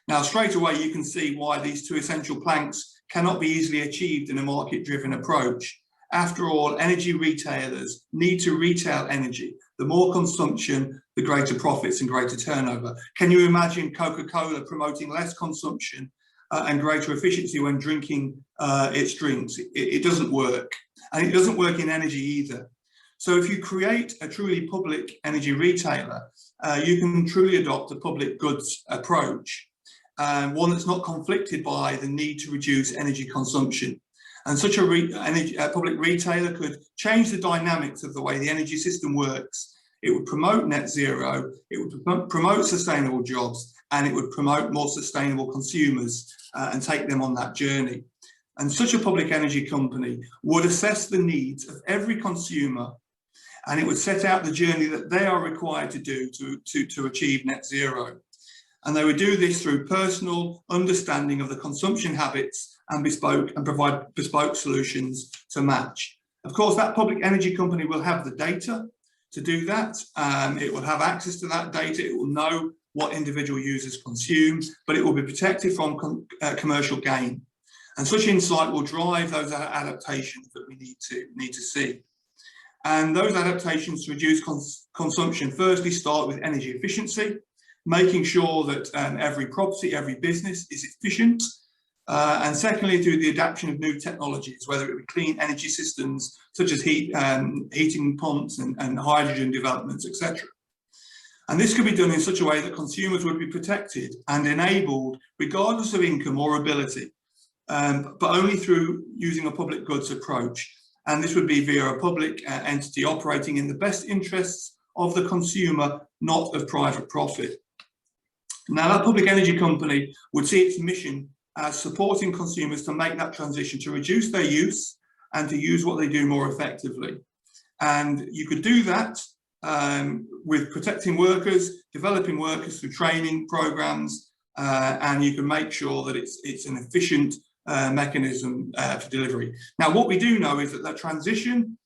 [SPEAKER 13] Now, straight away, you can see why these two essential planks cannot be easily achieved in a market-driven approach. After all, energy retailers need to retail energy. The more consumption, the greater profits and greater turnover. Can you imagine Coca-Cola promoting less consumption and greater efficiency when drinking its drinks? It doesn't work. And it doesn't work in energy either. So if you create a truly public energy retailer, you can truly adopt a public goods approach, one that's not conflicted by the need to reduce energy consumption. And such a public retailer could change the dynamics of the way the energy system works. It would promote net zero, it would promote sustainable jobs, and it would promote more sustainable consumers and take them on that journey. And such a public energy company would assess the needs of every consumer, and it would set out the journey that they are required to do to achieve net zero. And they would do this through personal understanding of the consumption habits and provide bespoke solutions to match. Of course, that public energy company will have the data to do that. It will have access to that data. It will know what individual users consume, but it will be protected from commercial gain. And such insight will drive those adaptations that we need to see. And those adaptations to reduce consumption firstly start with energy efficiency, making sure that every property, every business is efficient. And secondly, through the adoption of new technologies, whether it be clean energy systems, such as heating pumps and hydrogen developments, etc. And this could be done in such a way that consumers would be protected and enabled, regardless of income or ability, but only through using a public goods approach. And this would be via a public entity operating in the best interests of the consumer, not of private profit. Now, that public energy company would see its mission as supporting consumers to make that transition, to reduce their use and to use what they do more effectively. And you could do that with protecting workers, developing workers through training programs, and you can make sure that it's an efficient mechanism for delivery. Now, what we do know is that transition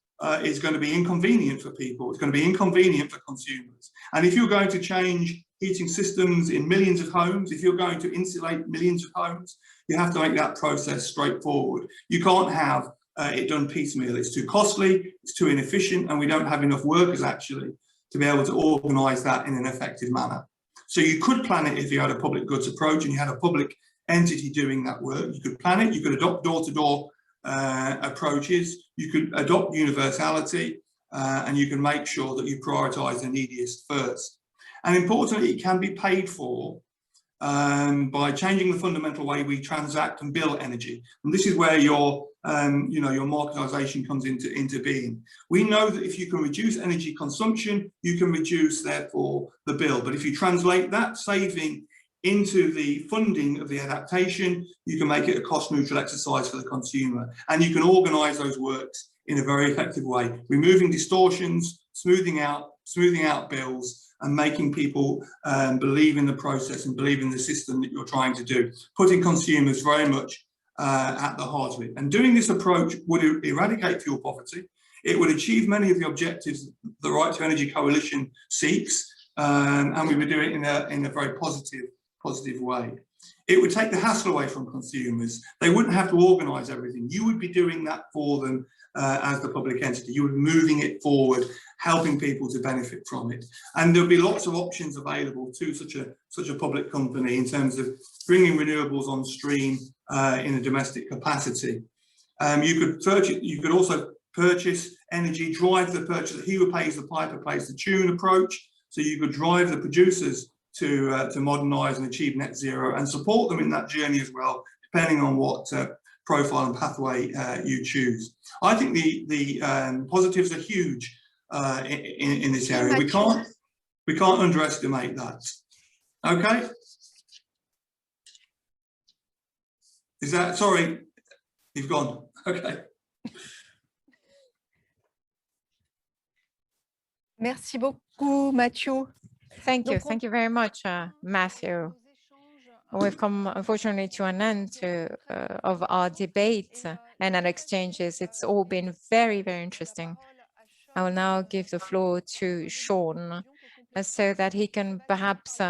[SPEAKER 13] is going to be inconvenient for people. It's going to be inconvenient for consumers. And if you're going to change heating systems in millions of homes, if you're going to insulate millions of homes, you have to make that process straightforward. You can't have it done piecemeal. It's too costly, it's too inefficient, and we don't have enough workers actually to be able to organise that in an effective manner. So you could plan it if you had a public goods approach and you had a public entity doing that work. You could plan it, you could adopt door-to-door approaches, you could adopt universality, and you can make sure that you prioritise the neediest first. And importantly, it can be paid for by changing the fundamental way we transact and bill energy. And this is where your marketisation comes into being. We know that if you can reduce energy consumption, you can reduce, therefore, the bill. But if you translate that saving into the funding of the adaptation, you can make it a cost-neutral exercise for the consumer. And you can organise those works in a very effective way, removing distortions, smoothing out bills, and making people believe in the process and believe in the system that you're trying to do, putting consumers very much at the heart of it. And doing this approach would eradicate fuel poverty. It would achieve many of the objectives the Right to Energy Coalition seeks, and we would do it in a very positive way. It would take the hassle away from consumers. They wouldn't have to organise everything. You would be doing that for them as the public entity. You would be moving it forward, helping people to benefit from it. And there'll be lots of options available to such a public company in terms of bringing renewables on stream in a domestic capacity. You could also purchase energy, drive the purchase. He who pays the piper pays the tune approach. So you could drive the producers to modernise and achieve net zero and support them in that journey as well, depending on what profile and pathway you choose. I think the positives are huge in this area. We can't underestimate that. Okay. Is that, sorry, you've gone. Okay.
[SPEAKER 3] Merci beaucoup, Mathieu.
[SPEAKER 1] Thank you very much, Matthew. We've come, unfortunately, to an end of our debate and our exchanges. It's all been very, very interesting. I will now give the floor to Sean so that he can perhaps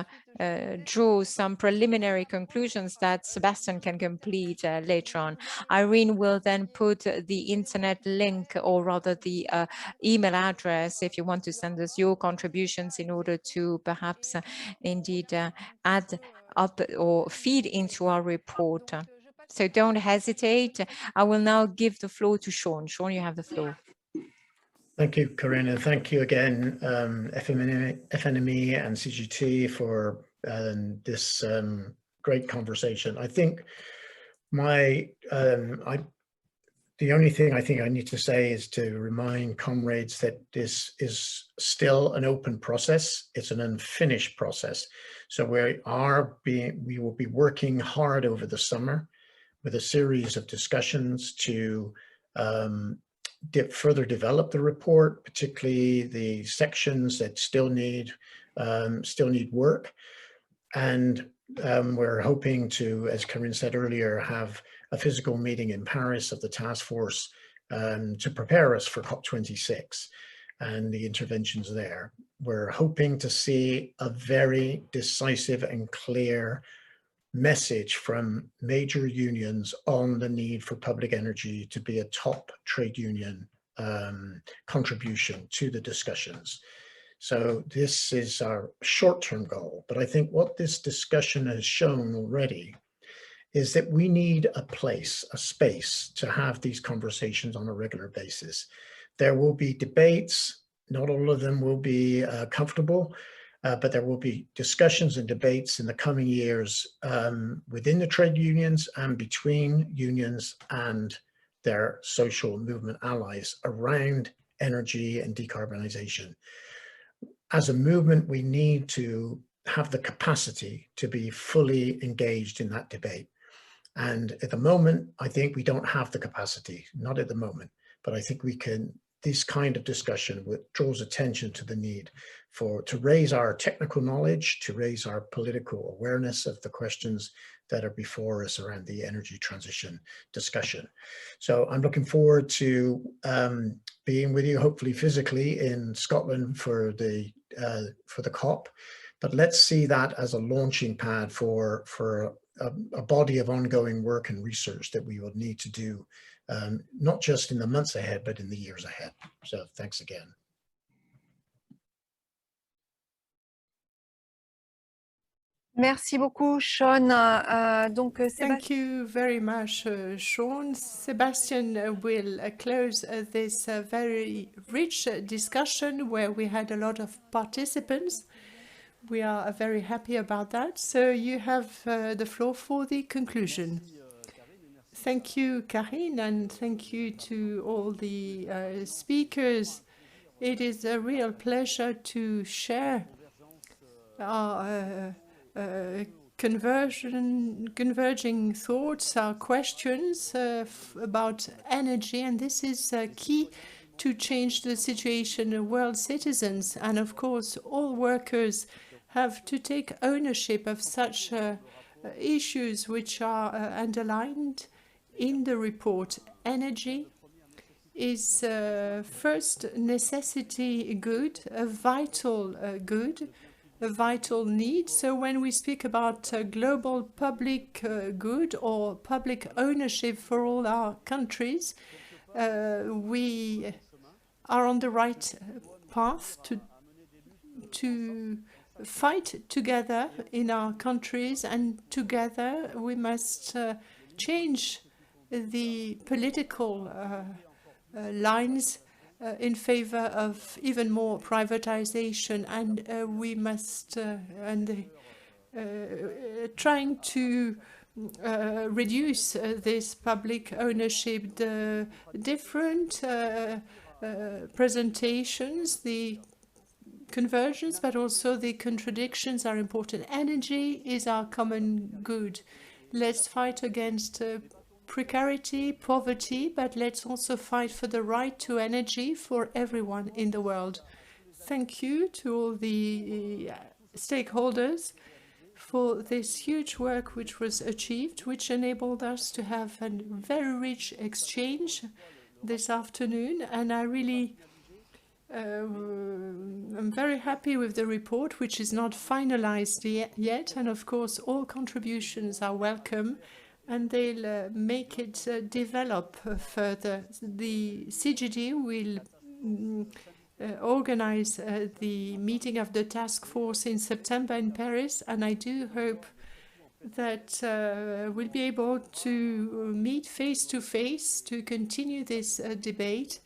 [SPEAKER 1] draw some preliminary conclusions that Sebastian can complete later on. Irene will then put the internet link, or rather the email address, if you want to send us your contributions in order to perhaps indeed add up or feed into our report. So don't hesitate. I will now give the floor to Sean. Sean, you have the floor.
[SPEAKER 6] Thank you, Corinne. Thank you again, FNME and CGT for this great conversation. I think the only thing I think I need to say is to remind comrades that this is still an open process. It's an unfinished process. So we will be working hard over the summer with a series of discussions to further develop the report, particularly the sections that still need work. And we're hoping to, as Corinne said earlier, have a physical meeting in Paris of the task force to prepare us for COP26 and the interventions there. We're hoping to see a very decisive and clear message from major unions on the need for public energy to be a top trade union contribution to the discussions. So this is our short-term goal, but I think what this discussion has shown already is that we need a place, a space to have these conversations on a regular basis. There will be debates, not all of them will be comfortable, but there will be discussions and debates in the coming years within the trade unions and between unions and their social movement allies around energy and decarbonization. As a movement, we need to have the capacity to be fully engaged in that debate. And at the moment, I think we don't have the capacity, not at the moment, but I think we can. This kind of discussion draws attention to the need to raise our technical knowledge, to raise our political awareness of the questions that are before us around the energy transition discussion. So I'm looking forward to being with you, hopefully physically in Scotland for the COP, but let's see that as a launching pad for a body of ongoing work and research that we will need to do, not just in the months ahead, but in the years ahead. So thanks again.
[SPEAKER 3] Merci beaucoup, Sean.
[SPEAKER 5] Thank you very much, Sean. Sebastian will close this very rich discussion where we had a lot of participants. We are very happy about that. So you have the floor for the conclusion. Thank you, Karine, and thank you to all the speakers. It is a real pleasure to share our converging thoughts, our questions about energy, and this is key to change the situation of world citizens. And of course, all workers have to take ownership of such issues which are underlined in the report. Energy is first necessity good, a vital good, a vital need. So when we speak about global public good or public ownership for all our countries, we are on the right path to fight together in our countries, and together we must change the political lines in favor of even more privatization, and we must trying to reduce this public ownership. The different presentations, the conversions, but also the contradictions are important. Energy is our common good. Let's fight against precarity, poverty, but let's also fight for the right to energy for everyone in the world. Thank you to all the stakeholders for this huge work which was achieved, which enabled us to have a very rich exchange this afternoon. And I really I'm very happy with the report, which is not finalized yet. And of course, all contributions are welcome, and they'll make it develop further. The CGD will organize the meeting of the task force in September in Paris, and I do hope that we'll be able to meet face to face to continue this debate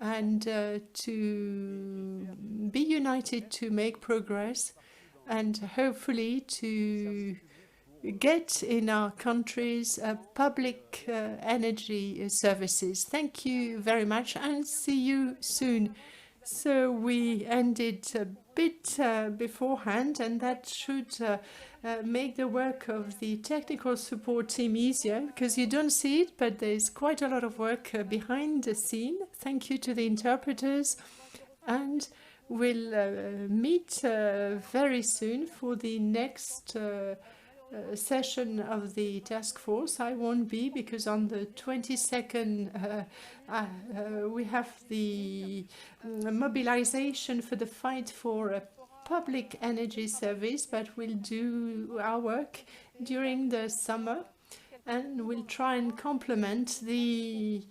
[SPEAKER 5] and to be united to make progress, and hopefully to get in our countries public energy services. Thank you very much, and see you soon. So we ended a bit beforehand, and that should make the work of the technical support team easier, because you don't see it, but there's quite a lot of work behind the scene. Thank you to the interpreters, and we'll meet very soon for the next session of the task force. I won't be, because on the 22nd we have the mobilization for the fight for a public energy service, but we'll do our work during the summer, and we'll try and complement the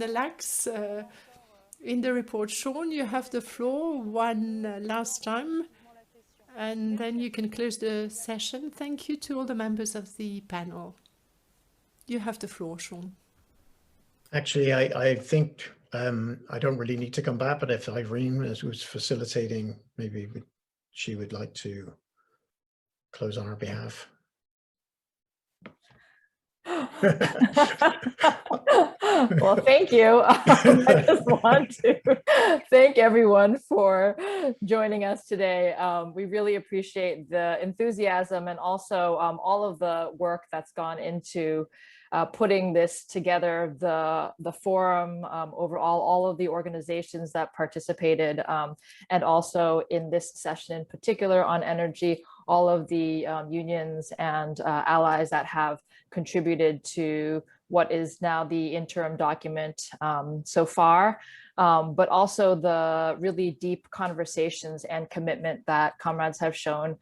[SPEAKER 5] lacks in the report. Sean, you have the floor one last time, and then you can close the session. Thank you to all the members of the panel. You have the floor, Sean.
[SPEAKER 6] Actually, I think I don't really need to come back, but if Irene, as was facilitating, maybe she would like to close on our behalf.
[SPEAKER 7] Well, thank you. I just want to thank everyone for joining us today. We really appreciate the enthusiasm and also all of the work that's gone into putting this together, the forum, overall, all of the organizations that participated, and also in this session in particular on energy, all of the unions and allies that have contributed to what is now the interim document so far, but also the really deep conversations and commitment that comrades have shown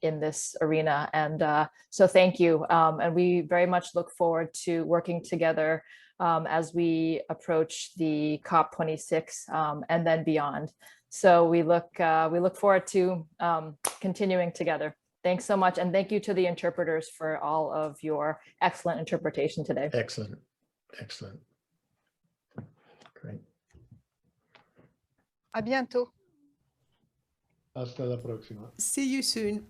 [SPEAKER 7] in this arena. And so thank you. And we very much look forward to working together as we approach the COP26 and then beyond. So we look forward to continuing together. Thanks so much. And thank you to the interpreters for all of your excellent interpretation today.
[SPEAKER 6] Excellent. Excellent. Great.
[SPEAKER 3] À bientôt.
[SPEAKER 2] Hasta la próxima.
[SPEAKER 5] See you soon.